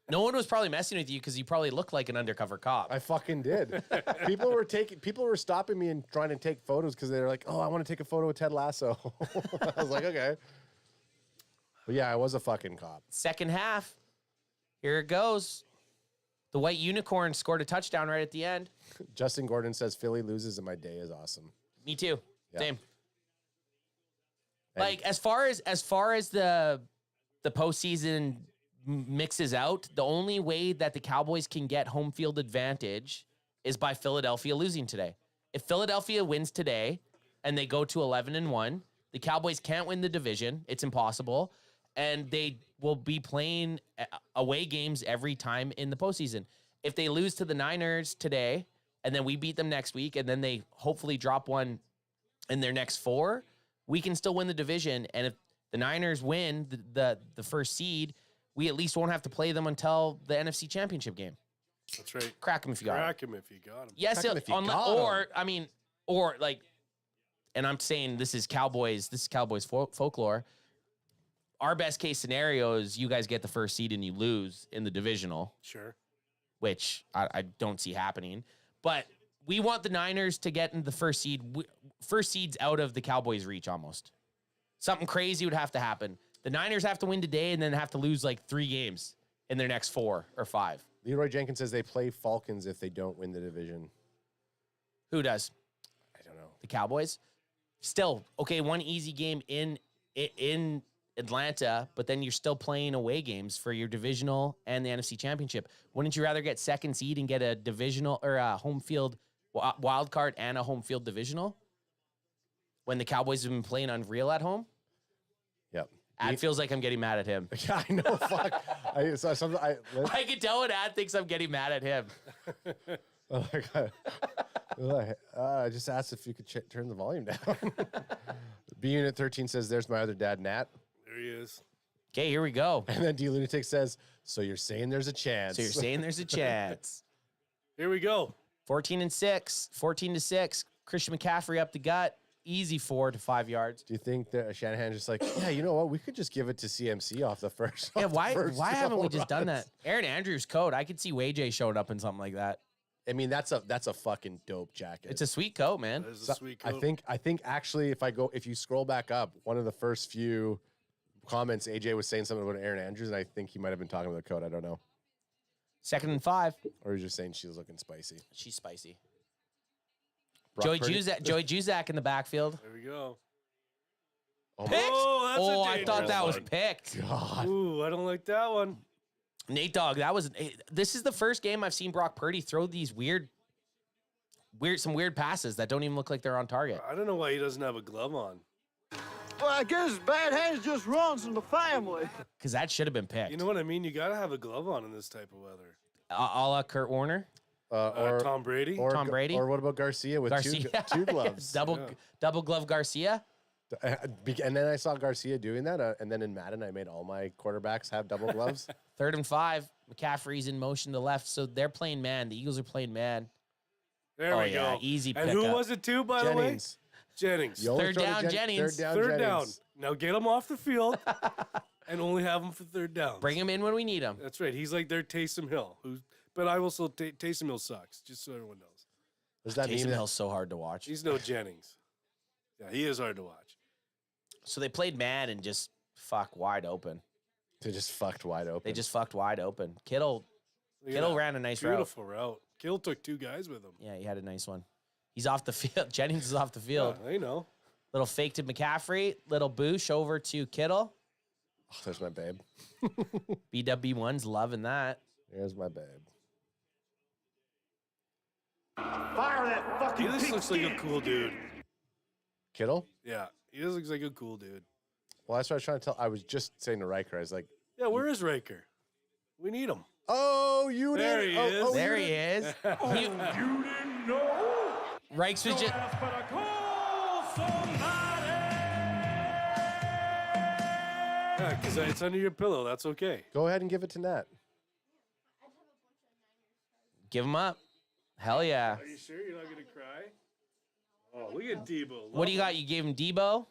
No one was probably messing with you because you probably looked like an undercover cop. I fucking did. People were stopping me and trying to take photos because they were like, "Oh, I want to take a photo with Ted Lasso." I was like, "Okay." But yeah, I was a fucking cop. Second half, here it goes. The white unicorn scored a touchdown right at the end. Justin Gordon says Philly loses and my day is awesome. Me too. Yeah. Same. And Like as far as the postseason mixes out, the only way that the Cowboys can get home field advantage is by Philadelphia losing today. If Philadelphia wins today and they go to 11-1, the Cowboys can't win the division. It's impossible. and they will be playing away games every time in the postseason. If they lose to the Niners today, and then we beat them next week, and then they hopefully drop one in their next 4, we can still win the division. And if the Niners win the first seed, we at least won't have to play them until the NFC Championship game. That's right. Crack them if you got Crack him if you got him. Yes, and I'm saying this is Cowboys folklore. Our best case scenario is you guys get the first seed and you lose in the divisional. Sure. Which I don't see happening. But we want the Niners to get into the first seed. First seed's out of the Cowboys' reach almost. Something crazy would have to happen. The Niners have to win today and then have to lose like 3 games in their next 4 or 5. Leroy Jenkins says they play Falcons if they don't win the division. Who does? I don't know. The Cowboys? Still, okay, one easy game in Atlanta, but then you're still playing away games for your divisional and the NFC Championship. Wouldn't you rather get second seed and get a divisional or a home field wild card and a home field divisional when the Cowboys have been playing unreal at home? Yep. Ad feels like I'm getting mad at him. Yeah, I know. Fuck. I can tell when Ad thinks I'm getting mad at him. I just asked if you could turn the volume down. B Unit 13 says, "There's my other dad, Nat." There he is. Okay, here we go. And then D Lunatic says, "So you're saying there's a chance?" So you're saying there's a chance. Here we go. 14-6. 14-6. Christian McCaffrey up the gut. Easy 4 to 5 yards. Do you think that Shanahan's just like, yeah, you know what? We could just give it to CMC off the first. Yeah, why haven't we just done that? Aaron Andrews' coat. I could see Wayjay showing up in something like that. I mean, that's a fucking dope jacket. It's a sweet coat, man. That is a sweet coat. I think actually, if you scroll back up, one of the first few comments, AJ was saying something about Aaron Andrews, and I think he might have been talking about the coat. I don't know. 2nd and 5. Or he's just saying she was looking spicy. She's spicy. Brock Joey Juzak in the backfield. There we go. Oh, Picked? that's Oh, a I thought that was dangerous picked. God. Ooh, I don't like that one. Nate Dogg, this is the first game I've seen Brock Purdy throw these some weird passes that don't even look like they're on target. I don't know why he doesn't have a glove on. Well, I guess bad hands just runs in the family. Because that should have been picked. You know what I mean? You got to have a glove on in this type of weather. A la Kurt Warner. Or Tom Brady. Or Tom Brady. Or what about Garcia with two gloves? Double glove Garcia. And then I saw Garcia doing that. And then in Madden, I made all my quarterbacks have double gloves. 3rd and 5. McCaffrey's in motion to left. So they're playing man. The Eagles are playing man. There we go. Easy And pickup. who was it too, by Jennings. the way? Jennings. Third down, Jennings. Third down. Now get him off the field and only have him for third down. Bring him in when we need him. That's right. He's like their Taysom Hill. But I will still Taysom Hill sucks, just so everyone knows. Does that mean Taysom Hill's so hard to watch. He's no Jennings. Yeah, he is hard to watch. So they played man and just wide open. They just fucked wide open. They just fucked wide open. Kittle ran a nice Beautiful route. Kittle took 2 guys with him. Yeah, he had a nice one. He's off the field. Jennings is off the field. Yeah, I know. Little fake to McCaffrey. Little boosh over to Kittle. Oh, there's my babe. BW1's loving that. There's my babe. Fire that fucking He just looks like a cool dude. Kittle? Yeah, he just looks like a cool dude. Well, that's what I was trying to tell. I was just saying to Riker, I was like, yeah, where is Riker? We need him. Oh, you there didn't. He is. There he is. You didn't know? Reichs was just. Yeah, because it's under your pillow. That's okay. Go ahead and give it to Nat. Give him up. Hell yeah. Are you sure you're not going to cry? Oh, look at Debo. What do you got? You gave him Debo?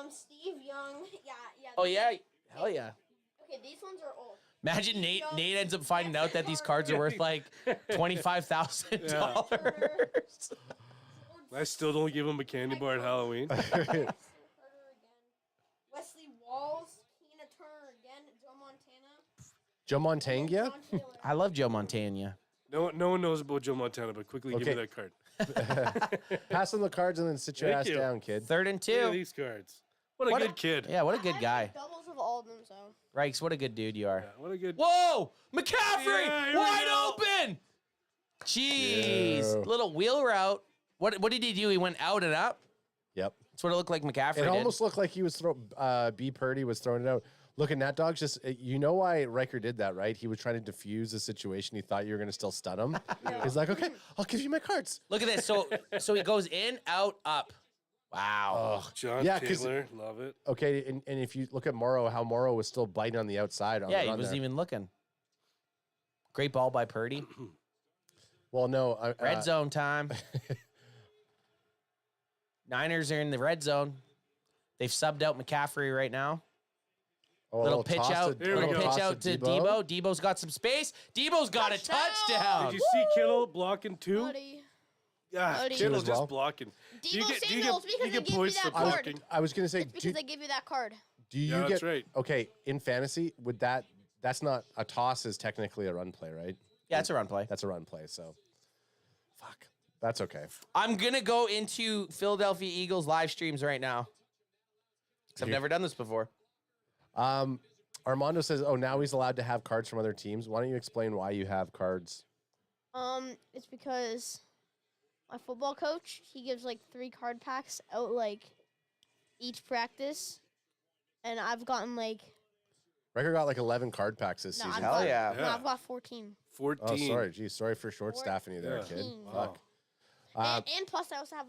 Steve Young. Yeah. Oh, yeah. Hell yeah. Okay, these ones are old. Imagine Nate ends up finding out that these cards are worth like $25,000. I still don't give him a candy bar at Halloween. Wesley Walls, Tina Turner again, Joe Montana. Joe Montana? I love Joe Montana. No one knows about Joe Montana, but quickly give me that card. Pass him the cards and then sit your Thank ass you. down, kid. 3rd and 2. Look at these cards. What a good kid. Yeah, what a good guy. Doubles of all of them, so. Reichs, what a good dude you are. Yeah, what a good. Whoa! McCaffrey! Yeah, here we wide go. open! Jeez. Yeah. Little wheel route. What did he do? He went out and up? Yep. That's what it looked like McCaffrey It did. almost looked like he was B. Purdy was throwing it out. Look at Nat Dogs. Just you know why Riker did that, right? He was trying to diffuse the situation. He thought you were going to still stun him. He's like, okay, I'll give you my cards. Look at this. So he goes in, out, up. Wow. John Taylor, love it. Okay, and if you look at Morrow, how Morrow was still biting on the outside. On Yeah, the he run wasn't there. even looking. Great ball by Purdy. Well, no. Red zone time. Niners are in the red zone. They've subbed out McCaffrey right now. Oh, little pitch out to Debo. Debo's got some space. Debo's got a touchdown. Did you see Kittle blocking two? Buddy. Yeah, Buddy. Kittle as well. just blocking. Debo Samuels, because they gave you that card. I was going to say, It's because they give you that card. do you Yeah, get that's right. okay in fantasy? Would that's not a toss? Is technically a run play, right? Yeah, it's a run play. That's a run play. So, fuck. That's okay. I'm going to go into Philadelphia Eagles live streams right now. Because I've never done this before. Armando says, "Oh, now he's allowed to have cards from other teams." Why don't you explain why you have cards? It's because my football coach, he gives like 3 card packs out like each practice, and I've gotten like Riker got like 11 card packs this season. No, I've got 14. 14. Oh, sorry. Geez, sorry for short staffing you there, kid. 14. Fuck. And plus, I also have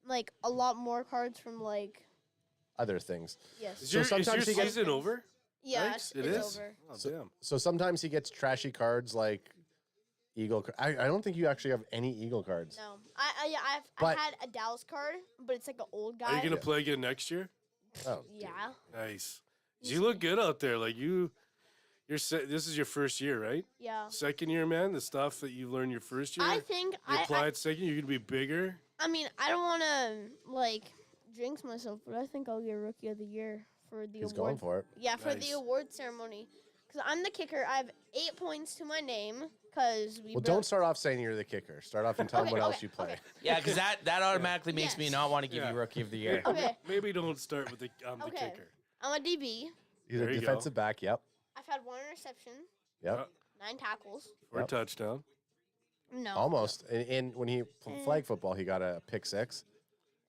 like a lot more cards from like Other things. Yes. Is your season over? Yeah, Thanks? it's over. Oh, damn. So sometimes he gets trashy cards like Eagle. I don't think you actually have any Eagle cards. No, I've had a Dallas card, but it's like an old guy. Are you gonna play again next year? Oh, yeah. Nice. You look good out there. Like you're. This is your first year, right? Yeah. Second year, man. The stuff that you learned your first year. I think you apply it second. You're gonna be bigger. I mean, I don't want to like jinx myself, but I think I'll get Rookie of the Year for the He's award. going for it. Yeah, for the award ceremony. Because I'm the kicker. I have 8 points to my name. Because we. Well, don't start off saying you're the kicker. Start off and tell them what else you play. Okay. Yeah, because that automatically makes me not want to give you Rookie of the Year. Okay. Maybe don't start with the the Okay. kicker. I'm a DB. He's There a you defensive back. Yep. I've had 1 interception, Yep. 9 tackles. For a touchdown. No. Almost. And when he flag football, he got a pick 6.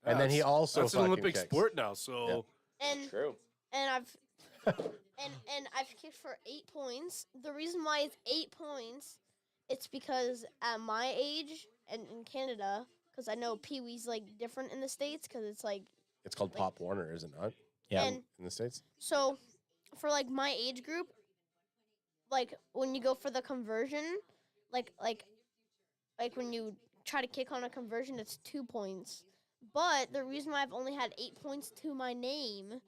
And then he That's- also that's an fucking Olympic kicks. sport now. So And True. and I've and I've kicked for 8 points. The reason why it's 8 points, it's because at my age and in Canada, because I know Pee Wee's like different in the States, because it's like It's called Pop Warner, is it not? Yeah. And In the States? so for like my age group, like when you go for the conversion, like when you try to kick on a conversion, it's 2 points. But the reason why I've only had 8 points to my name,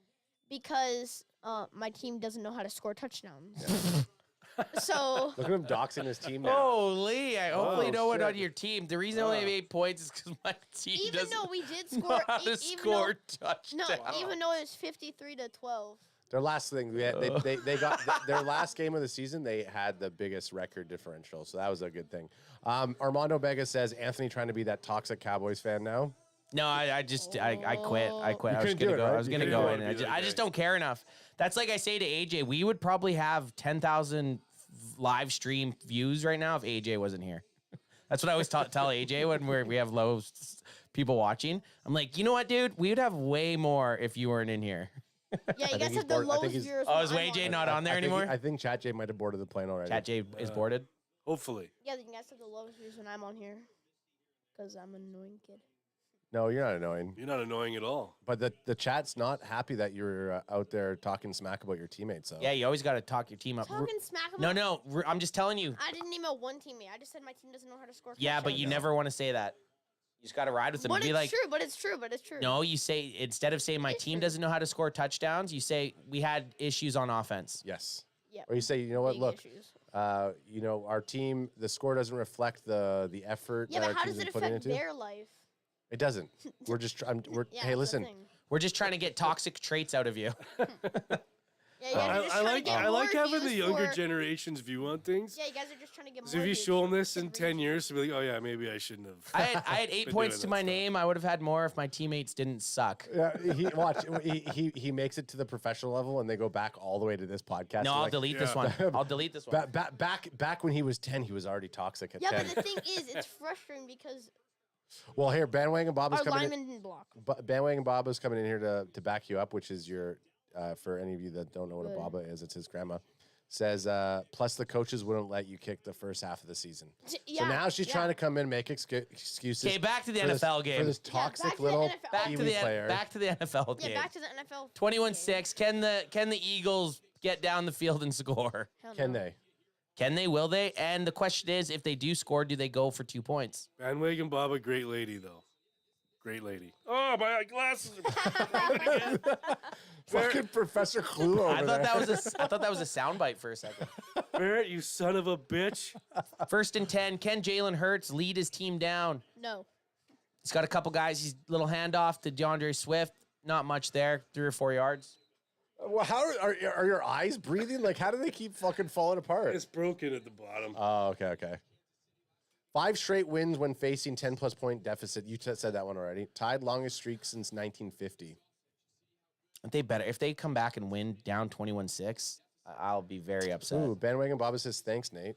because my team doesn't know how to score touchdowns. So Look at him doxing his team now. Holy, I hopefully know it shit. on your team. The reason I only have 8 points is because my team even doesn't though we did know score, how to even score though, no, touchdowns. even though it was 53-12. Their last thing, they got their last game of the season. They had the biggest record differential, so that was a good thing. Armando Vega says Anthony trying to be that toxic Cowboys fan now. No, I quit. I quit. You I was couldn't gonna do it, go. right? I was You gonna couldn't go do in. it. I Be that just guy. don't care enough. That's like I say to AJ. We would probably have 10,000 live stream views right now if AJ wasn't here. That's what I always tell AJ when we have low people watching. I'm like, you know what, dude? We would have way more if you weren't in here. Yeah, you think guys he's have the bored. I think lowest he's- viewers. Oh, when is I'm AJ on. not on there I think anymore? I think Chat J might have boarded the plane already. Chat J is boarded. hopefully. Yeah, you guys have the lowest views when I'm on here. Because I'm an annoying kid. No, you're not annoying. You're not annoying at all. But the chat's not happy that you're out there talking smack about your teammates. So Yeah, you always got to talk your team up. Talking smack about No, I'm just telling you. I didn't email one teammate. I just said my team doesn't know how to score. Yeah, but you never want to say that. You just got to ride with them But and be it's like, true. But it's true. But it's true. no, you say, instead of saying my It's team true. doesn't know how to score touchdowns, you say we had issues on offense. yes. Yeah. Or you say, you know what? Big Look, issues. you know, our team, the score doesn't reflect the effort Yeah, that but our how team's does it been putting affect into. their life? It doesn't. We're just. We're. Yeah, hey, that's the listen. thing. We're just trying to get toxic traits out of you. Yeah, you guys are just I trying like to get I like more having the views younger for- generation's view on things. Yeah, you guys are just trying to get more. So if you views show them for this in different 10 years, they'll be like, oh yeah, maybe I shouldn't have. I had 8 been points doing to that my stuff. name. I would have had more if my teammates didn't suck. Yeah, he makes it to the professional level, and they go back all the way to this podcast. No, They're I'll like, delete this one. I'll delete this one. Back when he was 10, he was already toxic at Yeah, 10. but the thing is, it's frustrating because Well, here, Bandwagon Bob is our coming lineman didn't block. in. Bandwagon Bob is coming in here to back you up, which is your for any of you that don't know what a baba is, it's his grandma. Says, plus the coaches wouldn't let you kick the first half of the season. Yeah, so now she's trying to come in and make excuses. Okay, back to the NFL game. For this toxic little Kiwi player. Back to the NFL game. Yeah, back to the NFL. 21-6. Can the Eagles get down the field and score? Can they? Can they? Will they? And the question is, if they do score, do they go for 2 points? Bandwagon Baba, great lady, though. Great lady. Oh, my glasses are broken again. Fucking Professor Clue over I thought there. I thought that was a soundbite for a second. Barrett, you son of a bitch. 1st and 10. Can Jalen Hurts lead his team down? No. He's got a couple guys. He's little handoff to DeAndre Swift. Not much there. 3 or 4 yards. Well, how are your eyes breathing? Like, how do they keep fucking falling apart? It's broken at the bottom. Oh, okay. 5 straight wins when facing 10-plus point deficit. You said that one already. Tied longest streak since 1950. Aren't they better? If they come back and win down 21-6, I'll be very upset. Ooh, Bandwagon Baba says, thanks, Nate.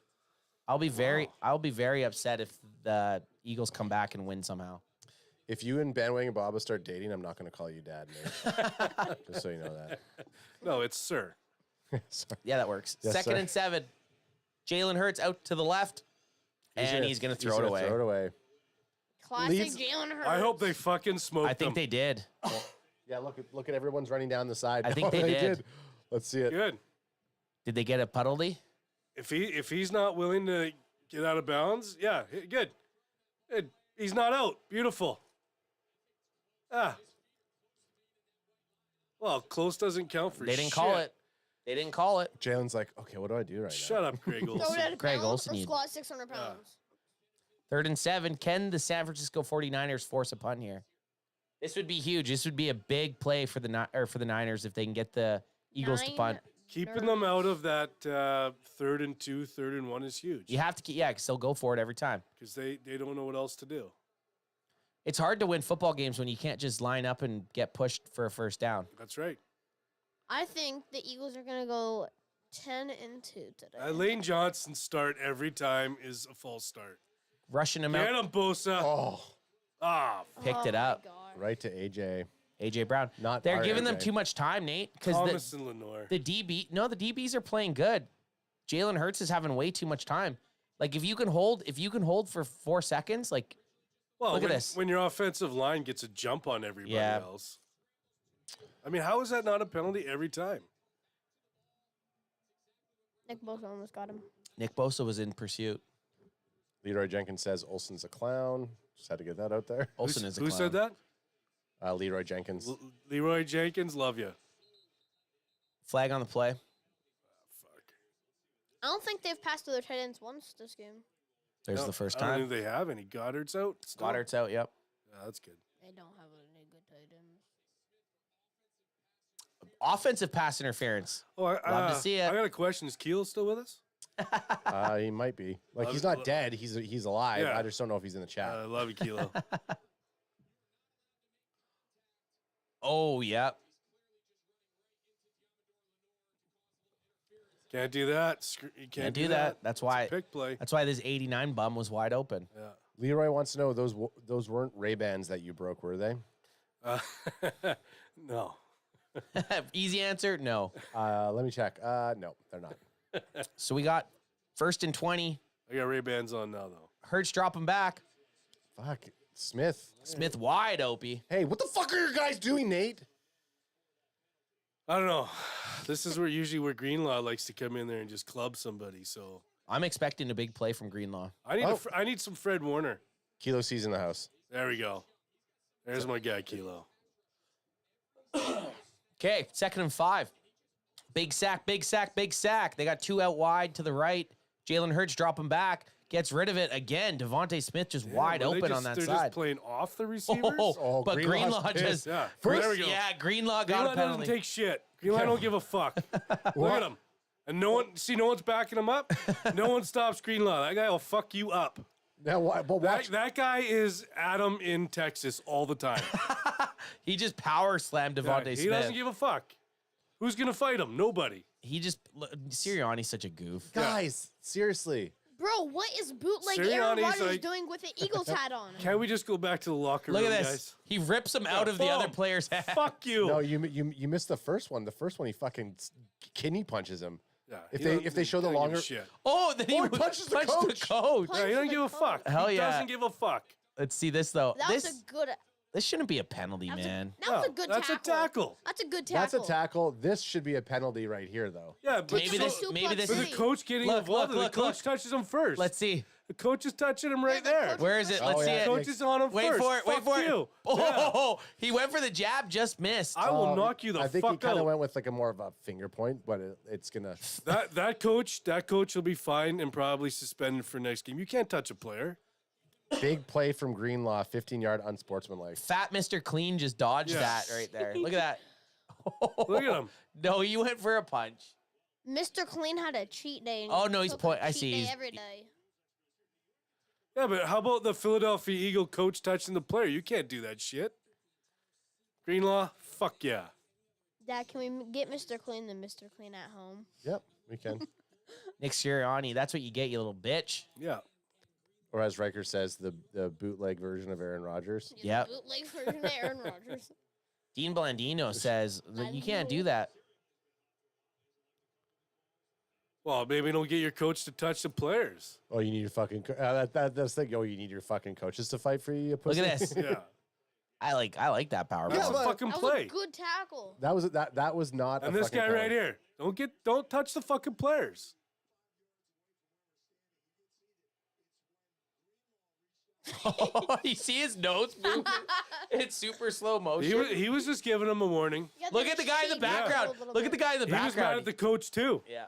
I'll be very upset if the Eagles come back and win somehow. If you and Bandwagon Baba start dating, I'm not going to call you dad, Nate. Just so you know that. No, it's sir. Yeah, that works. Yes, 2nd sir. and 7. Jalen Hurts out to the left, and he's going to throw it away. Throw it away. Classic Jalen Hurts. I hope they fucking smoked I think them. they did. Yeah, look at everyone's running down the side. I think they did. Let's see it. Good. Did they get a penalty? If he's not willing to get out of bounds, yeah, good. He's not out. Beautiful. Well, close doesn't count for They shit. didn't call it. They didn't call it. Jalen's like, okay, what do I do right Shut up, Greg Throw it Olsen. out of Greg bounds Olsen, or you- squat 600 pounds. 3rd and 7. Can the San Francisco 49ers force a punt here? This would be huge. This would be a big play for the Niners if they can get the Eagles to punt. Keeping them out of that 3rd and 2, 3rd and 1 is huge. You have to keep, because they'll go for it every time. Because they don't know what else to do. It's hard to win football games when you can't just line up and get pushed for a first down. That's right. I think the Eagles are going to go 10 and 2 today. Lane Johnson start every time is a false start. Rushing him Get out. him, Bosa. Oh, Picked it up. right to AJ. AJ Brown. Not They're our giving them AJ. too much time, Nate. Thomas and Lenore. The DBs are playing good. Jalen Hurts is having way too much time. Like if you can hold for 4 seconds, like look at this. When your offensive line gets a jump on everybody else. I mean, how is that not a penalty every time? Nick Bosa almost got him. Nick Bosa was in pursuit. Leroy Jenkins says Olsen's a clown. Just had to get that out there. Olsen is a clown. Who said that? Leroy Jenkins. Leroy Jenkins, love you. Flag on the play. I don't think they've passed to their tight ends once this game. There's the first I don't time. think they have any. Goddard's out. Still? Goddard's out, yep. Yeah, that's good. They don't have any good tight ends. Offensive pass interference. Oh, Love to see it. I got a question. Is Keel still with us? He might be. Like, he's not dead. He's alive. Yeah. I just don't know if he's in the chat. I love you, Kilo. Oh, yeah. Can't do that. You Can't do that. That's why. It's a pick play. That's why this 89 bum was wide open. Yeah. Leroy wants to know those weren't Ray-Bans that you broke, were they? No. Easy answer, no. Let me check. No, they're not. So we got 1st and 20. I got Ray-Bans on now, though. Hurts dropping back. Fuck. Smith. Smith wide opie. Hey, what the fuck are your guys doing, Nate? I don't know. This is where Greenlaw likes to come in there and just club somebody. So I'm expecting a big play from Greenlaw. I need some Fred Warner. Kilo C's in the house. There we go. There's my guy, Kilo. Okay, 2nd and 5. Big sack, big sack, big sack. They got 2 out wide to the right. Jalen Hurts dropping back. Gets rid of it again. Devontae Smith just wide open on that they're side. Just playing off the receivers. But Greenlaw just yeah. first, There we go. yeah, Greenlaw got Greenlaw a penalty. doesn't take shit. Greenlaw don't give a fuck. Look at him. And no one's backing him up. No one stops Greenlaw. That guy will fuck you up. Now, but watch. That guy is Adam in Texas all the time. He just power slammed Devontae Smith. He doesn't give a fuck. Who's gonna fight him? Nobody. He just Sirianni's such a goof. Guys, seriously. Bro, what is bootleg Sirianni's Aaron Rodgers like- doing with an Eagles hat on? Can we just go back to the locker Look room, at this. guys? He rips him out of the other player's head. Fuck you. No, you missed the first one. The first one, he fucking kidney punches him. Yeah, If they show the longer, Oh, then he punches the punched coach. the coach. Yeah, he doesn't give a fuck. Hell he yeah. doesn't give a fuck. Let's see this though. That was a good. This shouldn't be a penalty, man. That was a good That's tackle. a tackle. That's a good tackle. that's a tackle. This should be a penalty right here, though. Yeah, but Maybe this. Maybe this But the is. coach getting Look, involved. look, The coach look. touches him first. Let's see. The coach is touching him right the there. coach- Where is it? Let's Oh, see yeah. it. Coach is on him Wait first. for it. Wait Fuck for it. you. Oh, he went for the jab, just missed. I will knock you the I think fuck he kind out. of went with like a more of a finger point, but it's gonna. That coach will be fined and probably suspended for next game. You can't touch a player. Big play from Greenlaw, 15-yard unsportsmanlike. Fat Mr. Clean just dodged Yeah. that right there. Look at that. Look at him. No, he went for a punch. Mr. Clean had a cheat day. and Oh, he no, he's took a point- I cheat see, day he's- every day. Yeah, but how about the Philadelphia Eagle coach touching the player? You can't do that shit. Greenlaw, fuck yeah. Dad, can we get Mr. Clean than Mr. Clean at home? Yep, we can. Nick Sirianni, that's what you get, you little bitch. Yeah. Or as Riker says, the bootleg version of Aaron Rodgers. Yep. Bootleg version of Aaron Rodgers. Dean Blandino says that you can't do that. Well, maybe don't get your coach to touch the players. Oh, you need your fucking. That's the. Oh, you need your fucking coaches to fight for you. you Look pussy. at this. Yeah. I like that power That's bomb. a fucking That was play. a good tackle. That was that was not. And a this fucking guy foul. right here. Don't touch the fucking players. You see his nose moving? It's super slow motion. He was just giving him a warning. You have Look to at the guy in the cheat just a background. little Look at the bit. guy in the He was mad background. at the coach too. Yeah.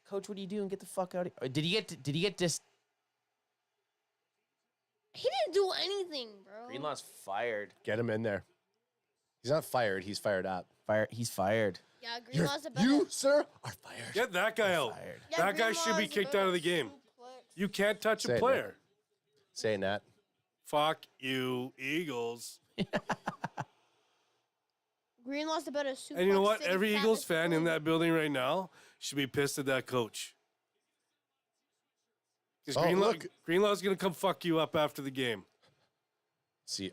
Coach, what are you doing? Get the fuck out of here. Did he get this? He didn't do anything, bro. Greenlaw's fired. Get him in there. He's not fired. He's fired up. He's fired. Yeah, Greenlaw's a better. You, sir, are fired. Get that guy out. Fired. Yeah, That guy should be Greenlaw's a kicked better out of the game. suplex. You can't touch Say a it, player. Saying that. Fuck you, Eagles. Greenlaw's a better suplex. And you know what? city Every fat Eagles Mr. fan in Clean. that building right now should be pissed at that coach. Because Oh, look. Greenlaw's going to come fuck you up after the game.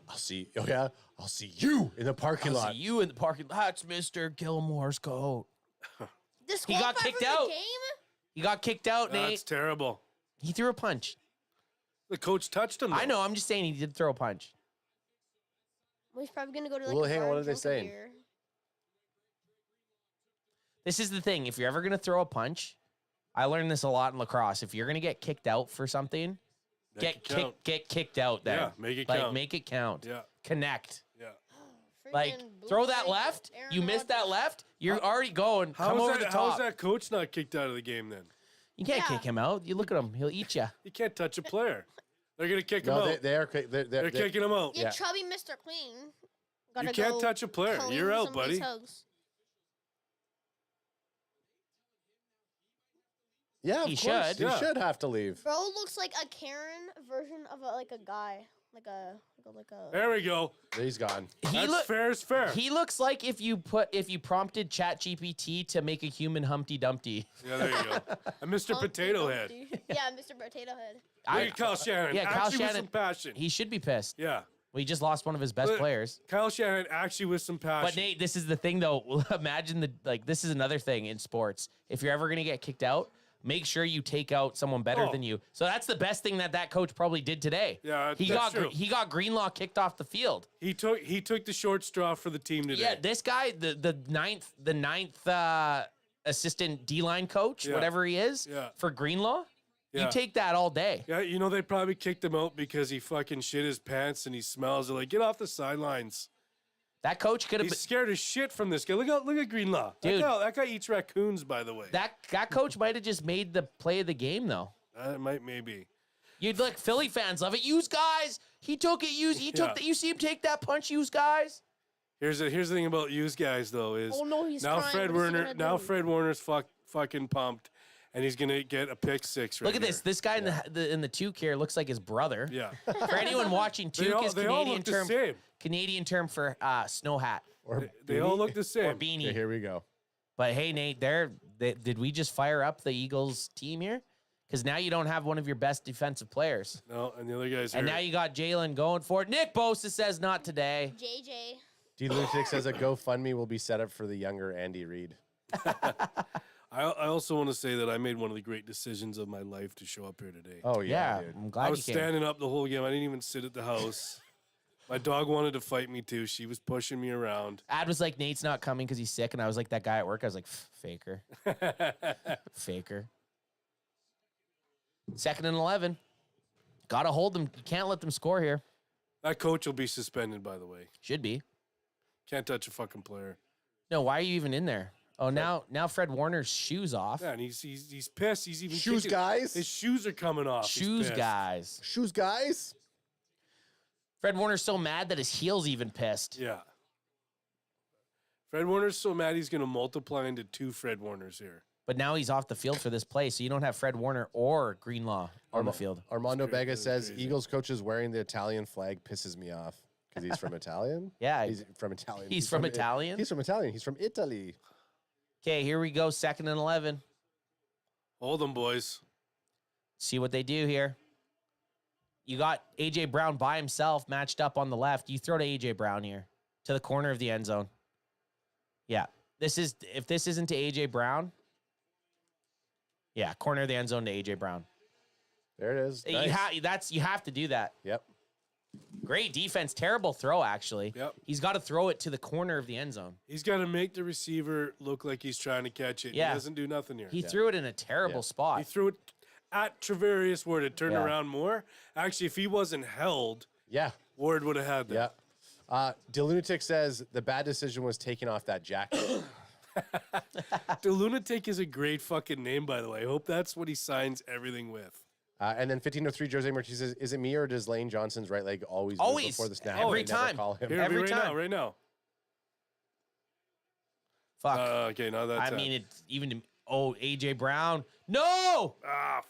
I'll see. Oh yeah, I'll see you in the parking I'll lot. see you in the parking lot. That's Mr. Gilmore's coat. He got Disqualified kicked from out. The game? He got kicked out, That's Nate. terrible. He threw a punch. The coach touched him. I though. know. I'm just saying he did throw a punch. Well, he's probably gonna go to like Well, a hang on, bar what and are they drink a saying? beer. This is the thing. If you're ever gonna throw a punch, I learned this a lot in lacrosse. If you're gonna get kicked out for something, Make it count. get kicked out. Then Yeah, make it like count. make it count. Yeah, Connect. yeah. Like Freaking throw that bootleg left. Aaron You missed that Rodgers. left. You're already going. Come over the How is top. that coach not kicked out of the game then? You can't Yeah. kick him out. You look at him. He'll eat you. You can't touch a player. They're going to kick him No, out. they are. They're kicking him out. Yeah, Yeah. chubby Mr. Clean. You can't touch a player. clean You're out, somebody's buddy. hugs. Yeah, of He course. should. He Yeah. should have to leave. Bro looks like a Karen version of a guy, like a. There we go. He's gone. That's fair is fair. He looks like if you prompted ChatGPT to make a human Humpty Dumpty. Yeah, there you go. A Mr. Humpty Potato Head. Dumpty. Yeah, Mr. Potato Head. Look at Kyle Shanahan. Yeah, Kyle actually with Shanahan. some passion. He should be pissed. Yeah. Well, he just lost one of his best Look, players. Kyle Shanahan actually with some passion. But Nate, this is the thing though. Imagine this is another thing in sports. If you're ever gonna get kicked out, make sure you take out someone better Oh. than you. So that's the best thing that coach probably did today. Yeah, he that's got true. he got Greenlaw kicked off the field. He took the short straw for the team today. Yeah, this guy, the ninth assistant D-line coach, Yeah. whatever he is, Yeah. for Greenlaw. Yeah. You take that all day. Yeah, you know they probably kicked him out because he fucking shit his pants and he smells. They're like, get off the sidelines. That coach could have He's scared as shit from this guy. Look at Greenlaw. Dude. That guy eats raccoons, by the way. that coach might have just made the play of the game though. Maybe. You'd look Philly fans love it. Use guys. He took it. He took Yeah. that. You see him take that punch. Use guys. Here's the thing about used guys though is Oh no, he's now trying, Fred what is he Warner gonna do? Fred Warner's fucking pumped and he's gonna get a pick six right Look at here. this. This guy in the Tuke here looks like his brother. Yeah. For anyone watching, They Tuke all- is they all Canadian look the term. same. Canadian term for snow hat Or They all look the or same. beanie. Okay, here we go. But hey, Nate, did we just fire up the Eagles team here? Because now you don't have one of your best defensive players. No, and the other guy's And hurt. now you got Jalen going for it. Nick Bosa says not today. JJ. D Lunatic says a GoFundMe will be set up for the younger Andy Reid. I also want to say that I made one of the great decisions of my life to show up here today. Oh yeah, Yeah, dude. I'm glad I you was came. standing up the whole game. I didn't even sit at the house. My dog wanted to fight me too. She was pushing me around. Ad was like, Nate's not coming because he's sick. And I was like, that guy at work. I was like, faker. Faker. 2nd and 11. Got to hold them. You can't let them score here. That coach will be suspended, by the way. Should be. Can't touch a fucking player. No, why are you even in there? Oh, now Fred Warner's shoes off. Yeah, and he's pissed. He's even Shoes kicking- guys? His shoes are coming off. He's Shoes pissed. guys. Shoes guys. Fred Warner's so mad that his heel's even pissed. Yeah. Fred Warner's so mad he's going to multiply into 2 Fred Warners here. But now he's off the field for this play, so you don't have Fred Warner or Greenlaw on the field. Armando That's Bega crazy. says Crazy. Eagles coach is wearing the Italian flag pisses me off because he's from Italian. Yeah, He's from Italian. He's from Italian? He's from Italian. He's from Italy. Okay, here we go. 2nd and 11. Hold them, boys. See what they do here. You got A.J. Brown by himself matched up on the left. You throw to A.J. Brown here to the corner of the end zone. Yeah. If this isn't to A.J. Brown, yeah, corner of the end zone to A.J. Brown. There it is. Nice. You have to do that. Yep. Great defense. Terrible throw, actually. Yep. He's got to throw it to the corner of the end zone. He's got to make the receiver look like he's trying to catch it. Yeah. He doesn't do nothing here. He threw it in a terrible spot. He threw it at Travarius Ward to turn Yeah. around more. Actually, if he wasn't held, Yeah. Ward would have had that. Yeah. DeLunatic says the bad decision was taking off that jacket. The Lunatic is a great fucking name, by the way. I hope that's what he signs everything with. And then 1503 Jose Martinez says, is it me or does Lane Johnson's right leg always move Always. before the snap? Every I never time. Call him. Here, Every right time. now, right now. Fuck. Okay, now that's. I mean, it's even to, A.J. Brown. No!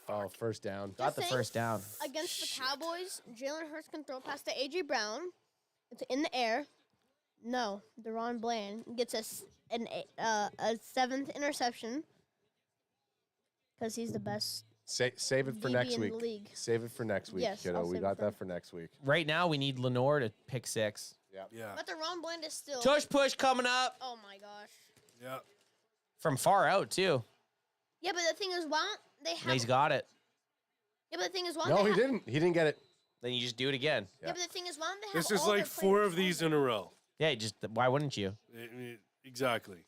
Oh, first down. Got the saying, first down. Against the Cowboys, Jalen Hurts can throw past to A.J. Brown. It's in the air. No, Deron Bland gets a 7th interception because he's the best. Save it for DB next in the week. league. Save it for next week, Yes, kiddo. I'll We save it got for- that for next week. Right now, we need Lenore to pick 6. Yeah. But Deron Bland is still. Tush push coming up Oh my gosh. Yeah. from far out, too. Yeah, but the thing is, why don't they And have? he's got it. Yeah, but the thing is, why don't No, they he have, didn't. He didn't get it. Then you just do it again. Yeah, but the thing is, why don't they have? This is all like their 4 players of these on in a row. Yeah, why wouldn't you? Exactly.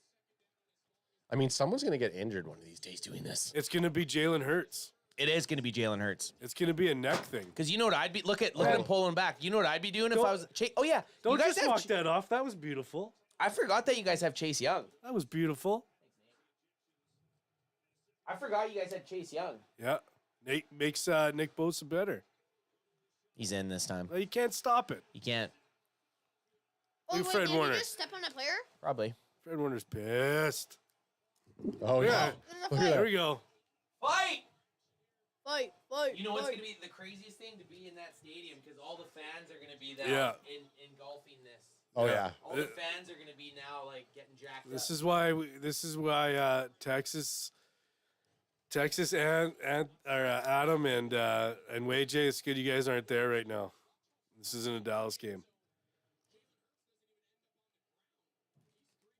I mean, someone's going to get injured one of these days doing this. It's going to be Jalen Hurts. It is going to be Jalen Hurts. It's going to be a neck thing. Because you know what I'd be look at him pulling back. You know what I'd be doing if I was Oh yeah, Don't you guys just have walk that off. That was beautiful. I forgot that you guys have Chase Young. That was beautiful. I forgot you guys had Chase Young. Yeah. Nate makes Nick Bosa better. He's in this time. Well, you can't stop it. You can't. Oh, Look wait, at Fred did Warner. you just step on that player? Probably. Fred Warner's pissed. Oh, Yeah. Look at There that. we go. Fight! Fight. You know what's going to be the craziest thing to be in that stadium because all the fans are going to be there Yeah. engulfing this. Oh, yeah. All the fans are going to be now like getting jacked This up. is why Texas and Adam and Wade J, it's good you guys aren't there right now. This isn't a Dallas game.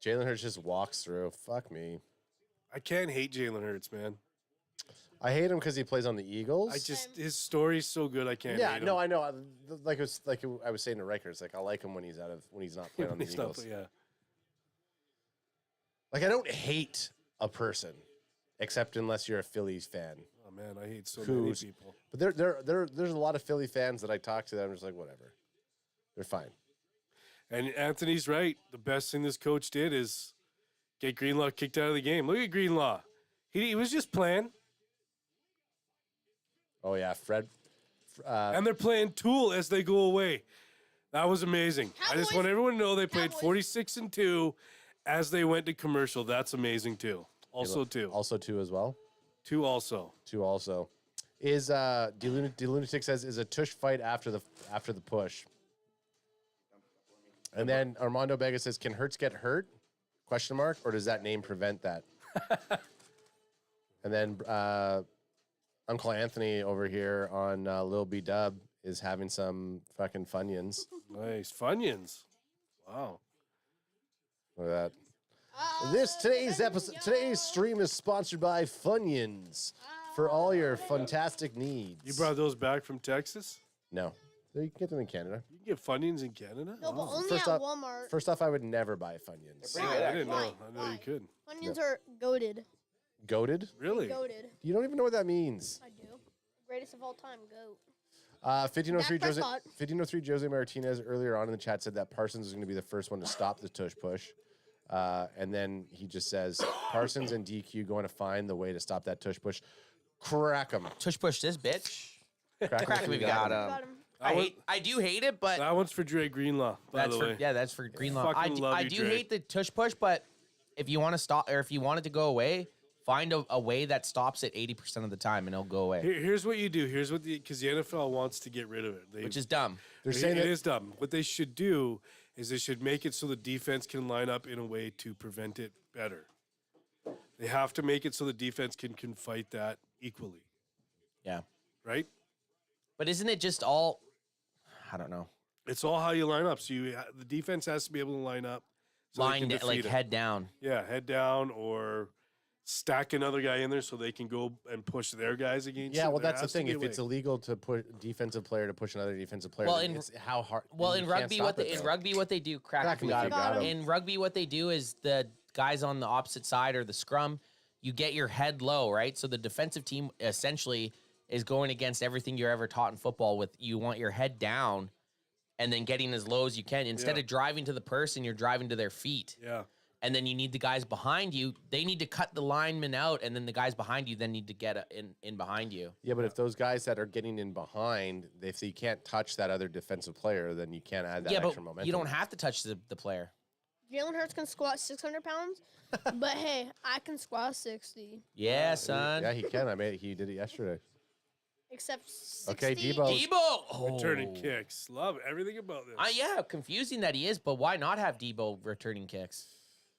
Jalen Hurts just walks through. Fuck me. I can't hate Jalen Hurts, man. I hate him because he plays on the Eagles. His story's so good I can't Yeah, hate him. no, I know. Like I was saying to Rikers, like I like him when he's not playing on the He's not- Eagles. yeah. Like I don't hate a person, except unless you're a Phillies fan. Oh man, I hate so many Who's- people. But there's a lot of Philly fans that I talk to that I'm just like whatever, they're fine. And Anthony's right. The best thing this coach did is get Greenlaw kicked out of the game. Look at Greenlaw. He was just playing. Oh yeah, Fred. And they're playing Tool as they go away. That was amazing. I just want everyone to know they played 46-2 as they went to commercial. That's amazing too. Also two. Also two as well. Two also. Two also. Is DeLunatic says is a tush fight after the push. And then Armando Bega says, can Hurts get hurt? Question mark, or does that name prevent that? And then Uncle Anthony over here on Lil B Dub is having some fucking Funyuns. Nice. Funyuns. Wow. Look at that. Today's stream is sponsored by Funyuns for all your fantastic needs. You brought those back from Texas? No. You can get them in Canada. You can get Funyuns in Canada? No, but only First at off- Walmart. First off, I would never buy Funyuns. I didn't know. Why? I know you could. Funyuns are goated. Goated? Really? Goated. You don't even know what that means. I do. Greatest of all time, goat. 1503 Dak Jose, Prescott. 1503 Jose Martinez earlier on in the chat said that Parsons is going to be the first one to stop the tush push. And then he just says, Parsons and DQ going to find the way to stop that tush push. Crack him. Tush push this bitch. Crack him if you got him. Got him. I do hate it, but That one's for Dre Greenlaw, by that's the for way. that's for Greenlaw. fucking love I you, do Dre. hate the tush push, but if you want to stop or if you want it to go away, find a way that stops it 80% of the time and it'll go away. Here's what you do. Here's what because the NFL wants to get rid of it. Which is dumb. They're saying it that is dumb. What they should do is they should make it so the defense can line up in a way to prevent it better. They have to make it so the defense can fight that equally, Yeah. right? But isn't it just all I don't know. It's all how you line up. So the defense has to be able to line up. So they can Line like defeat it. head down. Yeah, head down or stack another guy in there so they can go and push their guys against. Yeah, you. well, There that's the has to thing. be a If it's way. illegal to put defensive player to push another defensive player, Well, then in- it's how hard. Well, you in can't rugby, stop what it, though. what they do, crack Crack if you him if you got got him. him. In rugby, what they do is the guys on the opposite side or the scrum, you get your head low, right? So the defensive team essentially is going against everything you're ever taught in football. With you want your head down, and then getting as low as you can. Instead Yeah. of driving to the person, you're driving to their feet. Yeah. And then you need the guys behind you. They need to cut the linemen out, and then the guys behind you then need to get in behind you. Yeah, but if those guys that are getting in behind, if you can't touch that other defensive player, then you can't add that Yeah, but extra momentum. you don't have to touch the player. Jalen Hurts can squat 600 pounds, but hey, I can squat 60. Yeah, son. Yeah, he can. He did it yesterday. Except 60. Okay, Debo. Debo. Oh. Returning kicks. Love everything about this. Yeah, confusing that he is, but why not have Debo returning kicks?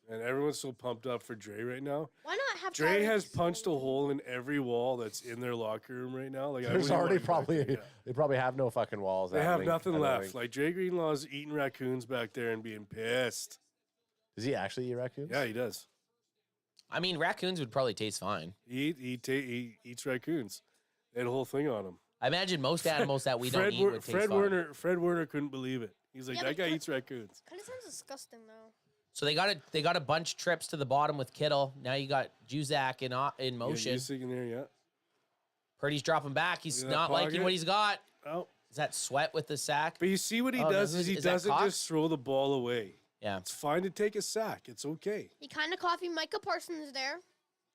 And everyone's so pumped up for Dre right now. Why not have Dre Tyreek has punched a hole in every wall that's in their locker room right now. Like I There's wouldn't want already him back probably there, yeah. they probably have no fucking walls. They that have link, nothing I don't left. think. Like Dre Greenlaw's eating raccoons back there and being pissed. Does he actually eat raccoons? Yeah, he does. I mean, raccoons would probably taste fine. He eats raccoons. They had a whole thing on him. I imagine most animals that we don't eat would taste fine. Fred Werner couldn't believe it. He's like, Yeah, that but guy eats raccoons. Kind of sounds disgusting though. So they got a bunch of trips to the bottom with Kittle. Now you got Juzak in motion. He's sitting there, yeah. Purdy's dropping back. He's Look at that not liking pocket. what he's got. Oh. Is that Sweat with the sack? But you see what he Oh, no, does who's- is he is that doesn't Cox? just throw the ball away. Yeah. It's fine to take a sack. It's okay. He kind of copied Micah Parsons there.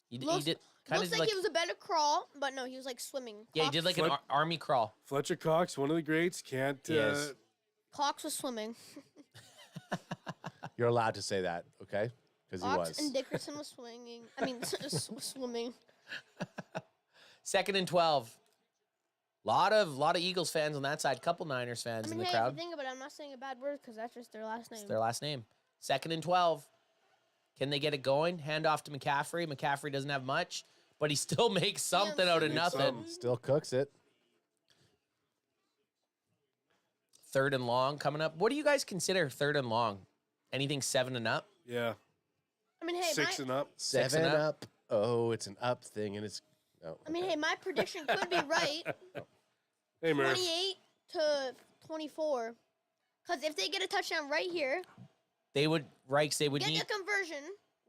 He Looks- did kind Looks of like he was a better crawl, but no, he was like swimming. Yeah, he did like an army crawl. Fletcher Cox, one of the greats, can't. Yes. Cox was swimming. You're allowed to say that, okay? Because he Cox was. and Dickerson was swinging. I mean, swimming. 2nd and 12. Lot of Eagles fans on that side. Couple Niners fans I in mean, the hey, if crowd. you think about it, I'm not saying a bad word because that's just their last name. It's their last name. 2nd and 12. Can they get it going? Hand off to McCaffrey. McCaffrey doesn't have much, but he still makes something out of nothing. Still cooks it. 3rd and long coming up. What do you guys consider 3rd and long? Anything 7 and up? Yeah. I mean, hey, 6 and up. 7 up. Oh, it's an up thing, and it's. Oh, I mean, hey, my prediction could be right. Hey, Murph. 28 to 24. Because if they get a touchdown right here, They would get need. the conversion.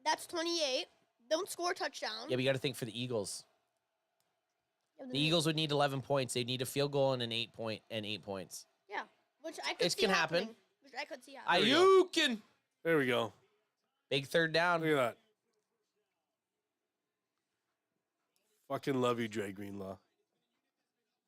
That's 28. Don't score a touchdown. Yeah, we got to think for the Eagles. Yeah, The Eagles would need 11 points. They'd need a field goal and 8 points. Yeah, which I could It see can happen. happening. Which I could see happening. Ayukin. There we go. Big 3rd down. Look at that. Fucking love you, Dre Greenlaw.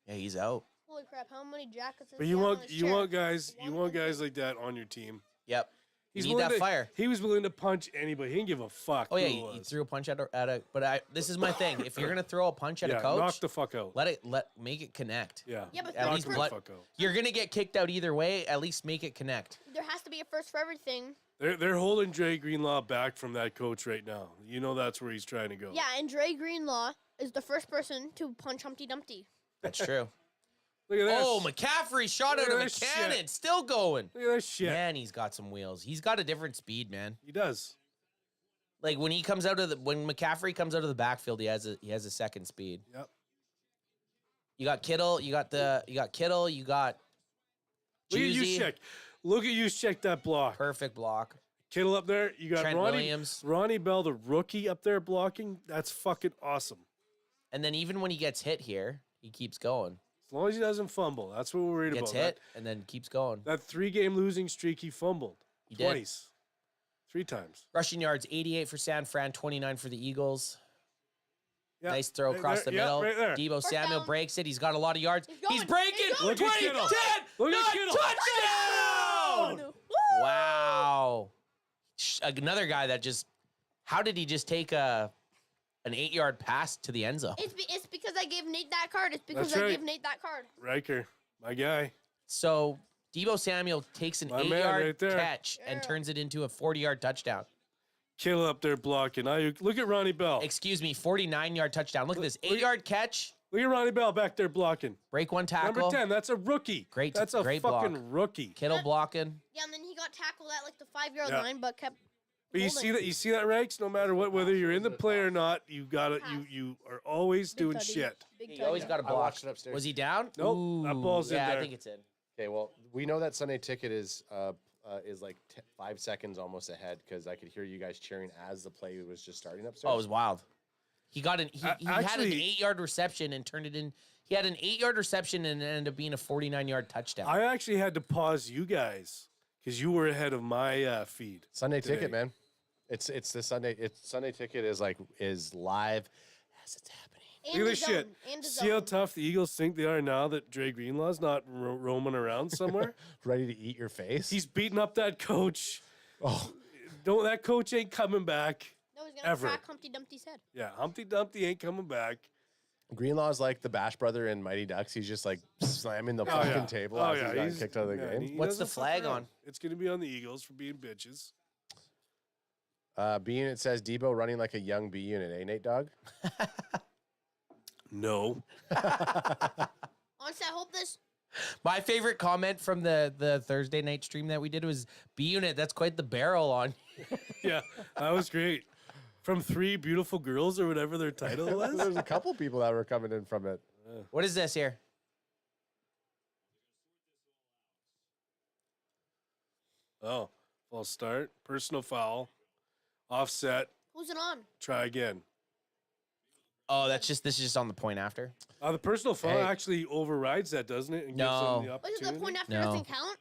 Yeah, he's out. Holy crap! How many jackets? But you want guys like that on your team. Yep. He's You need willing that to- fire. He was willing to punch anybody. He didn't give a fuck. Oh yeah, who it he was. threw a punch at a. But this is my thing. If you're gonna throw a punch at Yeah, a coach, knock the fuck out. Make it connect. Yeah. Yeah, but At knock least the let, fuck out. you're gonna get kicked out either way. At least make it connect. There has to be a first for everything. They're holding Dre Greenlaw back from that coach right now. You know that's where he's trying to go. Yeah, and Dre Greenlaw is the first person to punch Humpty Dumpty. That's true. Look at this. Oh, McCaffrey shot Look out at of a this cannon. shit. Still going. Look at this shit. Man, he's got some wheels. He's got a different speed, man. He does. Like when McCaffrey comes out of the backfield, he has a second speed. Yep. You got Kittle. You got Kittle. You got Look at Juicy. Juszczyk. Look at Juszczyk, that block. Perfect block. Kittle up there. You got Trent Williams. Ronnie Bell, the rookie, up there blocking. That's fucking awesome. And then even when he gets hit here, he keeps going. As long as he doesn't fumble. That's what we're worried Gets about. hit and then keeps going. That 3-game losing streak, he fumbled. He did. Twice. 3 times. Rushing yards, 88 for San Fran, 29 for the Eagles. Yeah, Nice throw right across there. the Yeah, middle. right there. Debo First Samuel down. breaks it. He's got a lot of yards. He's going. breaking. He's 20, going. 10, Look at Kittle. Look at 9, Kittle. touchdown! Woo! Wow. Another guy that just, how did he just take an 8-yard pass to the end zone? It's because I gave Nate that card. It's because That's I right. gave Nate that card. Riker, my guy. So Debo Samuel takes an My man 8-yard right there. catch and turns it into a 40-yard touchdown. Kittle up there blocking. Look at Ronnie Bell. Excuse me, 49-yard touchdown. Look at this. 8-yard catch, Look at Ronnie Bell back there blocking. break one tackle. Number 10, that's a rookie. That's a great fucking block. rookie. Kittle blocking. Yeah, and then he got tackled at like the 5-yard Yeah. line, but kept. But you see that, Rex? No matter what, whether you're in the play or not, you gotta, you are always doing tutty. shit. Big You always got to I block. watched it upstairs. Was he down? Nope, that ball's in yeah, there. I think it's in. Okay, well, we know that Sunday Ticket is like 5 seconds almost ahead because I could hear you guys cheering as the play was just starting upstairs. Oh, it was wild. He got he had an Actually- 8-yard reception and turned it in. He had an 8-yard reception and it ended up being a 49-yard touchdown. I actually had to pause you guys because you were ahead of my feed. Sunday today. Ticket, man. It's the Sunday. It's Sunday Ticket is live as it's happening. And Look at this the shit. zone, and the See how zone. tough the Eagles think they are now that Dre Greenlaw's not roaming around somewhere? Ready to eat your face. He's beating up that coach. Oh, That coach ain't coming back. No, he's gonna Ever. crack Humpty Dumpty's head. Yeah, Humpty Dumpty ain't coming back. Greenlaw's like the Bash brother in Mighty Ducks. He's just like slamming the Oh, fucking yeah. table Oh, as yeah, he's getting he's- kicked out of the yeah, game. he What's the doesn't fuck flag around. on? It's going to be on the Eagles for being bitches. B unit says Debo running like a young B unit, eh, Nate Dog? No. Honestly, I hope this. My favorite comment from the Thursday night stream that we did was B unit. That's quite the barrel on. Yeah, that was great. From 3 beautiful girls or whatever their title was. There's a couple people that were coming in from it. What is this here? Oh, false start, personal foul, offset, Who's it on? try again. Oh, this is just on the point after. The personal foul Hey. actually overrides that, doesn't it? And No. gives them the What is opportunity. the point after No. doesn't count?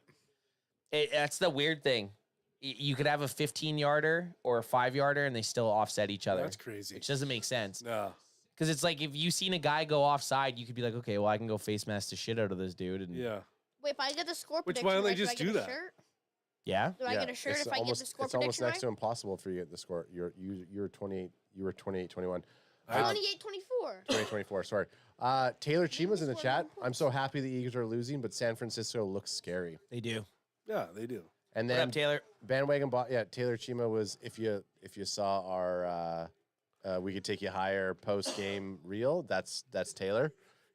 That's the weird thing. You could have a 15-yarder or a 5-yarder and they still offset each other. That's crazy. Which doesn't make sense. No. Because it's like if you seen a guy go offside, you could be like, okay, well, I can go face mask the shit out of this dude. And Yeah. Wait, if I get the score Which, prediction, why don't they right, just do I get do a that? shirt? yeah. Do I get a shirt it's if I get almost, the score it's almost prediction next right? to impossible for you to get the score. You're 28. You were 28-21. 28-24. 2024. Sorry. Taylor Chima's in the chat. I'm so happy the Eagles are losing, but San Francisco looks scary. They do. Yeah, they do. And What then up, Taylor? bandwagon bot. Yeah, Taylor Chima was. If you saw our we could take you higher post game reel. That's Taylor.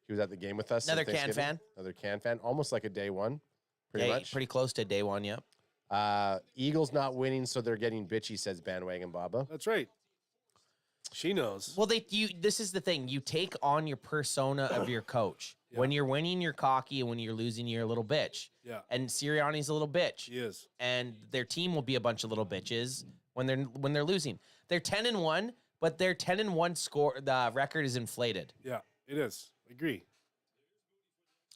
He was at the game with us. at Another Can Thanksgiving. fan. Another Can fan. Almost like a day one. Pretty Yeah, much. pretty close to day one. Yep. Eagles not winning, so they're getting bitchy. Says bandwagon Baba. That's right. She knows. Well, this is the thing. You take on your persona of your coach. When you're winning, you're cocky, and when you're losing, you're a little bitch. Yeah. And Sirianni's a little bitch. She is. And their team will be a bunch of little bitches when they're losing. They're 10-1, but their 10-1 score, the record is inflated. Yeah, it is. Agree.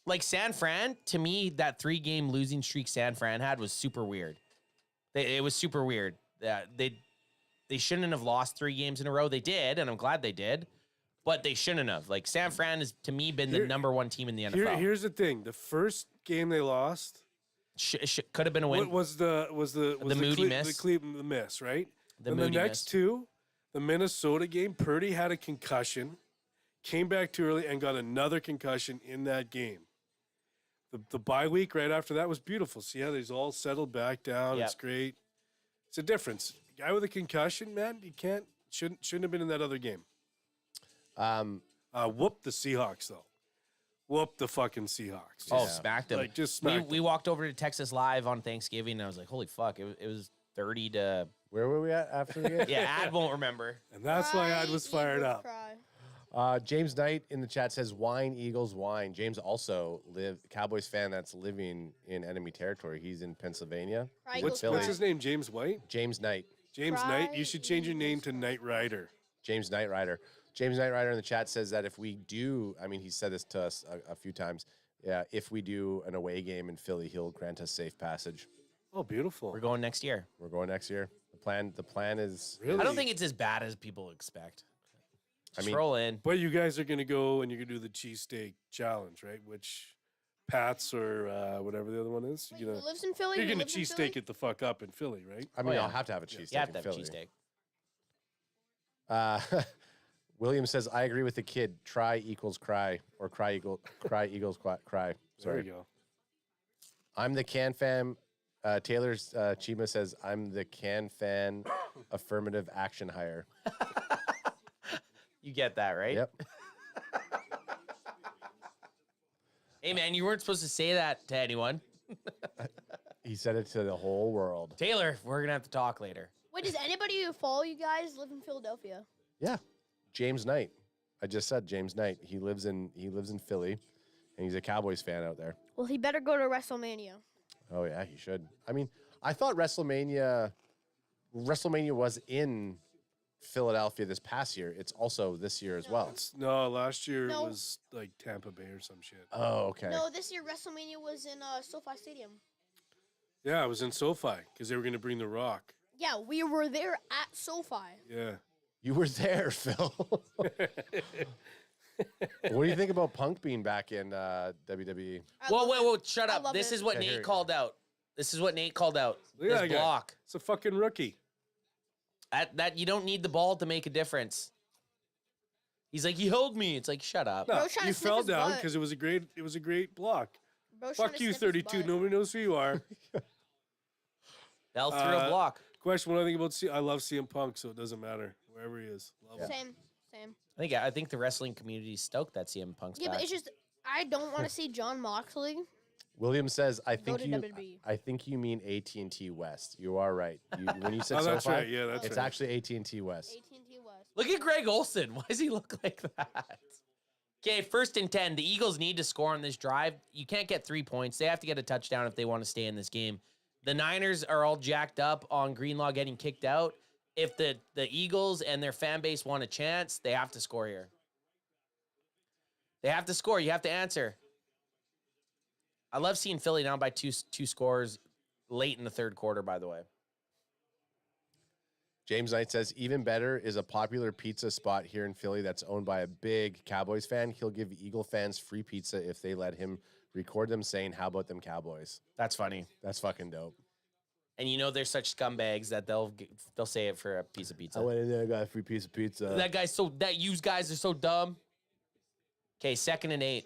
Like San Fran, to me, that 3-game losing streak San Fran had was super weird. It was super weird. They shouldn't have lost 3 games in a row. They did, and I'm glad they did. But they shouldn't have. Like San Fran has, to me, been the number 1 team in the NFL. Here's the thing: the first game they lost could have been a win. What was the Moody miss? The Cleveland miss, right? The and Moody the next miss. 2, the Minnesota game, Purdy had a concussion, came back too early, and got another concussion in that game. The bye week right after that was beautiful. See how they's all settled back down. Yep. It's great. It's a difference. Guy with a concussion, man, shouldn't have been in that other game. Whoop the Seahawks, though. Whoop the fucking Seahawks. Oh, smacked them. Like, just smacked we walked over to Texas Live on Thanksgiving, and I was like, holy fuck. It was 30 to... Where were we at after the game? Yeah, Ad won't remember. And that's why Ad was fired up. James Knight in the chat says, "Wine, Eagles, wine." James also Cowboys fan that's living in enemy territory. He's in Pennsylvania. What's his name? James White? James Knight. James Knight? You should change your name to Knight Rider. James Knight Rider. James Knight Rider in the chat says that if we do, I mean, he said this to us a few times. Yeah, if we do an away game in Philly, he'll grant us safe passage. Oh, beautiful. We're going next year. We're going next year. The plan is... Really? I don't think it's as bad as people expect. I mean, roll in. But you guys are going to go and you're going to do the cheesesteak challenge, right? Which Pat's or whatever the other one is. Who lives in Philly? You're going to Who lives in Philly? cheesesteak it the fuck up in Philly, right? I mean, I'll have to have a cheesesteak You have to in have Philly. cheesesteak. William says, "I agree with the kid. Try equals cry, or cry equals cry." Sorry. There you go. I'm the can fan. Taylor's Chima says, "I'm the can fan. Affirmative action hire." You get that, right? Yep. Hey, man, you weren't supposed to say that to anyone. He said it to the whole world. Taylor, we're going to have to talk later. Wait, does anybody who follow you guys live in Philadelphia? Yeah. James Knight. I just said James Knight. He lives in Philly, and he's a Cowboys fan out there. Well, he better go to WrestleMania. Oh yeah, he should. I mean, I thought WrestleMania was in Philadelphia this past year. It's also this year as well. No, last year No. it was like Tampa Bay or some shit. Oh, okay. No, this year WrestleMania was in SoFi Stadium. Yeah, it was in SoFi because they were going to bring The Rock. Yeah, we were there at SoFi. Yeah. You were there, Phil. What do you think about Punk being back in WWE? Whoa, shut I up. love This it. is what Okay, here Nate we called out. This is what Nate called out. Look at This that guy. block. It's a fucking rookie. That you don't need the ball to make a difference. He held me. It's like, shut up. No, Bro's trying you to sniff fell his down butt. because it was a great block. Bro's trying Fuck to you, sniff his 32. butt. Nobody knows who you are. Fell through a block. Question: What I think about I love CM Punk, so it doesn't matter wherever he is. Love him. Same. I think the wrestling community is stoked that CM Punk's Yeah, back. but it's just I don't want to see John Moxley. William says, "I Go think to you. WWE. I think you mean AT&T West. You are right. When you said Oh, that's SoFi, right. Yeah, that's it's right. actually AT&T West. AT&T West. Look at Greg Olson. Why does he look like that? Okay, 1st and 10. The Eagles need to score on this drive. You can't get 3 points. They have to get a touchdown if they want to stay in this game. The Niners are all jacked up on Greenlaw getting kicked out. If the Eagles and their fan base want a chance, they have to score here. They have to score. You have to answer. I love seeing Philly down by two scores late in the third quarter, by the way. James Knight says, "Even better is a popular pizza spot here in Philly that's owned by a big Cowboys fan. He'll give Eagle fans free pizza if they let him record them saying, 'How about them Cowboys?'" That's funny. That's fucking dope. And you know they're such scumbags that they'll say it for a piece of pizza. I went in there, got a free piece of pizza. You guys are so dumb. Okay, 2nd and 8.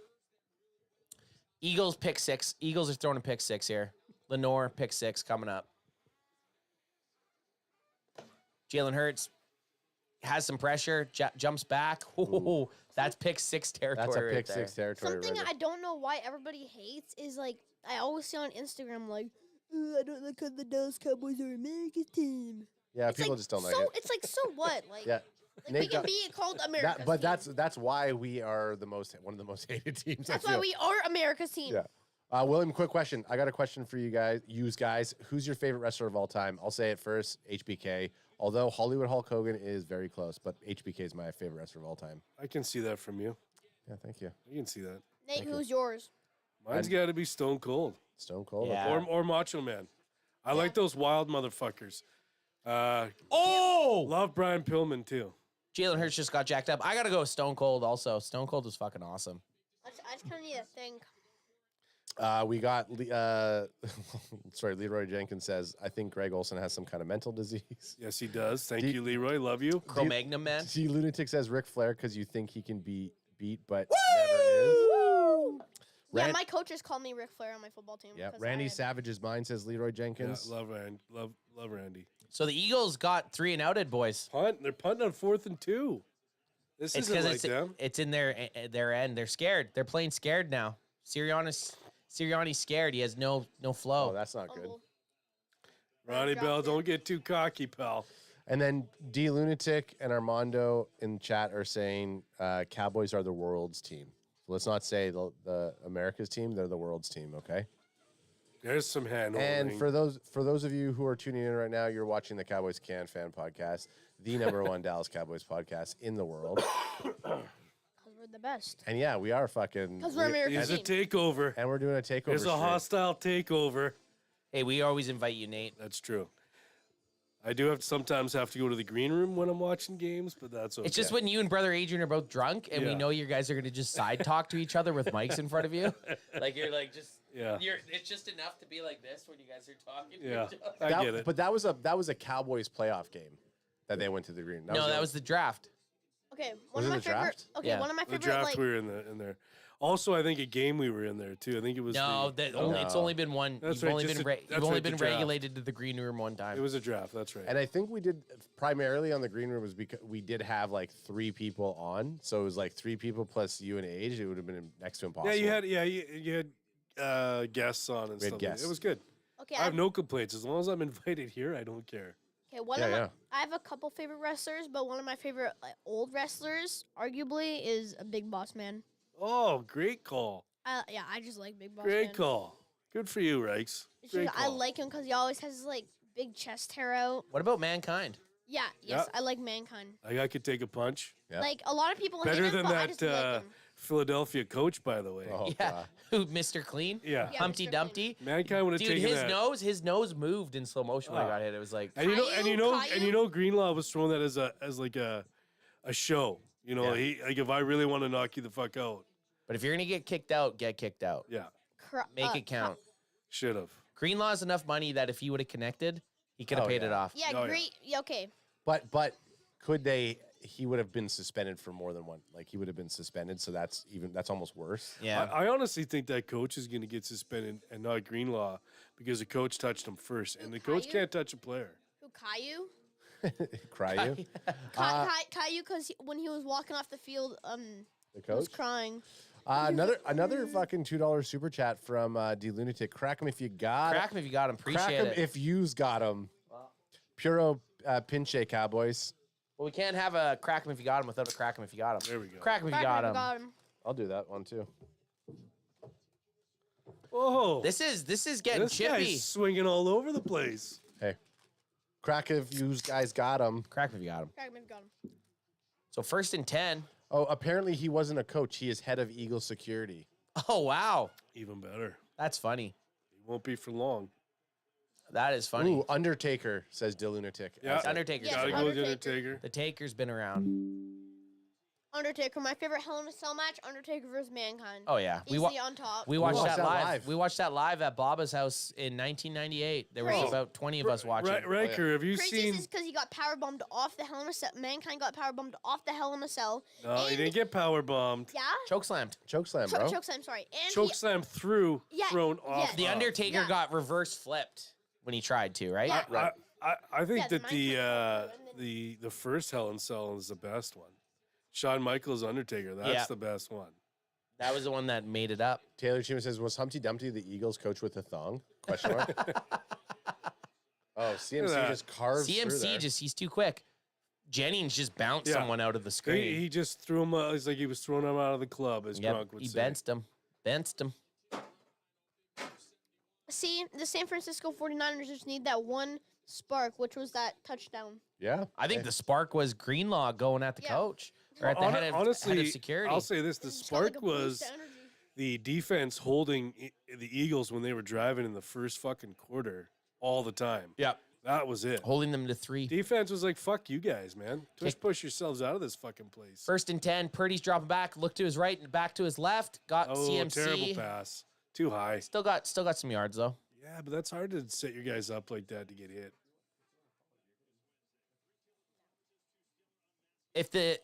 Eagles pick 6. Eagles are throwing a pick 6 here. Lenore pick 6 coming up. Jalen Hurts has some pressure, jumps back. Ooh, that's pick 6 territory. That's a right pick there. 6 territory. Something right I don't know why everybody hates is like I always see on Instagram like, I don't like how the Dallas Cowboys are America's team. Yeah, It's people like, just don't like so, it. It's like so what? Like, Yeah. like Nate we can got- be called America's But team. that's why we are one of the most hated teams. That's I why feel. we are America's team. Yeah. William, quick question. I got a question for you guys. Who's your favorite wrestler of all time? I'll say it first, HBK. Although Hollywood Hulk Hogan is very close, but HBK is my favorite wrestler of all time. I can see that from you. Yeah, thank you. I can see that. Nate, Thank you. who's yours? Mine's got to be Stone Cold. Stone Cold. Yeah. okay. Or Macho Man. I like those wild motherfuckers. Oh! Love Brian Pillman too. Jalen Hurts just got jacked up. I got to go with Stone Cold also. Stone Cold was fucking awesome. I just kind of need to think. We got Leroy Jenkins says, "I think Greg Olson has some kind of mental disease." Yes, he does. Thank you, Leroy. Love you. Cro-Magnon, man. See, Lunatic says Ric Flair because you think he can be beat, but never is. Yeah, my coaches call me Ric Flair on my football team. Yeah, 'cause Randy I- Savage's mind says Leroy Yeah, Jenkins. love Randy. Love Randy. So the Eagles got 3 and outed, boys. Punt. They're punting on 4th and 2. This It's isn't because like them. it's in their end. They're scared. They're playing scared now. Sirianni's scared. He has no flow. Oh, that's not good. Ronnie Bell, don't get too cocky, pal. And then D Lunatic and Armando in chat are saying Cowboys are the world's team. Let's not say the America's team; they're the world's team. Okay. There's some hand And for those of you who are tuning in right now, you're watching the Cowboys Can Fan Podcast, the #1 Dallas Cowboys podcast in the world. Because we're the best. And yeah, we are fucking. Because we're American. It's a takeover. And we're doing a takeover. There's a stream. hostile takeover. Hey, we always invite you, Nate. That's true. I do sometimes have to go to the green room when I'm watching games, but that's okay. It's just when you and brother Adrian are both drunk, and we Yeah. know you guys are gonna just side talk to each other with mics in front of you. Like you're like just Yeah. It's just enough to be like this when you guys are talking. Yeah, To each other. I get it. But that was a Cowboys playoff game that they went to the green. That was the draft. Okay, Was one it of my the favorite. draft? Okay, Yeah. one of my The favorite. draft Like, we were in there. Also, I think a game we were in there too. I think it was It's only been one. That's You've right, only just been a- you've that's only right, the been draft. regulated to the green room one time. It was a draft. That's right. And I think we did primarily on the green room was because we did have like 3 people on, so it was like 3 people plus you and Age. It would have been next to impossible. You had guests on and We had stuff. guests. It was good. okay, I have no complaints as long as I'm invited here. I don't care. Okay, one Yeah, of my, yeah. I have a couple favorite wrestlers, but one of my favorite old wrestlers, arguably, is a Big Boss Man. Oh, great call. I just like Big Boss Great Man. call. Good for you, Reichs. It's Great just, I call. like him because he always has his, like big chest hair out. What about Mankind? Yeah, yes, Yeah. I like Mankind. I could take a punch. Yeah. Like a lot of people hate Better him, than but I just like that him. Philadelphia coach, by the way. Oh, Yeah, God. who Mr. Clean? Yeah. Yeah, Humpty Mr. Dumpty. Mankind would have Dude, taken that. his nose moved in slow motion when I Oh. got hit. It was like Caillou? Greenlaw was throwing that as like a show. You know, Yeah. he like if I really want to knock you the fuck out. But if you're gonna get kicked out, get kicked out. Yeah, Make it count. should have. Greenlaw's enough money that if he would have connected, he could have Oh, paid yeah. it off. Yeah, Oh, yeah. great. Yeah, okay. But could they? He would have been suspended for more than one. Like he would have been suspended, so that's almost worse. Yeah. I honestly think that coach is going to get suspended and not Greenlaw because the coach touched him first, and the coach Caillou? can't touch a player. Who, Caillou? Cry you, Caillou, because when he was walking off the field, the he was coach. crying. Another fucking $2 super chat from D Lunatic. Crack him if you got Crack him if you got him. Crack Appreciate him it. if you's got him. Puro Pinche Cowboys. Well, we can't have a crack him if you got him without a crack him if you got him. There we go. Crack him if you Crack got him if him. I'll do that one too. Whoa, This is getting this chippy. guy's swinging all over the place. Hey, crack if you's guys got him. Crack him if you got him. Crack him if you got him. So 1st and 10. Oh, apparently he wasn't a coach. He is head of Eagle security. Oh wow, Even better. that's funny. He won't be for long. That is funny. Ooh, Undertaker, says D Lunatic. Yeah. It's Undertaker. Yes, Gotta go with the Undertaker. Undertaker. The Taker's been around. Undertaker, my favorite Hell in a Cell match, Undertaker versus Mankind. Oh yeah, Easily on top. we watched watched that that live. live. We watched that live at Baba's house in 1998. There was Crazy. about 20 of us watching. Riker, have you Crazy seen? is because he got power bombed off the Hell in a Cell. Mankind got power bombed off the Hell in a Cell. No, he And- didn't get power bombed. Yeah. Chokeslammed. Chokeslam, bro. Chokeslam, sorry. And Choke slam through, Yeah, thrown off. yes. The Undertaker Yeah. got reverse flipped when he tried to, right? Yeah. I think Yeah, the that the Mankind one, and the first Hell in Cell is the best one. Shawn Michaels Undertaker, that's Yeah. the best one. That was the one that made it up. Taylor Chima says, was Humpty Dumpty the Eagles coach with a thong? Question mark. Oh, CMC that. just carved through CMC there. he's too quick. Jennings just bounced Yeah. someone out of the screen. He just threw him. It's like he was throwing him out of the club, as Yep, Drunk would he say. benched him. Benched him. See, the San Francisco 49ers just need that one spark, which was that touchdown. Yeah. I think the spark was Greenlaw going at the Yeah. coach or at the head Honestly, of security. I'll say this: the It's just got, like, spark a boost was of energy. the defense holding the Eagles when they were driving in the first fucking quarter all the time. Yep. That was it. Holding them to 3. Defense was like, "Fuck you guys, man! Just push yourselves out of this fucking place." 1st and 10. Purdy's dropping back. Look to his right and back to his left. Got Oh, CMC. terrible pass, too high. Still got some yards though. Yeah, but that's hard to set your guys up like that to get hit. If the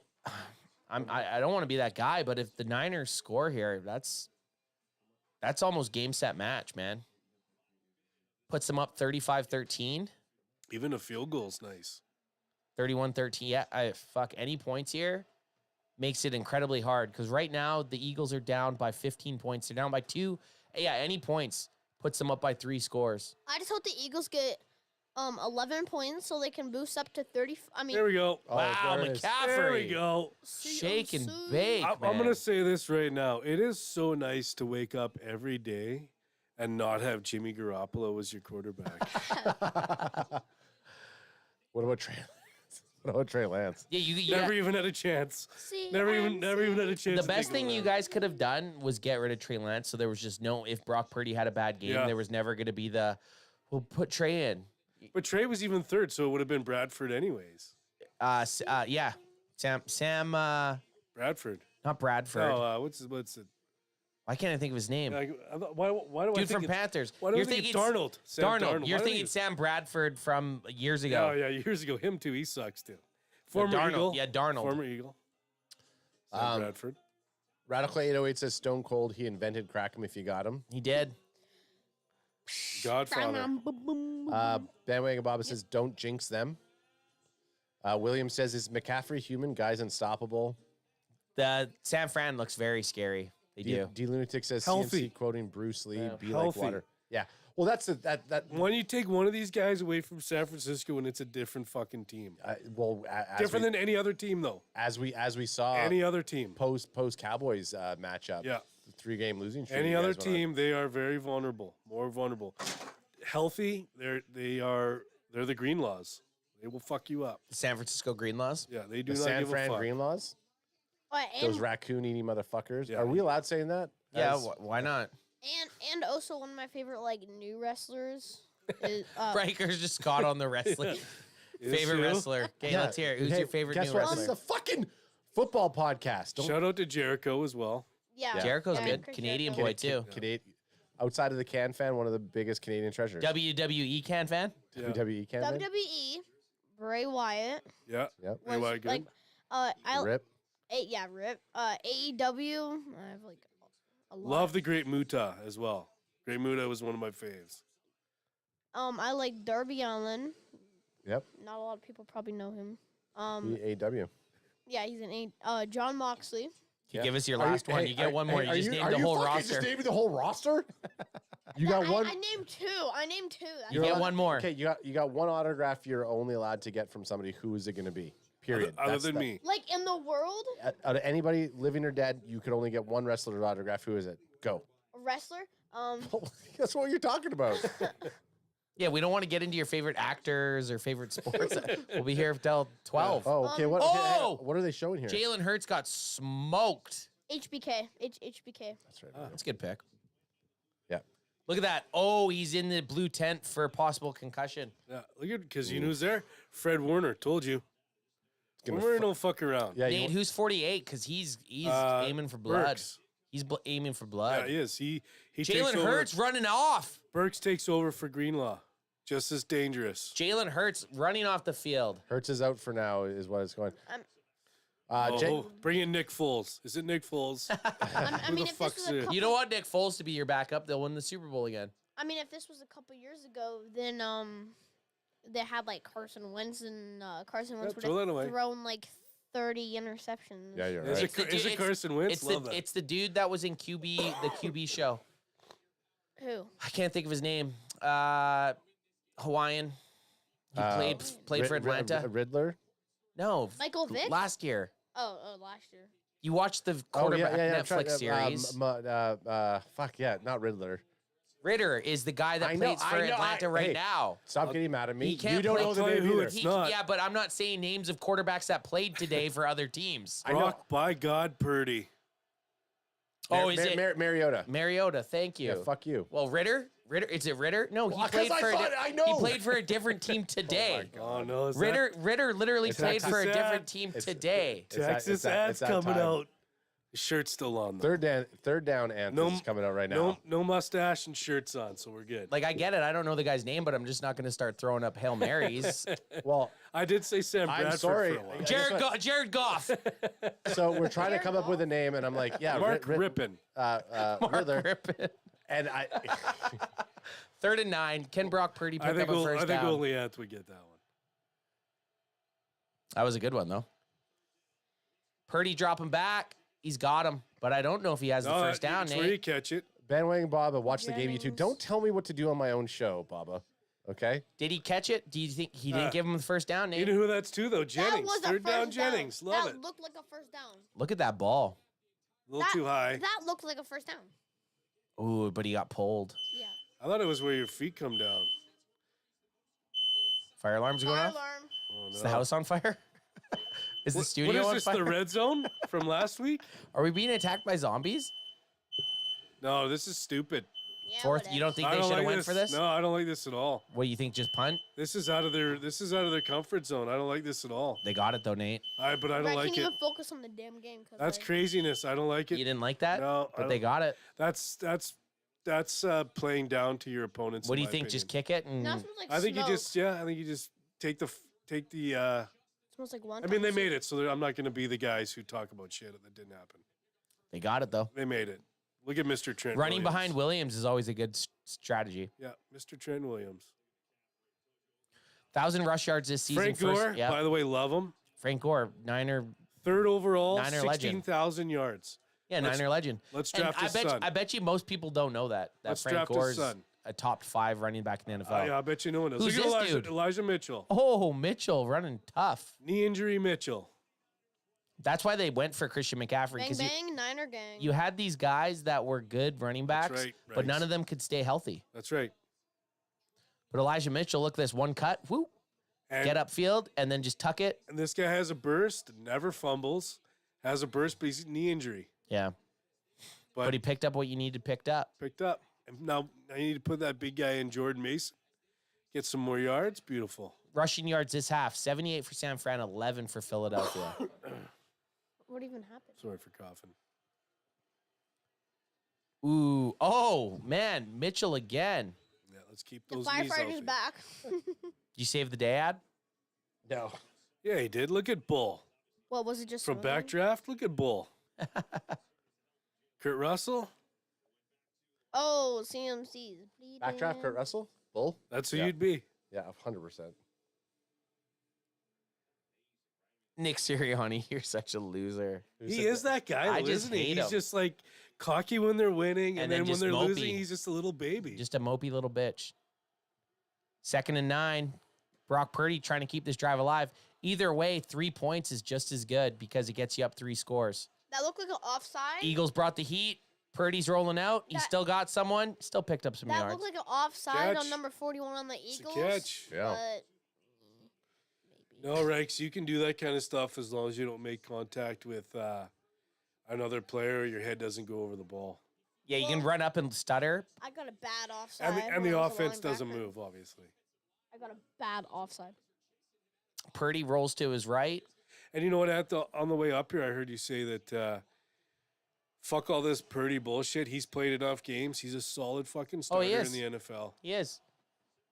I don't want to be that guy, but if the Niners score here, that's almost game set match, man. Puts them up 35-13, Even a field goal's nice. 31-13. Yeah, fuck any points here. makes it incredibly hard because right now the Eagles are down by 15 points. They're down by 2. Yeah, any points puts them up by 3 scores. I just hope the Eagles get 11 points so they can boost up to 30. I mean, There we go. Wow, there it is. McCaffrey. There we go. Shake and bake, I'm man. going to say this right now. It is so nice to wake up every day and not have Jimmy Garoppolo as your quarterback. What about Trey Lance? What about Trey Lance? Yeah, you Never even had a chance. See, Never even had a chance. The best thing you guys could have done was get rid of Trey Lance, so there was just no. If Brock Purdy had a bad game, Yeah. there was never going to be the. We'll put Trey in. But Trey was even third, so it would have been Bradford anyways. Yeah, Sam. Bradford. Not Bradford. Oh, what's it? Why can't I think of his name? Why do I Dude think from it's- Panthers. Why do I You're think thinking it's Darnold? Sam Darnold. You're Why do thinking you- Sam Bradford from years ago. Yeah, years ago. Him too. He sucks too. Former Darnold. Eagle. Yeah, Darnold. Former Eagle. Sam Bradford. Radical 808 says Stone Cold. He invented crack him if you got him. He did. Godfather. Bandwagon Bob says don't jinx them. William says is McCaffrey human? Guy's unstoppable. The San Fran looks very scary. They do. D Lunatic says Healthy. CMC quoting Bruce Lee. Yeah. Be like Healthy. water. Yeah. Well, that's that. When you take one of these guys away from San Francisco and it's a different fucking team. Different than any other team, though. As we saw Any other team. post Cowboys matchup. Yeah. 3-game losing streak. Any you other guys went on. team, they are very vulnerable. More vulnerable. Healthy, they're the green laws. They will fuck you up. The San Francisco Greenlaws. Yeah, they do The not San give Fran a fuck. Green Laws. and, Those raccoon eating motherfuckers. Yeah. Are we allowed saying that? Yeah, As- why not? and also one of my favorite new wrestlers is Riker's just got on the wrestling. Favorite who? wrestler. Okay, Yeah. let's hear it. Who's Hey, your favorite guess new what? This is wrestler? a fucking football podcast. Don't Shout out to Jericho as well. yeah. Jericho's yeah, good. Chris Canadian Jericho. boy, too. Canadian, outside of the can fan, one of the biggest Canadian treasures. WWE can fan? Yeah. WWE can fan. WWE, Bray Wyatt. Yeah. Yep. Hey, why good? Like, I Rip. Rip. AEW. I have like a lot. Love the Great Muta as well. Great Muta was one of my faves. I like Darby Allin. Yep. Not a lot of people probably know him. AEW. Yeah, he's an John Moxley. Can you give us your Are you- last one? hey, You get are- one more. hey, You are just you- named are the you whole fucking roster. Just naming the whole roster. You got one. I named two. That's You get all. one more. Okay, you got one autograph you're only allowed to get from somebody. Who is it going to be? Period. Other That's than the- me. Like in the world, Out of anybody living or dead, you could only get one wrestler autograph. Who is it? Go. a wrestler. That's what you're talking about. Yeah, we don't want to get into your favorite actors or favorite sports. We'll be here till 12. Oh, okay. What? Okay, hang on. Oh! What are they showing here? Jalen Hurts got smoked. HBK. HBK. That's right. That's a good pick. Yeah. Look at that. Oh, he's in the blue tent for possible concussion. Yeah, look at because you know who's there? Fred Warner. Told you. gonna Warner fu- don't fuck around. Yeah. Nate, who's 48? Because he's aiming for blood. Burks. He's aiming for Yeah, blood. he is. He takes Jalen over. Hurts running off. Burks takes over for Greenlaw. Just as dangerous. Jalen Hurts running off the field. Hurts is out for now. Is what it's going. Bring in Nick Foles. Is it Nick Foles? I mean, if this was a couple, You don't want Nick Foles to be your backup. They'll win the Super Bowl again. I mean, if this was a couple years ago, then they had like Carson Wentz, and Carson Wentz throw that away. would have thrown like 30 interceptions. Yeah, you're Is right. it, is it Carson Wentz? It's Love the that. it's the dude that was in the QB show. Who? I can't think of his name. Hawaiian. He played for Atlanta. Riddler. No, Michael Vick? last year. Oh, last year. You watched the Oh quarterback yeah. Netflix series. Fuck yeah, not Riddler. Ritter is the guy that I know, plays for I know, Atlanta right hey, now. Stop getting mad at me. He can't You don't play- know the I'll tell you name who either. it's not. Yeah, but I'm not saying names of quarterbacks that played today for other teams. I know. Brock, by God, Purdy. Oh, is it Mariota? Mariota? Thank you. Yeah, fuck you. Well, Ritter, is it Ritter? No, he Well, played 'cause I for. thought- I know. He played for a different team today. Oh, no. Is Ritter literally It's played for a Texas different ad. team It's- today. that Texas ads that coming time. out. His shirt's still on, though. Third down anthem is coming out right now. No mustache and shirts on, so we're good. Like I get it. I don't know the guy's name, but I'm just not going to start throwing up Hail Marys. Well, I did say Sam I'm Bradford sorry. for a while. Jared Goff. So we're trying to come up with a name, and I'm like, yeah, Mark Rippon. Riddler. Rippon. And I, 3rd and 9. Can Brock Purdy pick I think, up a first down? only Ant would get that one. That was a good one, though. Purdy dropping back. He's got him, but I don't know if he has the first down, It's where you Nate. catch it. Bandwagon Baba, watch the game, you two. Don't tell me what to do on my own show, Baba. Okay? Did he catch it? Do you think he didn't give him the first down, Nate? You know who that's to, though? Jennings. was a Third down first Jennings. Love that it. looked like a first down. Look at that ball. A little too high. That looked like a first down. Ooh, but he got pulled. Yeah. I thought it was where your feet come down. Fire alarms going Fire off? alarm. Oh, Is the house on fire? Is the studio What on is this, fire? the red zone from last week? Are we being attacked by zombies? No, this is stupid. Yeah, Fourth, you don't think I they don't should have like went for this? No, I don't like this at all. What do you think? Just punt? This is out of their comfort zone. I don't like this at all. They got it though, Nate. But I don't I like can't it. even focus on the damn game. That's craziness. I don't like it. You didn't like that? No, but they got it. That's playing down to your opponents. What do in you my think? opinion. Just kick it and Now it smells like I think smoke. I think you just take the. It smells like one. I mean, they made it, so I'm not going to be the guys who talk about shit that didn't happen. they got it though. They made it. Look at Mr. Trent. Running Williams. behind Williams is always a good strategy. Yeah, Mr. Trent Williams. 1,000 rush yards this season. Frank Gore, yeah. by the way, love him. Frank Gore, Niner. Third overall, Niner legend. 16,000 yards. Yeah, Niner legend. Let's And draft his I son. bet you most people don't know that Let's Frank draft his Gore's son. a top 5 running back in the NFL. Yeah, I bet you no one knows. Who's Look at this dude? Elijah Mitchell. Oh, Mitchell running tough. Knee injury Mitchell. That's why they went for Christian McCaffrey Bang because bang, Niner gang. you had these guys that were good running backs, right, but right. none of them could stay healthy. That's right. But Elijah Mitchell, look at this one cut, whoop, And, get upfield, and then just tuck it. and this guy has a burst, never fumbles, has a burst, but he's knee injury. Yeah. But he picked up what you needed picked up. Picked up. And now I need to put that big guy in, Jordan Mason. Get some more yards. Beautiful. Rushing yards this half, 78 for San Fran, 11 for Philadelphia. What even happened? Sorry for coughing. Ooh, oh, man, Mitchell again. Yeah, let's keep The those knees firefighter's healthy. back. You save the day, Ad? No. Yeah, he did. Look at Bull. What was it just From swimming? Backdraft, look at Bull. Kurt Russell. Oh, CMC's bleeding. Backdraft Kurt Russell? Bull? That's who Yeah. you'd be. Yeah, 100%. Nick Sirianni, you're such a loser. He is that guy, I though, just isn't he? hate He's him. just like cocky when they're winning, and then then when just they're mopey. losing, he's just a little baby. Just a mopey little bitch. 2nd and 9. Brock Purdy trying to keep this drive alive. Either way, 3 points is just as good because it gets you up 3 scores. That looked like an offside. Eagles brought the heat. Purdy's rolling out. He still got someone. Still picked up some That yards. looked like an offside Catch. on number 41 on the It's a Eagles. catch. Yeah. But No, Rex, you can do that kind of stuff as long as you don't make contact with another player or your head doesn't go over the ball. Yeah, you can run up and stutter. I got a bad offside. And when the I was a offense doesn't linebacker. move, obviously. I got a bad offside. Purdy rolls to his right. And you know what? On the way up here, I heard you say that fuck all this Purdy bullshit. He's played enough games. He's a solid fucking starter in is. the NFL. He is.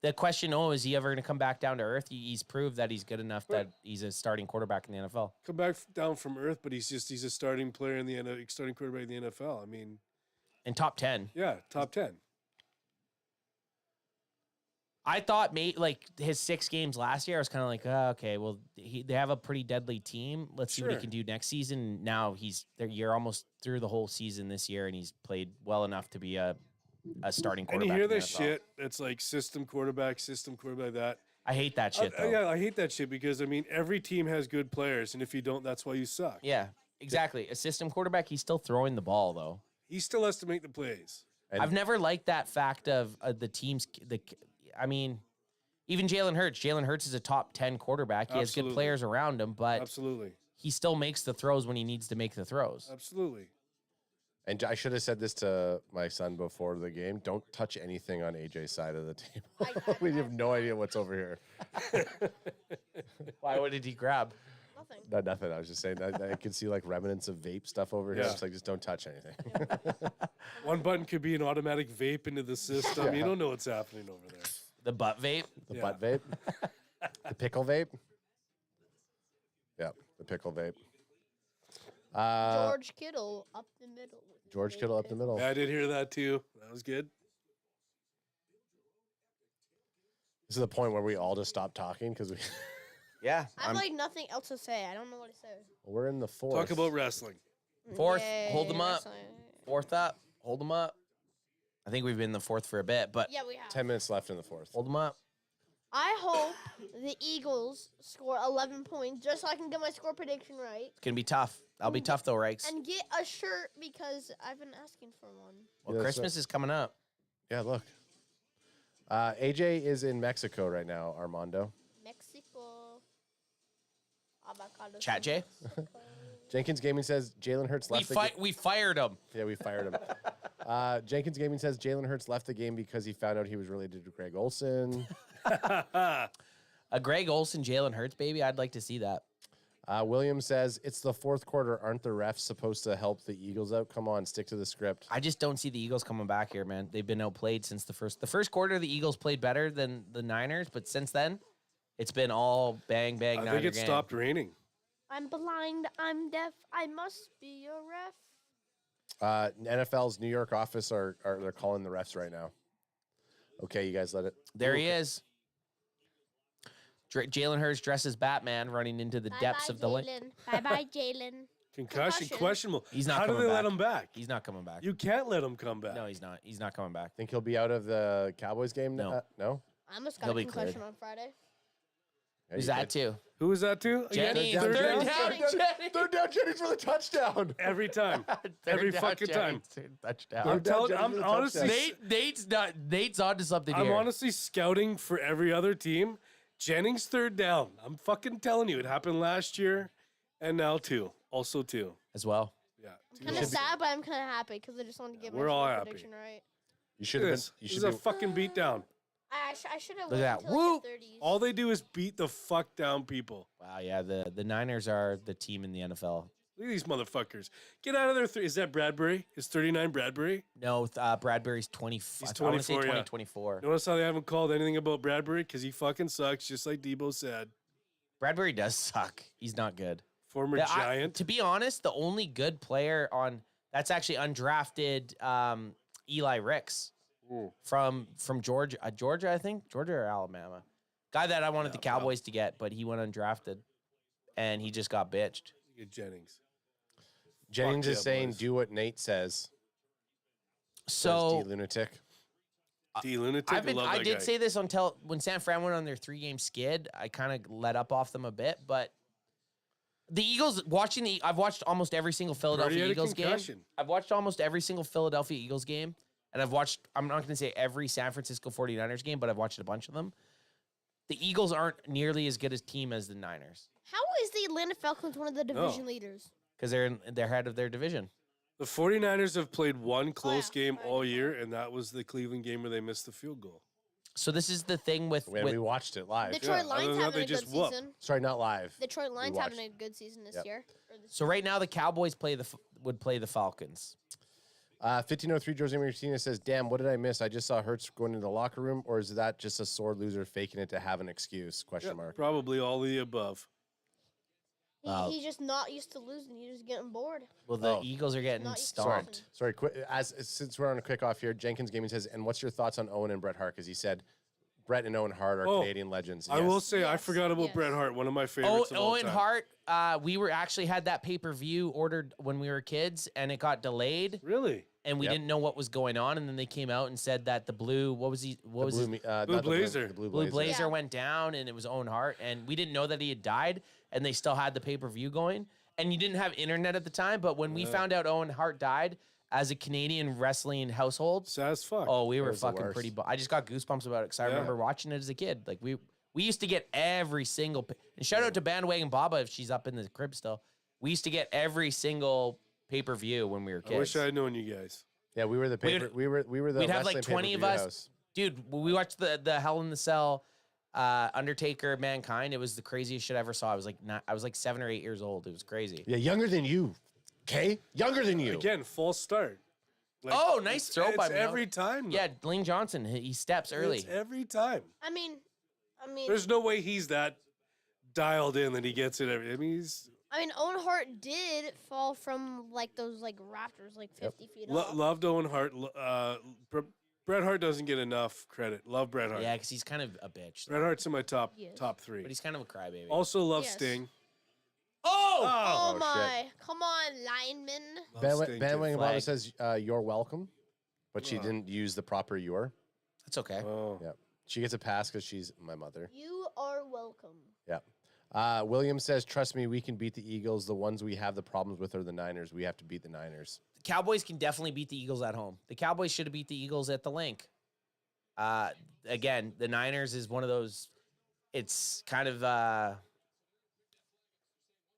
The question, is he ever going to come back down to earth? He's proved that he's good enough that he's a starting quarterback in the NFL. Come back down from earth, but he's a starting player in the NFL, starting quarterback in the NFL. I mean, In top 10. yeah, top 10. I thought like his 6 games last year, I was kind of like, oh, okay, well, they have a pretty deadly team. Let's see what he Sure. can do next season. Now you're almost through the whole season this year, and he's played well enough to be a starting And quarterback. you hear in the this NFL. shit? It's like system quarterback, that. I hate that shit, though. Yeah, I hate that shit because, I mean, every team has good players, and if you don't, that's why you suck. Yeah, exactly. A system quarterback, he's still throwing the ball, though. He still has to make the plays. I've never liked that fact of the teams. I mean, even Jalen Hurts. Jalen Hurts is a top 10 quarterback. He has good Absolutely. players around him, but Absolutely. he still makes the throws when he needs to make the throws. Absolutely. And I should have said this to my son before the game. Don't touch anything on AJ's side of the table. We have no idea what's over here. Why? What did he grab? Nothing. No, nothing. I was just saying that I could see like remnants of vape stuff over here. Yeah. It's like, just don't touch anything. One button could be an automatic vape into the system. Yeah. You don't know what's happening over there. The butt vape? The Yeah. butt vape. The pickle vape. Yeah, the pickle vape. George Kittle up the middle. with George the Kittle up the middle. Yeah, I did hear that too. That was good. This is the point where we all just stop talking because we Yeah. I have like nothing else to say. I don't know what to say. We're in the fourth. Talk about wrestling. Fourth, Yay, hold them up. wrestling. Fourth up, hold them up. I think we've been in the fourth for a bit, but Yeah, we have. 10 minutes left in the fourth. hold them up. I hope the Eagles score 11 points just so I can get my score prediction right. It's gonna be tough. That'll be tough though, Rikes. And get a shirt because I've been asking for one. Well, Yeah, Christmas is coming up. Yeah, look. AJ is in Mexico right now, Armando. Mexico. Avocado. Chat Jay. Jenkins Gaming says Jalen Hurts left We fired him. Yeah, we fired him. Jenkins Gaming says Jalen Hurts left the game because he found out he was related to Greg Olson. A Greg Olson, Jalen Hurts, baby. I'd like to see that. William says it's the fourth quarter. Aren't the refs supposed to help the Eagles out? Come on, stick to the script. I just don't see the Eagles coming back here, man. They've been outplayed since the first quarter. The Eagles played better than the Niners, but since then, it's been all bang bang. I think it stopped raining. I'm blind. I'm deaf. I must be a ref. NFL's New York office are they're calling the refs right now. Okay, you guys let it. There he is. Jalen Hurts dresses Batman running into the depths of the lake. Bye bye, Jalen. Concussion questionable. He's not How do coming they back. let him back? He's not coming back. You can't let him come back. No, he's not. He's not coming back. Think he'll be out of the Cowboys game? No. No. I almost got He'll a be concussion cleared. on Friday. Yeah, Who's you that did. too? Who was that to? Jenny. Again? Third down? down. Jenny. Third down, Jennings for the touchdown. Every time. Every Third down, fucking time. Jennings, third touchdown. I'm telling. Jennings I'm for the honestly. touchdown. Nate's onto something I'm here. honestly scouting for every other team. Jennings third down. I'm fucking telling you, it happened last year, and now too. Also too. as well. Yeah. Kind of sad, but I'm kind of happy because I just wanted to get We're my all score happy. prediction right. You should have been. This You is should a be. fucking beatdown. I should have Look waited at that. until Woo! like the 30s. All they do is beat the fuck down people. Wow, yeah, the Niners are the team in the NFL. Look at these motherfuckers. Get out of there. Is that Bradbury? Is 39 Bradbury? No, Bradbury's 20. He's I want to say 24, yeah. 2024. Notice how they haven't called anything about Bradbury? Because he fucking sucks, just like Debo said. Bradbury does suck. He's not good. Former Giant. To be honest, the only good player on that's actually undrafted Eli Ricks from Georgia, I think Georgia or Alabama. Guy that I wanted the Cowboys to get, but he went undrafted, and he just got bitched. Get Jennings. Jennings Fuck is yeah, saying, boys. "Do what Nate says." So Says D lunatic. D lunatic. I did say this until when San Fran went on their 3-game skid. I kind of let up off them a bit, but the Eagles I've watched almost every single Philadelphia had a Eagles game. concussion. I've watched almost every single Philadelphia Eagles game, and I've watched. I'm not going to say every San Francisco 49ers game, but I've watched a bunch of them. The Eagles aren't nearly as good a team as the Niners How is the Atlanta Falcons one of the division leaders? because they're head of their division. The 49ers have played one close yeah. game all year, and that was the Cleveland game where they missed the field goal. So this is the thing with We watched it live. Detroit other Lions than that, having they a just good whoop. season. Sorry, not live. Detroit Lions watched. having a good season this Yep. year. so right now the Cowboys would play the Falcons. 1503 Jose Martinez says, "Damn, what did I miss? I just saw Hurts going into the locker room, or is that just a sore loser faking it to have an excuse?" Question mark. Probably all the above. He's just not used to losing. He's just getting bored. Well, the Oh. Eagles are getting Not used to stomped. Sorry, since we're on a quick off here, Jenkins Gaming says, "And what's your thoughts on Owen and Bret Hart?" Because he said Bret and Owen Hart are Oh, Canadian legends. I Yes. will say, I Yes. forgot about Yes. Bret Hart, one of my favorites of all Owen time. Hart, we were actually had that pay-per-view ordered when we were kids, and it got delayed, Really? and we Yep. didn't know what was going on, and then they came out and said that the blue, what was he? What was Blue, his, not Blue the Blazer. the Blue Blue Blazer. Blazer Yeah. went down, and it was Owen Hart, and we didn't know that he had died, and they still had the pay-per-view going, and you didn't have internet at the time, but when we found out Owen Hart died as a Canadian wrestling household, Sad as fuck. oh, we were was the fucking worst. pretty. I just got goosebumps about it because I Yeah. remember watching it as a kid. Like we used to get every single. And shout out to Bandwagon Baba if she's up in the crib still. We used to get every single pay-per-view when we were kids. I wish I had known you guys. Yeah, we were the paper. We were the. we'd have like wrestling 20 of pay-per-view us. house. Dude, we watched the Hell in the Cell, Undertaker, Mankind. It was the craziest shit I ever saw. I was like 7 or 8 years old. It was crazy. Yeah, younger than you. Okay, younger than you. Again, false start. Like, Oh, nice throw by It's Mel. every time. though. Yeah, Lane Johnson. He steps early. It's every time. I mean, There's no way he's that dialed in that he gets it every. I mean, he's Owen Hart did fall from like those like rafters, like 50 feet up. loved Owen Hart. Bret Hart doesn't get enough credit. Love Bret Hart. Yeah, because he's kind of a bitch. Bret Hart's in my top Yes. top 3. But he's kind of a crybaby. Also love Yes. Sting. Oh, shit. my. Come on, lineman. Love Sting, too. Bandwagon Baba Flag. says you're welcome, but she didn't use the proper "your." That's okay. Oh. Yeah, she gets a pass because she's my mother. You are welcome. Yeah. William says, "Trust me, we can beat the Eagles. The ones we have the problems with are the Niners. We have to beat the Niners." The Cowboys can definitely beat the Eagles at home. The Cowboys should have beat the Eagles at the link. Again, the Niners is one of those. It's kind of.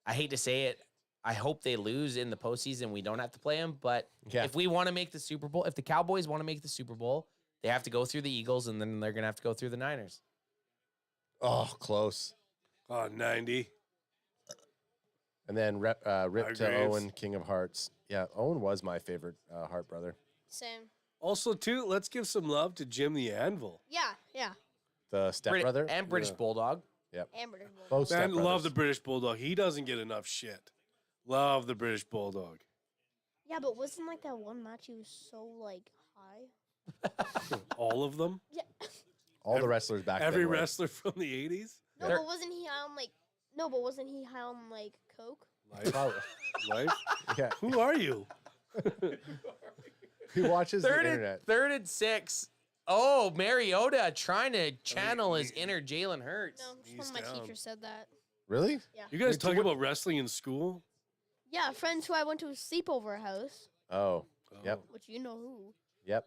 I hate to say it. I hope they lose in the postseason. We don't have to play them. But Yeah. if we want to make the Super Bowl, if the Cowboys want to make the Super Bowl, they have to go through the Eagles, and then they're going to have to go through the Niners. Oh, close. Oh, 90. And then rip to Hargraves. Owen, King of Hearts. Yeah, Owen was my favorite Hart brother. Same. Also, too, let's give some love to Jim the Anvil. Yeah, yeah. The stepbrother. And British Bulldog. Yep. Amber. Both Man, stepbrothers. love the British Bulldog. He doesn't get enough shit. Love the British Bulldog. Yeah, but wasn't like that one match he was so like high? All of them. Yeah. All the wrestlers back Every then were. wrestler from the 80s. No, but wasn't he high on like? No, but wasn't he high on like coke? Life. Probably. Life. Yeah. Who are you? He watches the internet. Third and 6. Oh, Mariota trying to channel his inner Jalen Hurts. No, He's just one of my down. teachers said that. Really? Yeah. You guys Wait, so talking what- about wrestling in school? Yeah, friends who I went to a sleepover house, Oh. Yep. which you know who. Yep.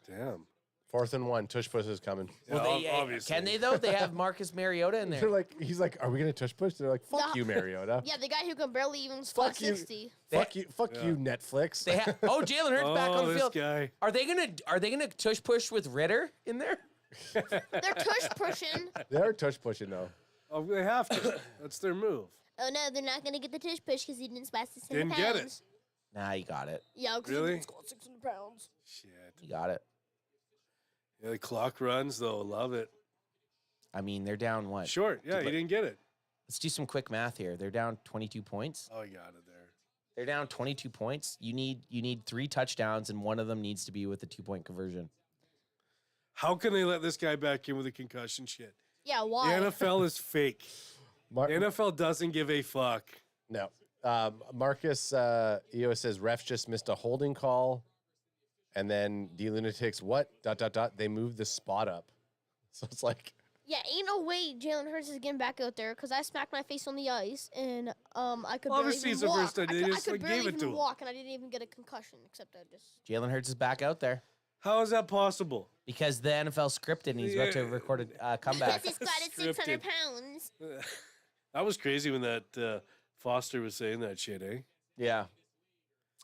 Damn. 4th and 1. Tush push is coming. Yeah, Well, they, obviously. can they though? They have Marcus Mariota in They're there. like, he's like, are we gonna tush push? They're like, fuck No. you, Mariota. Yeah, the guy who can barely even Fuck squat you. 60. Fuck you, fuck Yeah. you, Netflix. They have. Oh, Jalen Hurts back on the this field. guy. Are they gonna tush push with Ritter in there? They're tush pushing. They're tush pushing though. Oh, they have to. That's their move. Oh no, they're not gonna get the tush push because he didn't squat 600 Didn't pounds. get it. Nah, you got it. Yeah, because Really? he didn't squat 600 pounds. Shit. You got it. Yeah, the clock runs though. Love it. I mean, they're down what? Short. Yeah, you didn't get it. Let's do some quick math here. They're down 22 points. Oh, you got it there. They're down 22 points. You need 3 touchdowns, and one of them needs to be with a 2-point conversion. How can they let this guy back in with a concussion shit? Yeah, The why? NFL is fake. Mar- The NFL doesn't give a fuck. No. Marcus EO says refs just missed a holding call, and then D Lunatics what ? They moved the spot up, so it's like Yeah, ain't no way Jalen Hurts is getting back out there because I smacked my face on the ice and I could Obviously, barely it's even the walk. first time they I just, could like, barely gave it even to him. walk and I didn't even get a concussion except I just. Jalen Hurts is back out there How is that possible? because the NFL scripted and he's about to Yeah. record a comeback. Because he squatted 600 pounds. That was crazy when that Foster was saying that shit, eh? Yeah.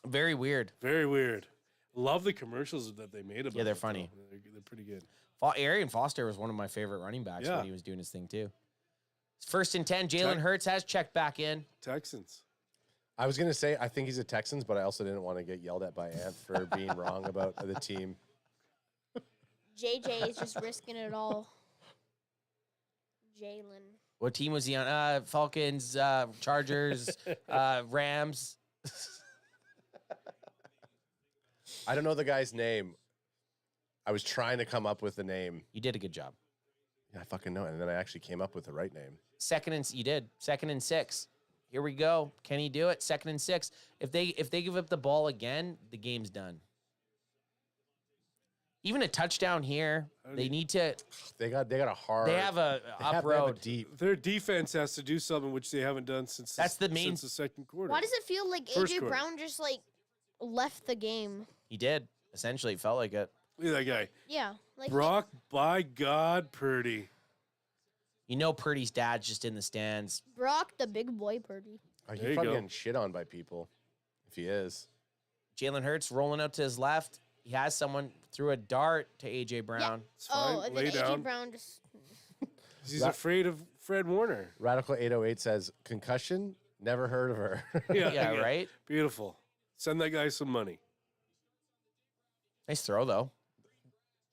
Very weird. Very weird. Love the commercials that they made about Yeah, they're it, though. funny. They're pretty good. Arian Foster was one of my favorite running backs Yeah. when he was doing his thing too. First and 10, Jalen Tech- Hurts has checked back in. Texans. I was gonna say I think he's a Texans, but I also didn't want to get yelled at by Ant for being wrong about the team. JJ is just risking it all. Jalen. What team was he on? Falcons, Chargers, Rams. I don't know the guy's name. I was trying to come up with the name. You did a good job. Yeah, I fucking know it. And then I actually came up with the right name. You did. 2nd and 6. Here we go. Can he do it? 2nd and 6. If they give up the ball again, the game's done. Even a touchdown here, they need to. They got a hard. They have a they up have a road. deep. Their defense has to do something which they haven't done since That's the main- since the second quarter. Why does it feel like First AJ quarter. Brown just like left the game? He did. Essentially, it felt like it. Look at that guy. Yeah, like Brock, by God, Purdy. You know, Purdy's dad's just in the stands. Brock, the big boy Purdy. Oh, There he's you probably go. getting shit on by people. If he is. Jalen Hurts rolling out to his left. He has someone threw a dart to AJ Brown. It's fine. Oh, and Lay then AJ down. Brown just. He's afraid of Fred Warner. Radical 808 says concussion. Never heard of her. Yeah, right. Beautiful. Send that guy some money. Nice throw though.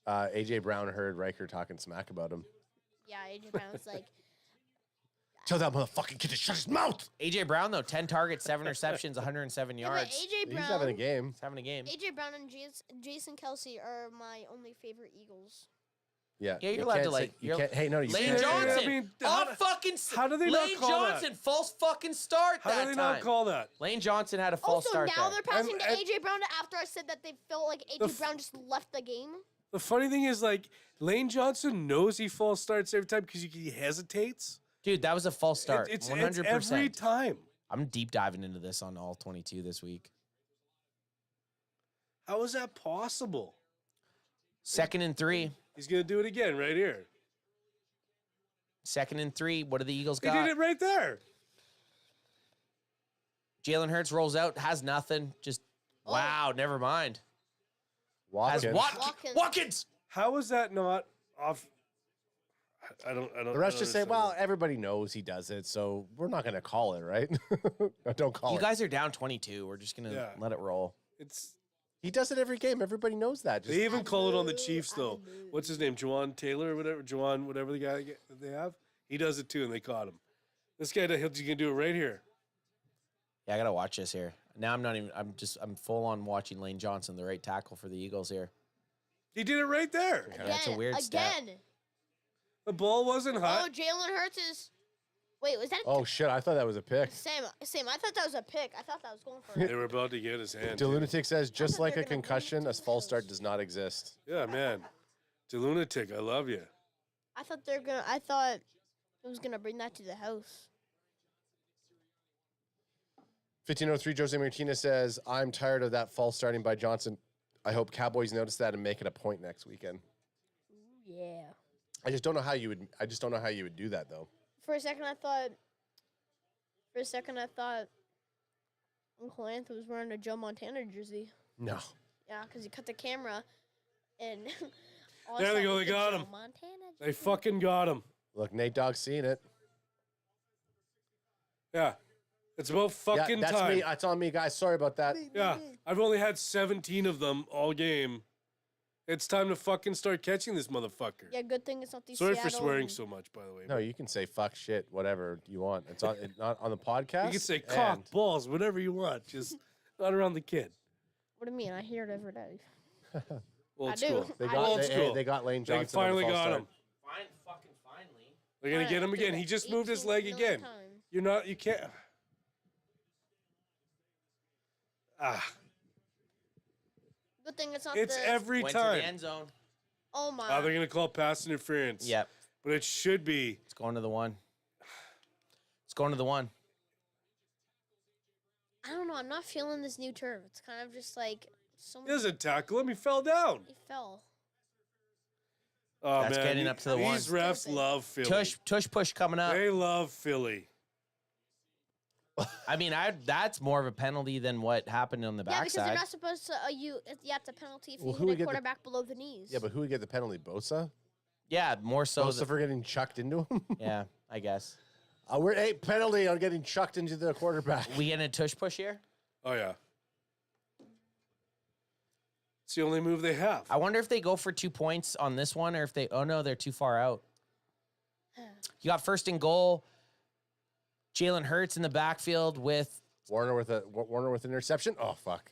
AJ Brown heard Riker talking smack about him. Yeah, AJ Brown's like, Tell that motherfucking kid to shut his mouth. AJ Brown though, 10 targets, 7 receptions, 107 Yeah, but yards. AJ Brown. He's having a game. He's having a game. AJ Brown and Jason Kelsey are my only favorite Eagles. Yeah. Yeah, you're you allowed can't to say- like. You can't. Hey, no, you Lane can't. Johnson. I mean, How do they not Lane call that? Johnson, false fucking start How that do they time. not call that? Lane Johnson had a false Also, start now there. they're passing to And- AJ Brown after I said that they felt like AJ Brown just left the game. The funny thing is, like, Lane Johnson knows he false starts every time because he hesitates. Dude, that was a false start. It's 100%. every time. I'm deep diving into this on all 22 this week. How is that possible? 2nd and 3. He's going to do it again right here. 2nd and 3. What do the Eagles He got? did it right there. Jalen Hurts rolls out, has nothing. Just, wow, never mind. Watkins. Watkins. How is that not off? I don't. The rest just say, understand well, that. everybody knows he does it, so we're not going to call it, right? Don't call You it. guys are down 22. We're just going to let it roll. He does it every game. Everybody knows that. Just, They even call it on the Chiefs, though. What's his name? Juwan Taylor or whatever. Juwan, whatever the guy that they have. He does it too, and they caught him. This guy, he's gonna do it right here. Yeah, I got to watch this here. Now I'm full on watching Lane Johnson, the right tackle for the Eagles here. He did it right there. Yeah, that's a weird stat. The ball wasn't hot. Oh, Jalen Hurts is. Wait, was that? oh, shit. I thought that was a pick. Same. I thought that was a pick. I thought that was going for it. They were about to get his hand. DeLunatic says, just like a concussion, a false start does not exist. Yeah, man. DeLunatic, I love you. I thought they're gonna. I thought it was gonna bring that to the house. 1503 Jose Martinez says, I'm tired of that false starting by Johnson. I hope Cowboys notice that and make it a point next weekend. Yeah. I just don't know how you would. I just don't know how you would do that though. For a second, I thought. Uncle Anthony was wearing a Joe Montana jersey. No. Yeah, because he cut the camera, and. all I There they saw go. was They the got Joe him. Montana They jersey. fucking got him. Look, Nate Dogg's seen it. Yeah. It's about fucking that's time. me. That's on me, guys. Sorry about that. Yeah. I've only had 17 of them all game. It's time to fucking start catching this motherfucker. Yeah, good thing it's not these. Sorry for Seattle swearing and- so much, by the way. No, you can say fuck, shit, whatever you want. It's on. It's not on the podcast. You can say cock, and- balls, whatever you want. Just not around the kid. What do you mean? I hear it every day. Old I do. school. They I got. Old They, school. they got Lane They Johnson. finally on the false got start. him. Finally. They're gonna Alright, get him after again. He just moved his 18 leg million again. times. You're not. You can't. Ah. Good thing it's not It's the. every Went to time. the end zone. Oh my. They're gonna call pass interference. Yep. But it should be. It's going to the one. It's going to the one. I don't know. I'm not feeling this new turf. It's kind of just like so. He doesn't tackle him. He fell down. He fell. Oh That's man, getting up to the one. These refs Stupid. love Philly. Tush push coming up. They love Philly. I mean, that's more of a penalty than what happened on the Yeah, because they're backside. not supposed to. Yeah, it's a penalty if Well, you who would hit get a the- quarterback below the knees. Yeah, but who would get the penalty? Bosa. Yeah, more so. Bosa for getting chucked into him. Yeah, I guess. We're penalty on getting chucked into the quarterback. We getting a tush push here? Oh yeah. It's the only move they have. I wonder if they go for 2 points on this one, or if they. Oh no, they're too far out. You got 1st and goal. Jalen Hurts in the backfield with Warner with an interception. Oh fuck.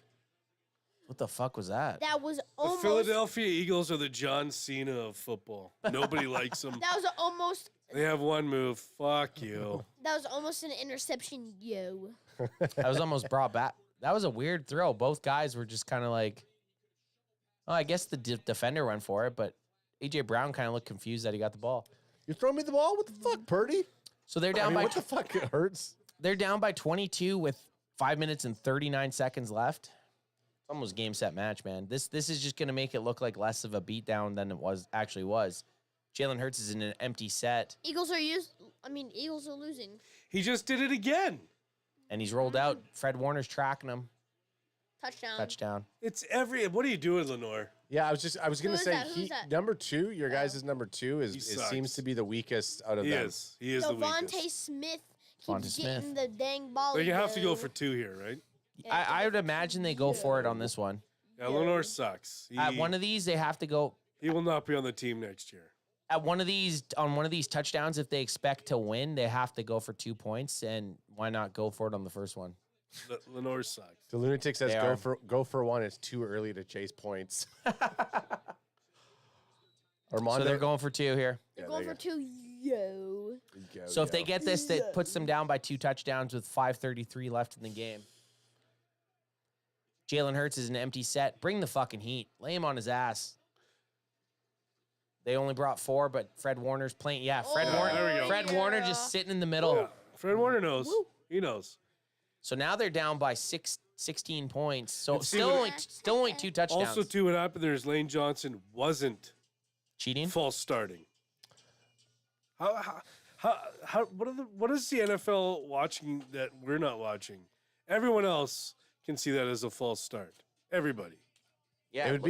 what the fuck was that? That was The almost. Philadelphia Eagles are the John Cena of football. Nobody likes them. That was almost. They have one move. Fuck you. That was almost an interception, yo. That was almost brought back. That was a weird throw. Both guys were just kind of like. Oh, I guess the defender went for it, but AJ Brown kind of looked confused that he got the ball. You throw me the ball? What the fuck, Purdy? So they're down by. what the fuck? It hurts. They're down by 22 with 5 minutes and 39 seconds left. It's almost game set match, man. This is just gonna make it look like less of a beatdown than it actually was. Jalen Hurts is in an empty set, Eagles are Eagles are losing. He just did it again. and he's rolled out. Fred Warner's tracking him. Touchdown. It's what are you doing, Lenore? Yeah, I was gonna Who is say that? Who's that? number 2. Your guys' number 2 He is sucks. seems to be the weakest out of He them. is. He is the Devontae weakest. Smith Devontae keeps Smith. getting the dang ball. So you have to go yo. for 2 here, right? I would imagine they go for it on this one. Yeah, Lenore sucks. At one of these, they have to go. He will not be on the team next year. At one of these touchdowns, if they expect to win, they have to go for 2 points, and why not go for it on the first one? Lenore sucks. The lunatic says They go for one. It's too early to chase points. Armando, So they're going for 2 here. They're going for 2. Yo. So if they get this, that puts them down by 2 touchdowns with 5:33 left in the game. Jalen Hurts is an empty set. Bring the fucking heat. Lay him on his ass. They only brought 4, but Fred Warner's playing. Yeah, Fred Warner. There we go. Fred Warner just sitting in the middle. Yeah. Fred Warner knows. Woo. He knows. So now they're down by 16 points. So And see still what- only 2 touchdowns. Also, too, what happened there is Lane Johnson wasn't cheating. False starting. What is the NFL watching that we're not watching? Everyone else can see that as a false start. Everybody. Yeah, it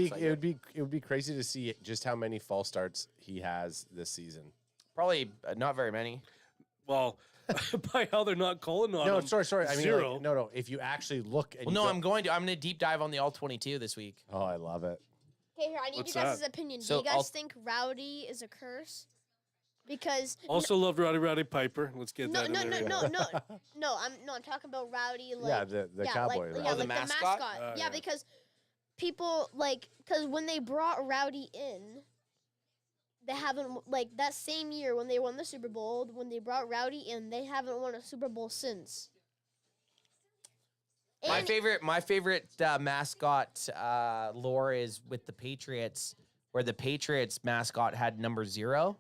would be crazy to see just how many false starts he has this season. Probably not very many. Well, by how they're not calling on No, him. sorry. I mean, 0. like, no. If you actually look, and Well, no, I'm going to deep dive on the all 22 this week. Oh, I love it. Okay, here, I need What's you guys' that? opinion. So Do you guys think Rowdy is a curse? Because Also love Roddy Piper. Let's get no, that no, in no, there. no, I'm talking about Rowdy. Like, Yeah, the cowboy, right? yeah, Oh, the like mascot? the mascot. Yeah. Because people because when they brought Rowdy in, they haven't that same year when they won the Super Bowl. When they brought Rowdy in, they haven't won a Super Bowl since. My And- favorite mascot lore is with the Patriots, where the Patriots mascot had number 0,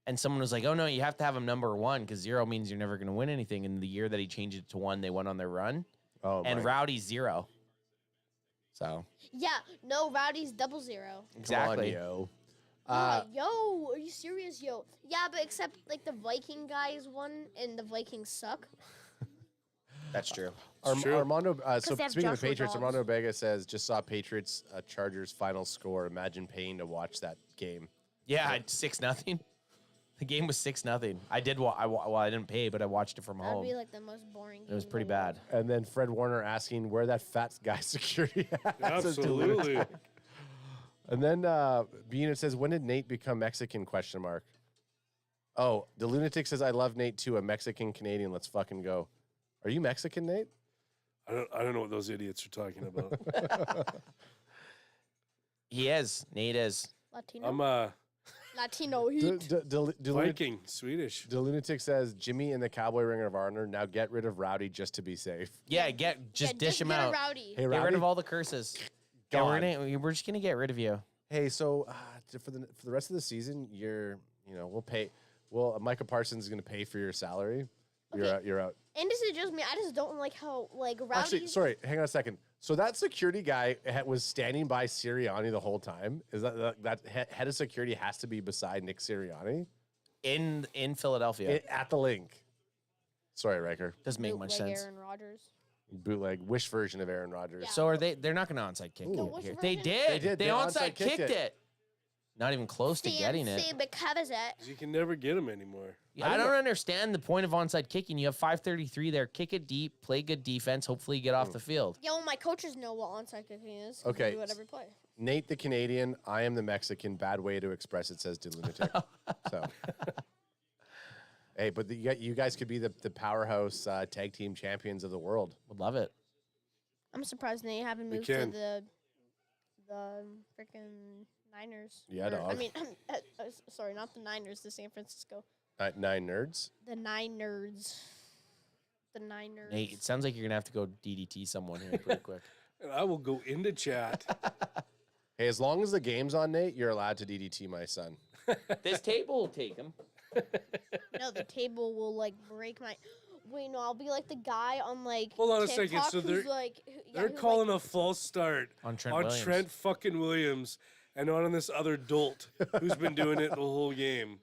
and someone was like, "Oh no, you have to have him number 1 because 0 means you're never going to win anything." And the year that he changed it to 1, they went on their run, Oh, and Rowdy's 0. So Yeah, no, Rowdy's 00. exactly. yo. Yo, are you serious, yo? Yeah, but except the Viking guys won, and the Vikings suck. That's true. true. Armando. So they have speaking of the Joshua Patriots, Dobbs. Armando Vega says just saw Patriots Chargers final score. Imagine paying to watch that game. Yeah, 6-0. The game was 6-0. I did. I didn't pay, but I watched it from That'd home. be the most boring. It was game in pretty the world. bad. And then Fred Warner asking where that fat guy security hat. Absolutely. And then Bean says, when did Nate become Mexican? ? Oh, the lunatic says, I love Nate too. A Mexican Canadian. Let's fucking go. Are you Mexican, Nate? I don't know what those idiots are talking about. He is. Nate is. Latino. I'm Latino heat. Viking, Swedish. The lunatic says, Jimmy and the Cowboy Ring of Honor. Now get rid of Rowdy just to be safe. Yeah, just dish him get out. Rowdy. Hey, Get Rowdy. rid of all the curses. Yeah, Gone. we're just gonna get rid of you. Hey, so for the rest of the season, we'll pay. Well, Micah Parsons is going to pay for your salary. Okay. You're out. And this is just me. I just don't like how Rowdy. Actually, sorry. Hang on a second. So that security guy was standing by Sirianni the whole time. Is that head of security has to be beside Nick Sirianni In Philadelphia. at the link? Sorry, Riker. Doesn't make much Bootleg sense. Aaron Rodgers. Bootleg wish version of Aaron Rodgers. Yeah. So are they? They're not going to onside kick No, it what's here. the They version? did. They did. They They onside onside kicked kicked it. Not even close to getting it. because it. You can never get him anymore. I don't understand the point of onside kicking. You have 5:33 there. Kick it deep. Play good defense. Hopefully you get off the field. Yeah, well, my coaches know what onside kicking is. 'cause Okay. We do it every play. Nate the Canadian. I am the Mexican. Bad way to express it, says Lunatic. So. Hey, but you guys could be the powerhouse tag team champions of the world. Would love it. I'm surprised they haven't We moved to can. the freaking Niners. Yeah, I dog. mean, sorry, not the Niners, the San Francisco. 9 nerds. The Nine Nerds. The Nine Nerds. Nate, it sounds like you're gonna have to go DDT someone here pretty quick. And I will go into chat. Hey, as long as the game's on, Nate, you're allowed to DDT my son. This table will take him. No, the table will break my. Wait, no, I'll be like the guy on Hold on a TikTok second. So who's they're calling a false start On Trent Williams. Trent fucking Williams and not on this other dolt who's been doing it the whole game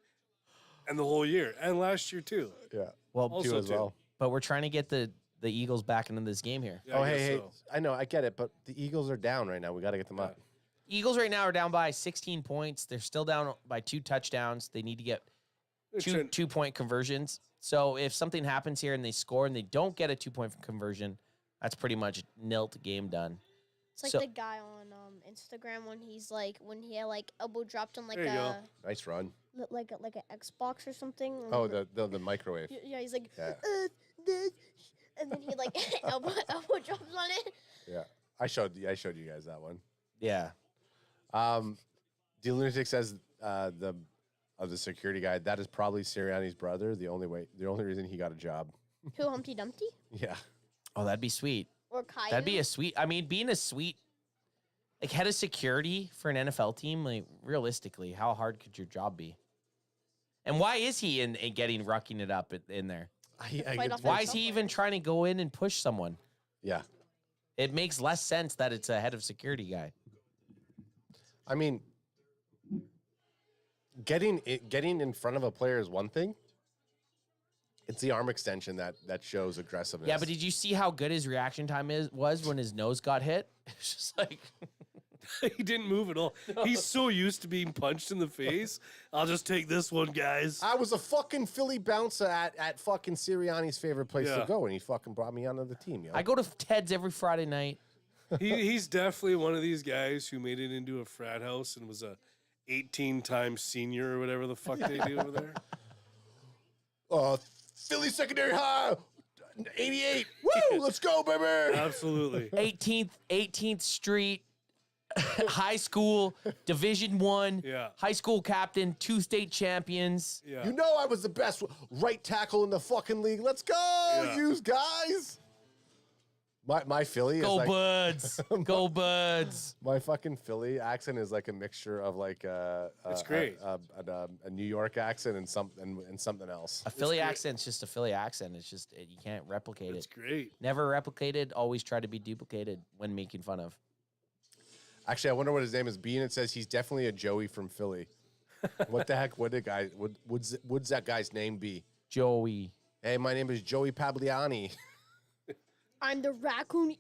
and the whole year and last year too. Yeah. Well, Also Two as too. well. but we're trying to get the Eagles back into this game here. Yeah, Oh, I guess hey, so. I know, I get it, but the Eagles are down right now. We got to get them up. Eagles right now are down by 16 points. They're still down by 2 touchdowns. They need to get They're two trying- 2-point conversions. So if something happens here and they score and they don't get a 2-point conversion, that's pretty much nil to game done. It's like So- the guy on Instagram when he had like elbow dropped on like There you go. Nice run. like an Xbox or something. Oh, the microwave. Yeah, he's like, Yeah. this, and then he like elbow drops on it. Yeah. I showed you guys that one. Yeah. The lunatic says the security guy, that is probably Sirianni's brother. The only reason he got a job. Who, Humpty Dumpty Yeah. Oh, that'd be sweet. or Caillou? That'd be a sweet. I mean, being a sweet, like head of security for an NFL team. Like realistically, how hard could your job be? And why is he in getting rucking it up in there? Why is he even trying to go in and push someone? Yeah. It makes less sense that it's a head of security guy. I mean, getting in front of a player is one thing. It's the arm extension that shows aggressiveness. Yeah, but did you see how good his reaction time was when his nose got hit? It's just like He didn't move at all. He's so used to being punched in the face. I'll just take this one, guys. I was a fucking Philly bouncer at fucking Sirianni's favorite place to Yeah. go, and he fucking brought me onto the team. Yo. I go to Ted's every Friday night. He's definitely one of these guys who made it into a frat house and was a 18-time senior or whatever the fuck they do over there. Philly secondary high, 88. Woo, let's go, baby. Absolutely. 18th Street High School Division I. Yeah. High school captain, 2 state champions. Yeah. You know I was the best right tackle in the fucking league. Let's go, Yeah. you guys. My Philly Go is like, Buds. Go Buds. my fucking Philly accent is like a mixture of like It's great. a New York accent and something else. A Philly great. accent's just a Philly accent. It's just you can't replicate It's it. great. Never replicated. Always try to be duplicated when making fun of. Actually, I wonder what his name is. Being it says he's definitely a Joey from Philly. What the heck would that guy's name be? Joey. Hey, my name is Joey Pabliani. I'm the raccoon.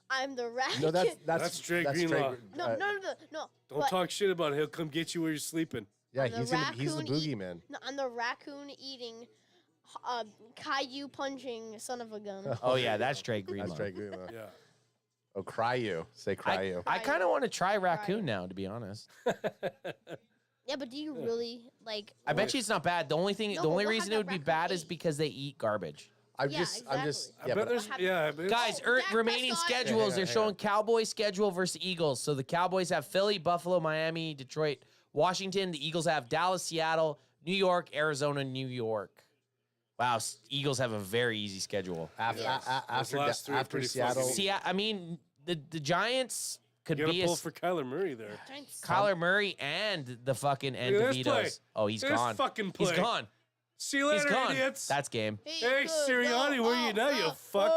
I'm the raccoon. No, That's Trey Greenlaw. no. Don't but talk shit about it. He'll come get you where you're sleeping. Yeah, I'm the he's the raccoon boogeyman. No, I'm the raccoon eating, Caillou punching son of a gun. Oh yeah, that's Trey Greenlaw. That's Trey Greenlaw. Yeah. Oh, cry you. Say cry you. I kind of want to try raccoon now, to be honest. Yeah, but do you really like? I bet you it's not bad. The only No, the only we'll reason have it would that be bad raccoon is because they eat garbage. I'm Yeah, just I yeah, bet but there's but Guys, Dak remaining Prescott. schedules, they're hang showing on. Cowboys schedule versus Eagles. So the Cowboys have Philly, Buffalo, Miami, Detroit, Washington. The Eagles have Dallas, Seattle, New York, Arizona, New York. Wow, Eagles have a very easy schedule. after last three are after pretty Seattle. fucking See, I mean, the Giants could you gotta be a pull for Kyler Murray there. Kyler Murray and the fucking and Look at this play. DeVito's. Oh, he's This gone. fucking He's play. gone. See you He's later, gone. idiots. That's game. Hey, Sirianni, where are you now, you fuck?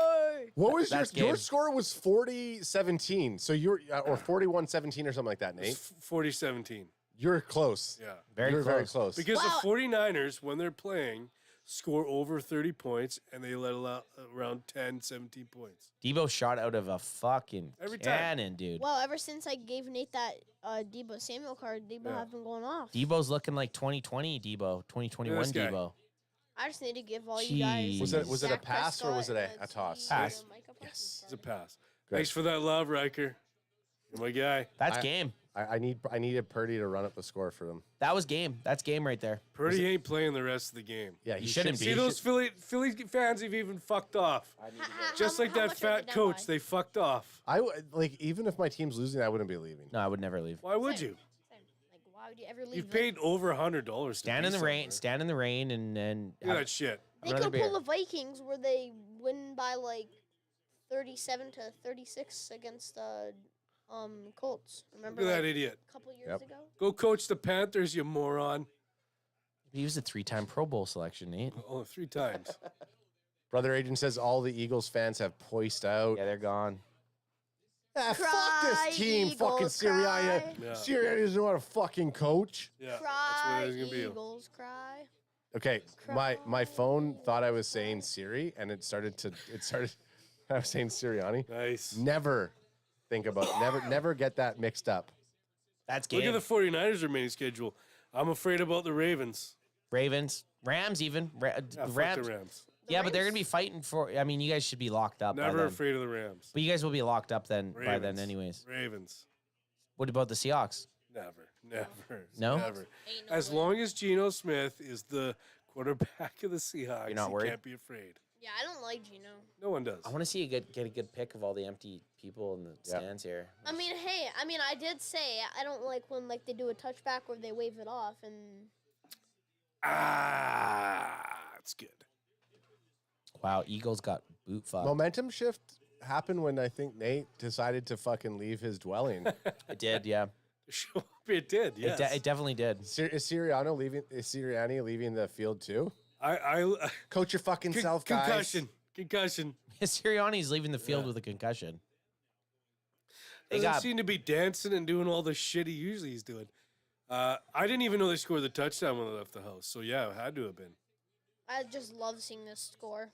What was That's your game. score was 40-17. So you're or 41-17 or something like that, Nate. It's 40-17. You're close. Yeah. You're very close. Because Wow. the 49ers, when they're playing, score over 30 points, and they let allow around 10, 17 points. Debo shot out of a fucking Every time. cannon, dude. Well, ever since I gave Nate that Debo Samuel card, Debo Yeah. have been going off. Debo's looking like 2020 Debo, 2021 Look at this guy. Debo. I just need to give all you guys. Was it a Dak pass or was it Prescott, a toss? Pass. Micah Yes. It's a pass. Good. Thanks for that love, Riker. You're my guy. That's I- game. I needed Purdy to run up the score for them. That was game. That's game right there. Purdy ain't playing the rest of the game. Yeah, He shouldn't See, be. those Philly fans have even fucked off. Just like that fat coach, they fucked off. I like even if my team's losing, I wouldn't be leaving. No, I would never leave. Why would you? Like, why would you ever leave? You've paid over $100. Stand in the rain. Stand in the rain and Look at that shit. They another could beer. pull the Vikings where they win by like 37-36 against Colts. Remember Look at that like, idiot. a couple years Yep. ago? Go coach the Panthers, you moron. He was a 3-time Pro Bowl selection, Nate. Oh, 3 times. Brother Agent says all the Eagles fans have poised out. Yeah, they're gone. Ah, fuck Cry, this team, Eagles, fucking Sirianni. cry. Yeah. Sirianni doesn't know how to fucking coach. Yeah, that's Cry, what it's gonna be. Eagles, cry. Okay, my phone thought I was saying Siri, and it started. I was saying Sirianni. Nice. Never think about never get that mixed up. That's Look game. at the 49ers remaining schedule. I'm afraid about the Ravens. Ravens, Rams, even Yeah, fuck Rams. the Rams. Yeah, but they're gonna be fighting for. I mean, you guys should be locked up. Never by then. afraid of the Rams. But you guys will be locked up then by then, Ravens. anyways. Ravens. What about the Seahawks? Never. No? Never. As long as Geno Smith is the quarterback of the Seahawks, You're not you worried? can't be afraid. Yeah, I don't like Gino. No one does. I want to see you get a good pick of all the empty people in the stands here. I mean, hey, I did say I don't like when like they do a touchback or they wave it off and. It's good. Wow, Eagles got boot fucked. Momentum shift happened when I think Nate decided to fucking leave his dwelling. It did, yeah. It did, yes. It definitely did. Is Sirianni leaving the field too? I Coach your fucking self, guys. Concussion. Sirianni's leaving the field with a concussion. They Doesn't got seem to be dancing and doing all the shit he usually is doing. I didn't even know they scored the touchdown when they left the house. So yeah, it had to have been. I just love seeing this score.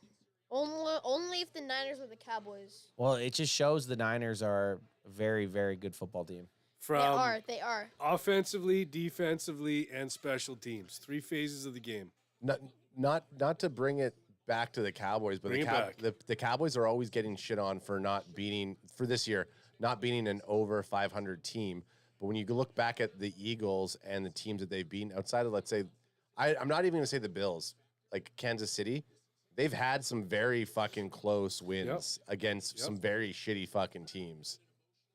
Only if the Niners or the Cowboys. well, it just shows the Niners are a very, very good football team. They are. Offensively, defensively, and special teams. 3 phases of the game. Not to bring it back to the Cowboys, but Bring it back. the Cowboys are always getting shit on for not beating an over 500 team. But when you look back at the Eagles and the teams that they've beaten outside of, let's say, I'm not even going to say the Bills, like Kansas City, they've had some very fucking close wins against some very shitty fucking teams.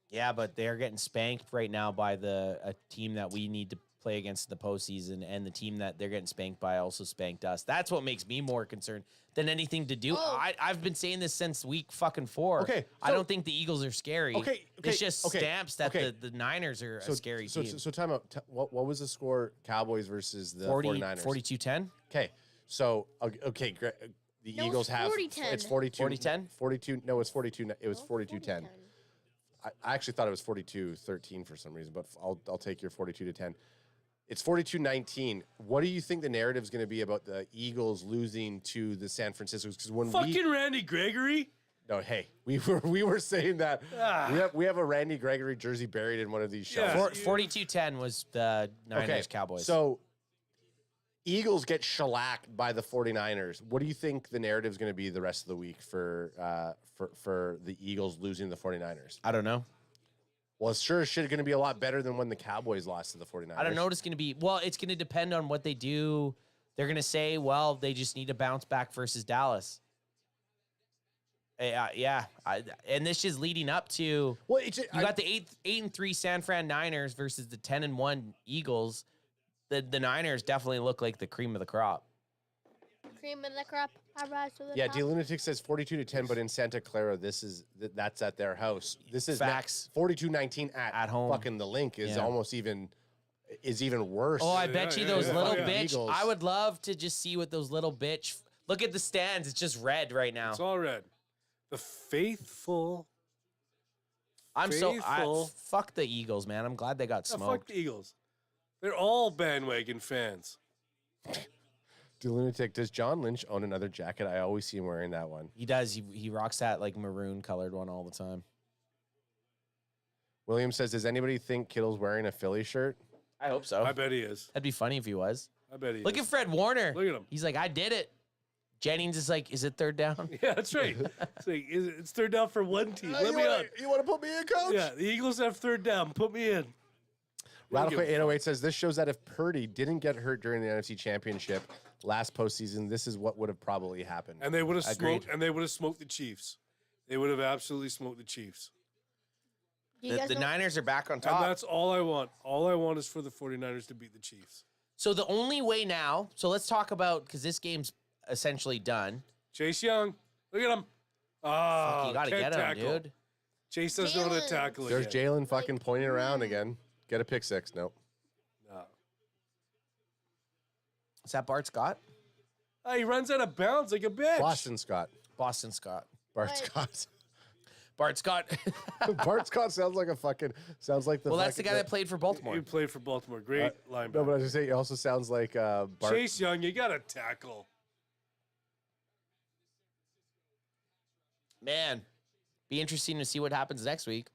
Yeah, but they're getting spanked right now by a team that we need to play against in the postseason, and the team that they're getting spanked by also spanked us. That's what makes me more concerned than anything to do. I've been saying this since week fucking 4. Okay, I don't think the Eagles are scary. Okay, This just stamps that okay. the Niners are a scary team. So time out. What was the score? Cowboys versus the 49ers? 42-10? Okay, so okay, great. The No, Eagles it's have 40-10. it's 42 40-10? 42. No, it's 42. It was 42-10. 40-10. I actually thought it was 42-13 for some reason, but I'll take your 42-10. It's 42-19. What do you think the narrative is going to be about the Eagles losing to the San Francisco? Because when Randy Gregory. No, hey, we were saying that we have a Randy Gregory jersey buried in one of these shelves. Yeah. 42-10 was the Niners Cowboys. So Eagles get shellacked by the 49ers. What do you think the narrative is going to be the rest of the week for the Eagles losing to the 49ers? I don't know. Well, it's sure as shit going to be a lot better than when the Cowboys lost to the 49ers. I don't know what it's going to be. Well, it's going to depend on what they do. They're going to say, well, they just need to bounce back versus Dallas. And this is leading up to you got the 8-3 San Fran Niners versus the 10-1 Eagles. The Niners definitely look like the cream of the crop. Cream of the crop. I rise to the Yeah, top. D-Lunatic says 42-10, but in Santa Clara, that's at their house. This is Facts. 42-19 at home. Fucking the link is almost even worse. Oh, I bet you those little bitch. Eagles. I would love to just see what those little bitch. Look at the stands. It's just red right now. It's all red. The faithful. Fuck the Eagles, man. I'm glad they got No, smoked. fuck the Eagles. They're all bandwagon fans. D-Lunatic, does John Lynch own another jacket? I always see him wearing that one. He does. He rocks that like maroon colored one all the time. William says, does anybody think Kittle's wearing a Philly shirt? I hope so. I bet he is. That'd be funny if he was. I bet he Look is. at Fred Warner. Look at him. He's like, I did it. Jennings is like, is it third down? Yeah, that's right. It's third down for one team. Let me on. You want to put me in, coach? Yeah, the Eagles have third down. Put me in. Radical 808 says, this shows that if Purdy didn't get hurt during the NFC Championship last postseason, this is what would have probably happened. And they would have Agreed. smoked. And they would have smoked the Chiefs. They would have absolutely smoked the Chiefs. The Niners are back on And top. that's all I want. All I want is for the 49ers to beat the Chiefs. So the only way now, so let's talk about, because this game's essentially done. Chase Young, look at him. Oh, Fuck, you got to can't get him, tackle. dude. Chase doesn't know how to tackle There's again. Jalen fucking pointing around again. Get a pick six. Nope. No. Is that Bart Scott? Oh, he runs out of bounds like a bitch. Boston Scott. Boston Scott. Bart What? Scott. Bart Scott. Bart Scott sounds like the Well, that's the guy that played for Baltimore. He played for Baltimore. Great linebacker. No, but I was just saying, he also sounds like Bart. Chase Young, you got to tackle. Man, be interesting to see what happens next week.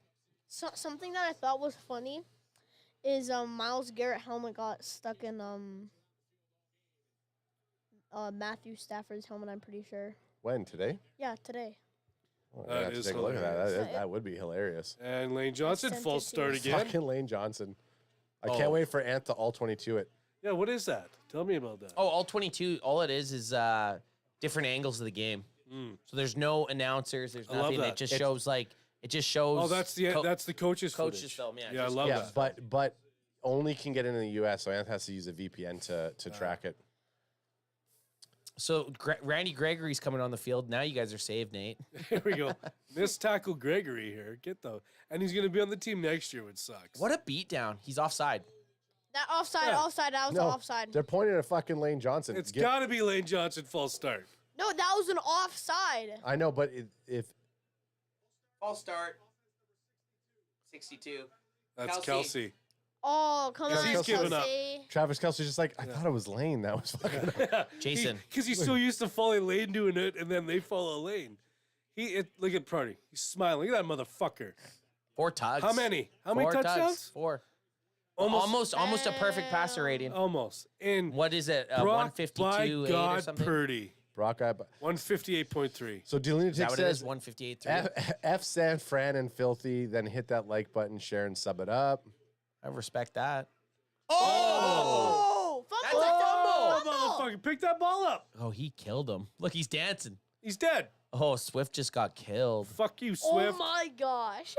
So, something that I thought was funny is Myles Garrett helmet got stuck in Matthew Stafford's helmet. I'm pretty sure. When today? Yeah, today. Oh, That I have to is take a look at that. hilarious. That would be hilarious. And Lane Johnson, sent false it to start you. again. Fucking Lane Johnson. I Oh. can't wait for Ant to all 22 it. Yeah, what is that? Tell me about that. Oh, all 22. All it is different angles of the game. Mm. So there's no announcers. There's I love nothing. that. It just shows Oh, that's the coach's coach's footage. film. Yeah, Yeah, I just- love Yeah, that. but only can get into the US, so Ant has to use a VPN to track it. So Randy Gregory's coming on the field. Now you guys are saved, Nate. Here we go. Miss tackle Gregory here. And he's going to be on the team next year, which sucks. What a beatdown. He's offside. That offside, Yeah. offside. That was No, offside. they're pointing at fucking Lane Johnson. It's got to be Lane Johnson false start. No, that was an offside. I know, but if False start. 62. That's Kelsey. Kelsey. Oh, come Because on, he's given up. Kelsey. Travis Kelce's just like, I thought it was Lane. That was fucking. Jason. Because he's so used to following Lane doing it, and then they follow Lane. Look at Purdy. He's smiling. Look at that motherfucker. 4 tugs. How many? How many 4 tugs. touchdowns? 4. Almost a perfect passer rating. Almost. And What is it? Brock, 152 by 8 or God, something? Purdy. Brock, 158.3. so Is Delunatic that what it is? says 158 F San Fran and Filthy, then hit that like button, share and sub it up. I respect that. Oh, That's fumble. a fumble. Motherfucker, pick that ball up. Oh, he killed him. Look, he's dancing. He's dead. Oh, Swift just got killed. Fuck you, Oh Swift. my gosh.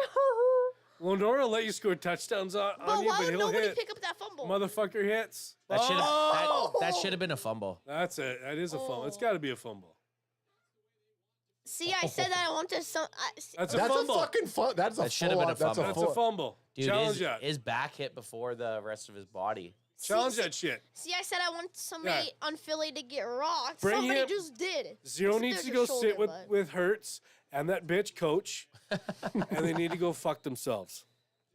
Londora will let you score touchdowns on But you, why but would he'll nobody hit. pick up that fumble? Motherfucker hits. That should Oh! that should have been a fumble. That's it. That is a fumble. It's got to be a fumble. See, I said that I wanted some. That's a That's fumble. a fucking fun. That's a That should have been a full-on- fumble. That's a fumble. Dude, Challenge that. his back hit before the rest of his body. Challenge that shit. See, I said I want somebody Yeah. on Philly to get rocked. Bring Somebody him- just did. Zero It's needs to their go shoulder, sit but- with Hertz and that bitch coach, and they need to go fuck themselves.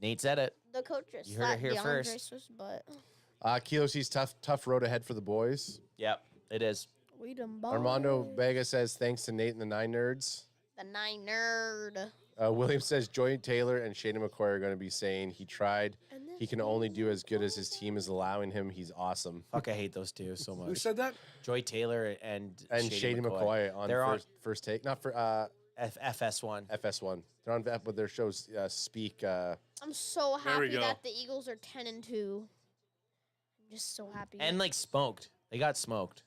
Nate said it. The coaches. You heard it here first. But Kilo sees tough road ahead for the boys. Yep, it is. we done Armando boys. Vega says thanks to Nate and the 9 Nerds. The 9 nerd. William says Joy Taylor and Shayna McCoy are going to be saying he tried. He can only do as good as his team is allowing him. He's awesome. Fuck, I hate those two so Who much. said that? Joy Taylor and Shady McCoy on They're first take. Not for FS1. FS1. They're on but their shows Speak. I'm so There we happy go. that the Eagles are 10-2. I'm just so happy. And like smoked. They got smoked.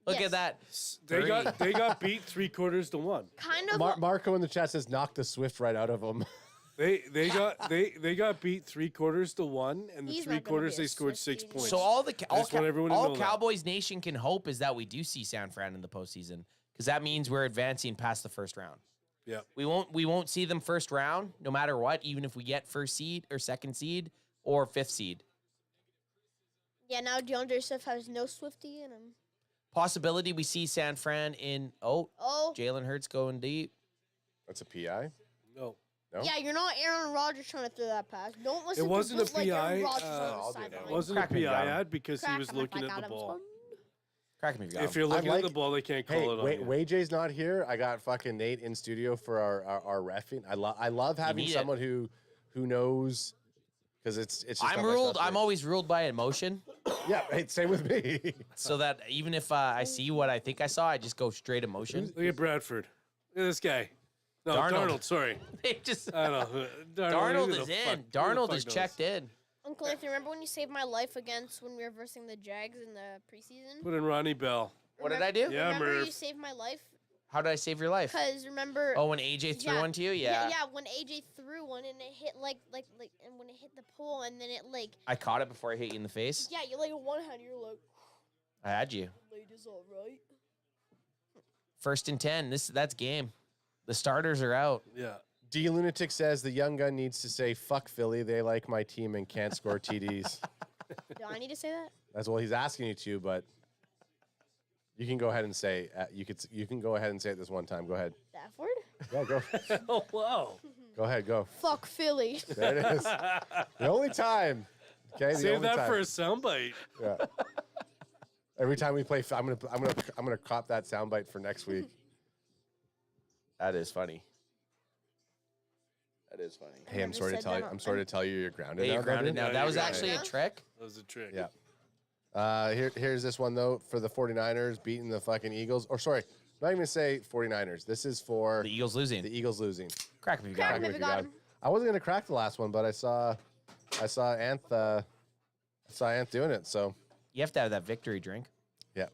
Look Yes. at that. They got beat 3-1. kind of. Marco in the chat says knock the Swift right out of him. They got beat 3-1, and the He's 3 not gonna quarters be a they scored Swiftie. 6 points. So all I just want everyone to know that. Cowboys Nation can hope is that we do see San Fran in the postseason because that means we're advancing past the first round. Yeah. We won't see them first round no matter what, even if we get first seed or second seed or fifth seed. Yeah, now DeAndre Swift has no Swifty in him. Possibility we see San Fran in Oh. Jalen Hurts going deep. That's a PI. No. No? Yeah, you're not Aaron Rodgers trying to throw that pass. Don't listen It wasn't to a Buzz like PI. Aaron Rodgers on I'll the do sideline. It wasn't Crack a me PI down. ad because he Crack was him if looking I at got the him, ball. son. Crack me If you're looking I at the like- ball, they can't call Hey, it on you. WayJ's not here. I got fucking Nate in studio for our refing. I love having need it. someone who knows because it's just I'm not my ruled. stuff, I'm right? always ruled by emotion, Yeah, hey, same with me. so that even if I see what I think I saw, I just go straight emotion. Look at Bradford. Look at this guy. No, Darnold. Darnold. Sorry. They just I don't know. Darnold who is the in. fuck- who the Darnold fuck is knows? checked in. Uncle Anthony, remember when you saved my life against when we were versing the Jags in the preseason? Put in Ronnie Bell. What did I do? Yeah, Remember Murph. you saved my life? How did I save your life? Because remember. Oh, when AJ threw yeah, one to you, yeah. Yeah, when AJ threw one and it hit and when it hit the pole and then it I caught it before I hit you in the face. yeah, you're like in one hand, you're like, I had you. ladies, all right. 1st and 10. That's game. The starters are out. Yeah. D Lunatic says the young gun needs to say fuck Philly. They like my team and can't score TDs. Do I need to say that? That's what he's asking you to, but you can go ahead and say you can go ahead and say it this one time. Go ahead. The F word? Yeah, go. Oh, wow. Go ahead. Go. Fuck Philly. There it is. The only time. Okay. The Save only that time. for a soundbite. Yeah. Every time we play, I'm gonna cop that soundbite for next week. That is funny. That is funny. Hey, I'm never sorry to said tell that you. on- I'm sorry to tell you, you're grounded. Hey, you're now, grounded Brendan. now. That was you're actually a grounded. trick. That was a trick. Yeah. Here's this one, though, for the 49ers beating the fucking Eagles. Or, sorry, not even say 49ers. This is for... The Eagles losing. The Eagles losing. Crack him if you got him. Crack him if you got him. I wasn't going to crack the last one, but I saw Anth doing it, so... You have to have that victory drink. Yeah.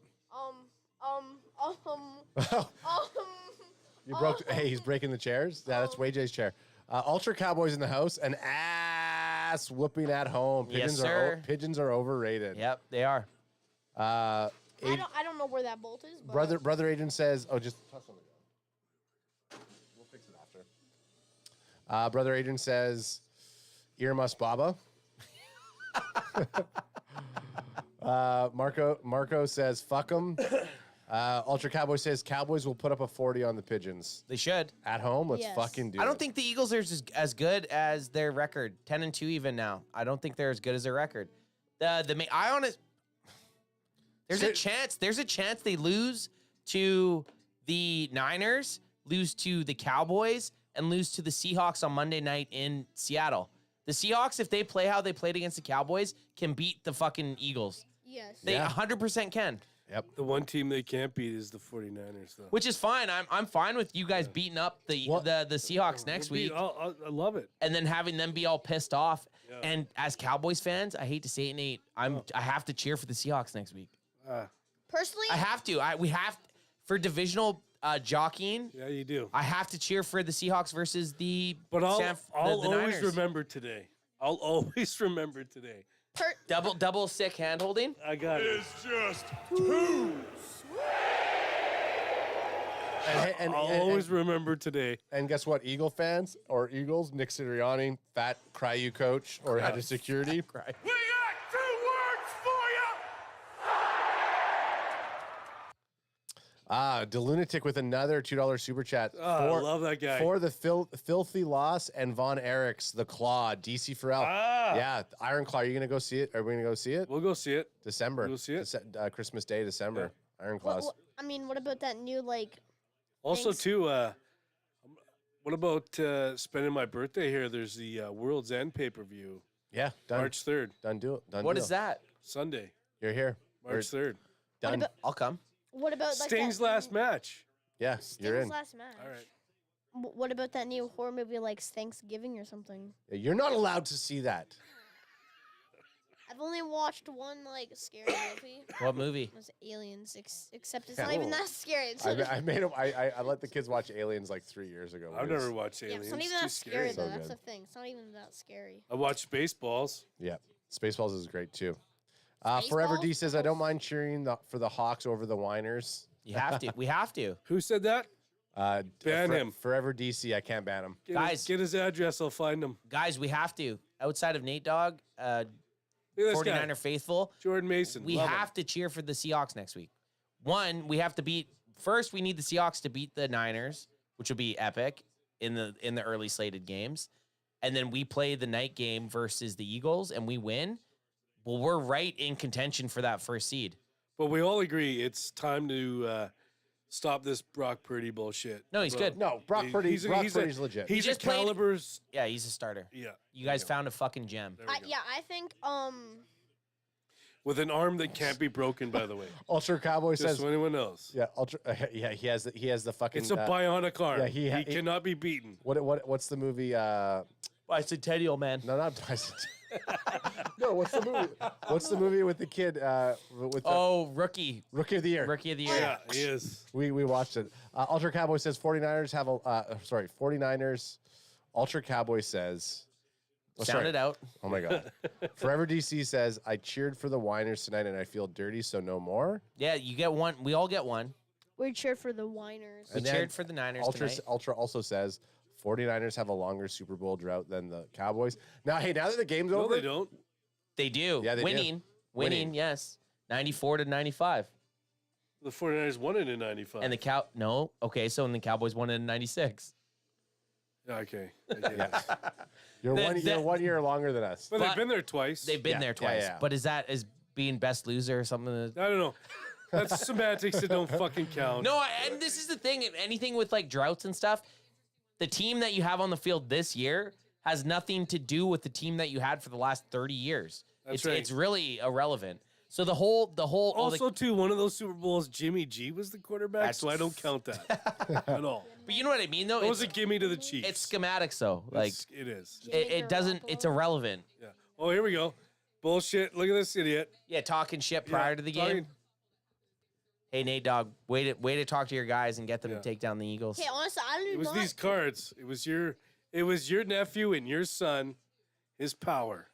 You Oh. broke... Hey, he's breaking the chairs? Yeah, that's WayJ's chair. Ultra Cowboys in the house, and ass whooping at home. Yes, sir. Pigeons are overrated. Yep, they are. I don't know where that bolt is. But Brother Agent says, just toss on the go. We'll fix it after. Brother Agent says, Earmuffs Baba. Marco says, fuck them. Ultra Cowboy says, Cowboys will put up a 40 on the Pigeons. They should. At home, let's Yes. fucking do it. I don't think the Eagles are as good as their record. 10-2 even now. I don't think they're as good as their record. There's a chance they lose to the Niners, lose to the Cowboys, and lose to the Seahawks on Monday night in Seattle. The Seahawks, if they play how they played against the Cowboys, can beat the fucking Eagles. Yes. They 100% can. Yep. The one team they can't beat is the 49ers, though. Which is fine. I'm fine with you guys beating up the Seahawks next week. I love it. And then having them be all pissed off. Yeah. And as Cowboys fans, I hate to say it, Nate, I have to cheer for the Seahawks next week. Personally, I have to. We have for divisional jockeying. Yeah, you do. I have to cheer for the Seahawks versus the. But I'll the always Niners. remember today. I'll always remember today. Double sick hand holding. I got it. It's just too I'll always remember today. And guess what? Eagle fans or Eagles, Nick Sirianni, fat Cryu coach or head of security. We got 2 words for you. DeLunatic with another $2 super chat. I love that guy. For the filthy loss and Von Erichs, the Claw, DC Pharrell. Yeah, Iron Claw. Are you going to go see it? Are we going to go see it? We'll go see it. December. We'll see it. Christmas Day, December. Yeah. Iron Claws. what about that new, Also, Thanks. too, what about spending my birthday here? There's the World's End pay-per-view. Yeah, done. March 3rd. Done deal. What is that? Sunday. You're here. March 3rd. Done. I'll come. what about Sting's that last match. Yeah, you're in. last match? All right. What about that new horror movie like Thanksgiving or something? You're not allowed to see that. I've only watched one scary movie. What movie? It was Aliens, except it's not even that scary. It's I made him. I let the kids watch Aliens 3 years ago. I've never watched Aliens. it's not even It's that too scary though. So That's good. the thing. It's not even that scary. I watched Spaceballs. Yeah, Spaceballs is great too. Forever D says I don't mind cheering for the Hawks over the Whiners. You have to. We have to. Who said that? Ban him. Forever DC. I can't ban him. Get his address. I'll find him. Guys, we have to. Outside of Nate Dogg, Look at this 49er guy. faithful, Jordan Mason. we Love have him. to cheer for the Seahawks next week. One, we have to beat. First, we need the Seahawks to beat the Niners, which will be epic in the early slated games, and then we play the night game versus the Eagles, and we win. Well, we're right in contention for that first seed. But we all agree it's time to stop this Brock Purdy bullshit. No, he's good. No, Brock Purdy's legit. He's just a played- calibers. Yeah, he's a starter. Yeah. You guys found a fucking gem. There we go. I think With an arm that can't be broken, by the way. Ultra Cowboy Just says. so anyone else. Yeah, Ultra. Yeah, he has the fucking. It's a bionic arm. yeah, he cannot be beaten. What's the movie? Bicentennial man. No, not Bicentennial. No, what's the movie? What's the movie with the kid? With the Rookie. Rookie of the Year. Rookie of the Year. Yeah, he is. We watched it. Ultra Cowboy says 49ers have a 49ers. Ultra Cowboy says. Sound it out. Oh my God. Forever DC says I cheered for the Whiners tonight and I feel dirty, so no more. Yeah, you get one. We all get one. we cheered for the Whiners. We And then cheered for the Niners tonight. Ultra also says 49ers have a longer Super Bowl drought than the Cowboys. Now that the game's No, over, they don't. They do. Yeah, they do. Winning, Winning. yes. 94-95. The 49ers won it in 95. And the so and the Cowboys won it in 96. Okay. I get it. you're The- 1 year longer than us. But they've been there twice. They've been Yeah, there yeah, twice. yeah. But is that as being best loser or something? I don't know. That's semantics that don't fucking count. No, and this is the thing. Anything with droughts and stuff, the team that you have on the field this year has nothing to do with the team that you had for the last 30 years. That's right. It's really irrelevant. So the whole Also, too, one of those Super Bowls, Jimmy G was the quarterback, so I don't count that at all. But you know what I mean, though. It was a gimme to the Chiefs. It's schematics, though. Like it is. It doesn't. It's irrelevant. Yeah. Oh, here we go. Bullshit. Look at this idiot. Yeah, talking shit prior to the game. Hey, Nate Dogg, way to talk to your guys and get them to take down the Eagles. Okay, honestly, I It do was not. these cards. It was your nephew and your son, his power.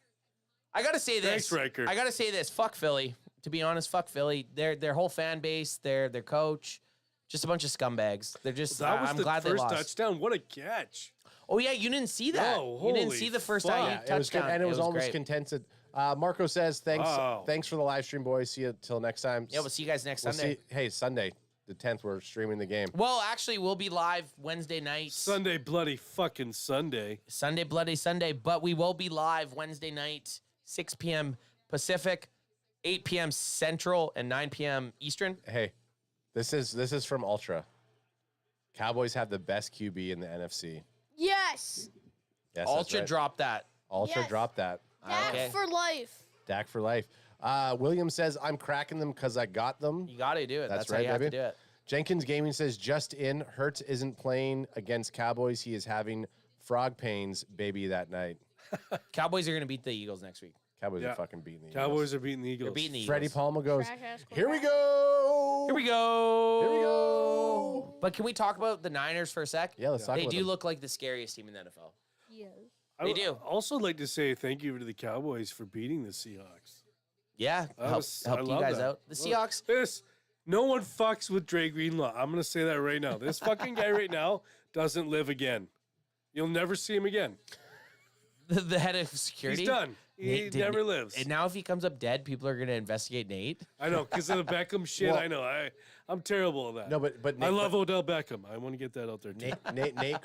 I gotta say this. Thanks, Riker. I gotta say this. Fuck Philly. To be honest, fuck Philly. Their whole fan base, their coach, just a bunch of scumbags. They're just. That was I'm the glad they first lost. touchdown. What a catch! Oh yeah, you didn't see that. No, you didn't holy see the first fuck. IU Yeah, it was good, touchdown, and it was almost great. contested. Marco says, thanks Wow. thanks for the live stream, boys. See you till next time. Yeah, we'll see you guys next We'll Sunday. Hey, Sunday, the 10th, we're streaming the game. Well, actually, we'll be live Wednesday night. Sunday, bloody fucking Sunday. Sunday, bloody Sunday. But we will be live Wednesday night, 6 p.m. Pacific, 8 p.m. Central, and 9 p.m. Eastern. Hey, this is from Ultra. Cowboys have the best QB in the NFC. Yes. Yes, Ultra right. dropped that. Ultra Yes. dropped that. Dak Okay. for life. Dak for life. William says, I'm cracking them because I got them. You got to do it. That's That's how right, you have to baby. do it. Jenkins Gaming says, just in, Hurts isn't playing against Cowboys. He is having frog pains, baby, that night. Cowboys are going to beat the Eagles next week. Cowboys Yeah. are fucking beating the Cowboys are beating the Eagles. They're beating the Eagles. Freddie Palma goes, Trash-ass here we quarterback. go. Here we go. Here we go. But can we talk about the Niners for a sec? Yeah, let's talk They about do them. look like the scariest team in the NFL. Yes. I They would do. also like to say thank you to the Cowboys for beating the Seahawks. Yeah, I help you love guys that. out. The Seahawks. No one fucks with Dre Greenlaw. I'm going to say that right now. This fucking guy right now doesn't live again. You'll never see him again. The head of security. He's done. He Nate did- never lives. And now if he comes up dead, people are going to investigate Nate. I know, because of the Beckham shit. Well- I know. I'm terrible at that. No, but I Nate, love Odell Beckham. I want to get that out there, too. Nate Nate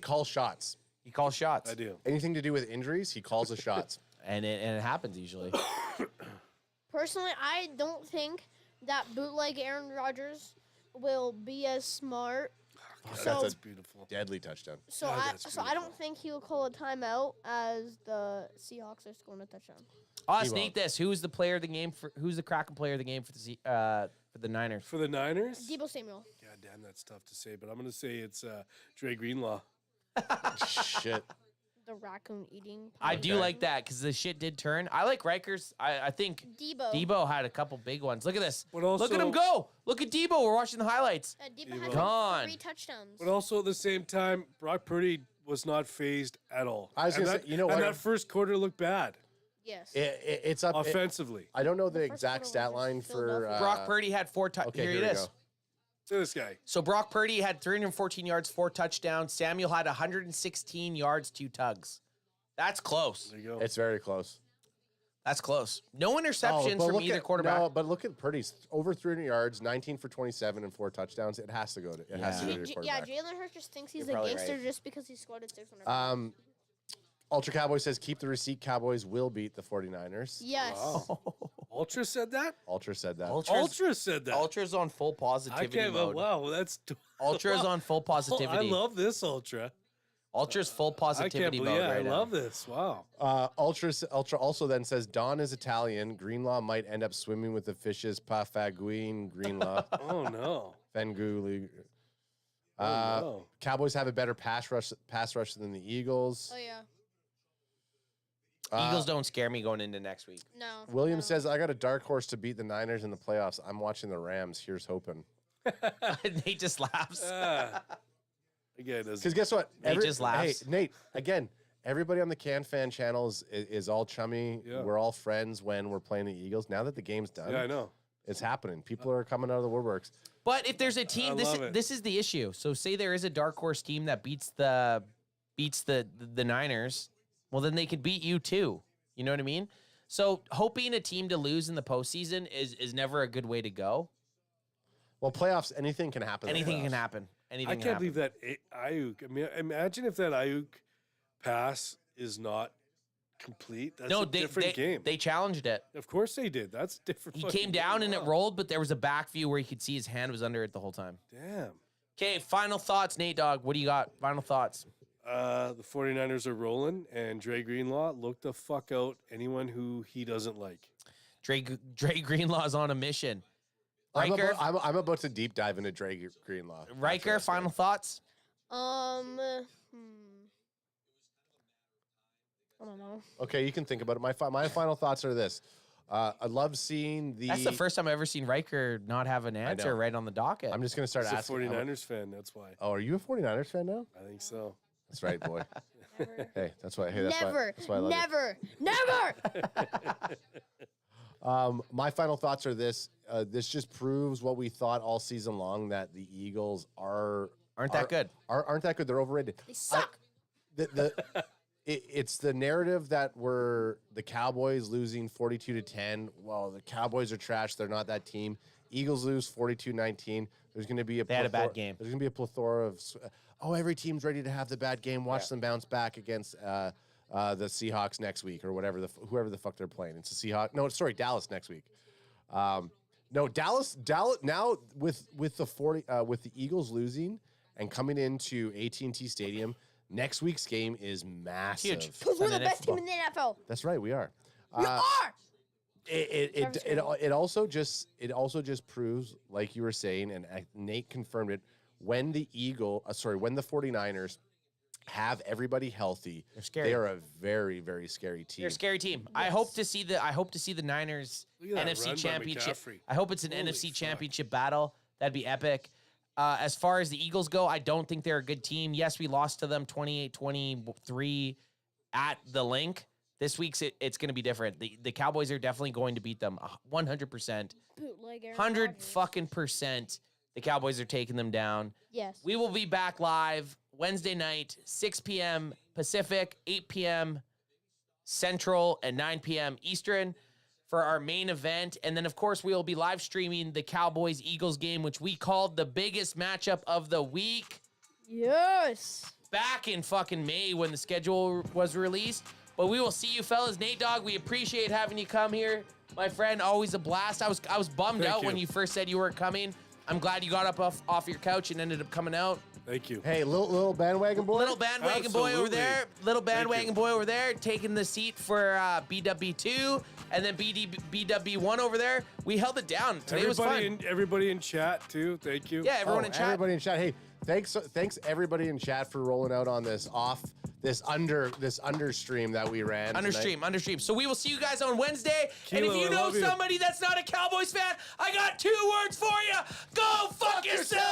calls shots. He calls shots. I do. Anything to do with injuries, he calls the shots. And it happens usually. Personally, I don't think that bootleg Aaron Rodgers will be as smart. So, That's a Beautiful. deadly touchdown. so God, I that's so I don't think he'll call a timeout as the Seahawks are scoring a touchdown. I'll He ask Nate this: Who's the player of the game who's the Kraken player of the game for the Niners? For the Niners? Debo Samuel. God damn, that's tough to say, but I'm going to say it's Dre Greenlaw. Shit. The raccoon eating. I do like that because the shit did turn. I like Rikers. I think Debo had a couple big ones. Look at this. But Look at him also- go. Look at Debo. We're watching the highlights. Debo had Gone. 3 touchdowns. But also at the same time, Brock Purdy was not phased at all. I was And gonna that- say, you know and what? that first quarter looked bad Yes. It's up. offensively. I don't know the first exact quarter stat was line just for Philadelphia. Brock Purdy had 4 touchdowns. Okay, Here here it we is. go. To this guy. So Brock Purdy had 314 yards, 4 touchdowns. Samuel had 116 yards, 2 tugs. That's close. There you go. Oh, It's very close. That's close. No interceptions but from look either at, quarterback. No, but look at Purdy's over 300 yards, 19 for 27 and 4 touchdowns. It has to go to. It has to go to your Yeah, quarterback. Jalen Hurts just thinks he's You're a probably gangster right. just because he scored at 600. Ultra Cowboy says keep the receipt. Cowboys will beat the 49ers. Yes. Wow. Ultra said that? Ultra said that. Ultra said that. Ultra's on full I positivity can't. mode. Wow, that's. Ultra's on full positivity. I love this Ultra. Ultra's full I can't positivity believe. mode Yeah, right I now. love this. Wow. Ultra also then says Don is Italian. Greenlaw might end up swimming with the fishes. Pafaguin Greenlaw. Oh no. Fenguli. Oh, no. Cowboys have a better pass rush than the Eagles. Oh yeah. Eagles don't scare me going into next week. No. William no. says I got a dark horse to beat the Niners in the playoffs. I'm watching the Rams. Here's hoping. Nate just laughs. Again, Because guess what? Nate just laughs. Hey, Nate, again, everybody on the Can Fan channel is all chummy. Yeah. We're all friends when we're playing the Eagles. Now that the game's done, yeah, I know. it's happening. People are coming out of the woodworks. But if there's a team, love it. this is the issue. So say there is a dark horse team that beats the Niners, well then they could beat you too. You know what I mean? So hoping a team to lose in the postseason is never a good way to go. Well, playoffs, anything can happen. in the Anything can playoffs. happen. Anything I can can't happen. believe that Ayuk. I mean, imagine if that Ayuk pass is not complete. That's No, a different game. They challenged it. Of course they did. That's a different. He fucking came down game. and it Wow. rolled, but there was a back view where you could see his hand was under it the whole time. Damn. Okay, final thoughts, Nate Dogg. What do you got? Final thoughts. The 49ers are rolling, and Dre Greenlaw, look the fuck out anyone who he doesn't like. Dre Greenlaw's on a mission. Riker, I'm about to deep dive into Dre Greenlaw. Riker, final thoughts? I don't know. Okay, you can think about it. My final thoughts are this. I love seeing the... That's the first time I've ever seen Riker not have an answer right on the docket. I'm just going to start He's asking. a 49ers fan, that's why. Oh, are you a 49ers fan now? I think so. That's right, boy. Hey, that's why. Hey, Never. That's why I love Never. My final thoughts are this. This just proves what we thought all season long, that the Eagles aren't that good. Aren't that good. They're overrated. They suck. It's the narrative that we're the Cowboys losing 42-10. Well, the Cowboys are trash. They're not that team. Eagles lose 42-19. There's going to be They had a bad game. There's going to be a plethora of every team's ready to have the bad game. Watch them bounce back against the Seahawks next week or whoever the fuck they're playing. It's the Seahawks. No, sorry, Dallas next week. No, Dallas now with the Eagles losing and coming into AT&T Stadium. Next week's game is massive. Huge. Because we're the best team in the NFL. That's right, we are. We are. It also just proves, like you were saying, and Nate confirmed it, when the 49ers have everybody healthy, they're scary. They are a very, very scary team. They're a scary team. Yes. I hope to see the Niners NFC Championship. I hope it's an NFC Championship battle. That'd be epic. As far as the Eagles go, I don't think they're a good team. Yes, we lost to them 28-23 at the Link. This week's it's going to be different. The Cowboys are definitely going to beat them 100%. Bootleg Aaron 100 fucking percent. The Cowboys are taking them down. Yes. We will be back live Wednesday night, 6 p.m. Pacific, 8 p.m. Central, and 9 p.m. Eastern for our main event. And then, of course, we will be live streaming the Cowboys-Eagles game, which we called the biggest matchup of the week. Yes. Back in fucking May when the schedule was released. But we will see you fellas. Nate Dogg, we appreciate having you come here. My friend, always a blast. I was bummed out when you first said you weren't coming. I'm glad you got up off your couch and ended up coming out. Thank you. Hey, little bandwagon boy. Little bandwagon boy over there. Little bandwagon boy over there, taking the seat for BW2, and then BW1 over there. We held it down. Today was fun. Everybody in chat too. Thank you. Yeah, everyone in chat. Everybody in chat. Hey, thanks everybody in chat for rolling out on this under stream that we ran. Understream. So we will see you guys on Wednesday. And if you know somebody that's not a Cowboys fan, I got 2 words for you. Go fuck yourself.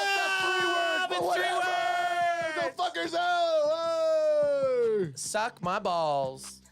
That's 3 words. It's 3 words. Go fuck yourself. Hey. Suck my balls.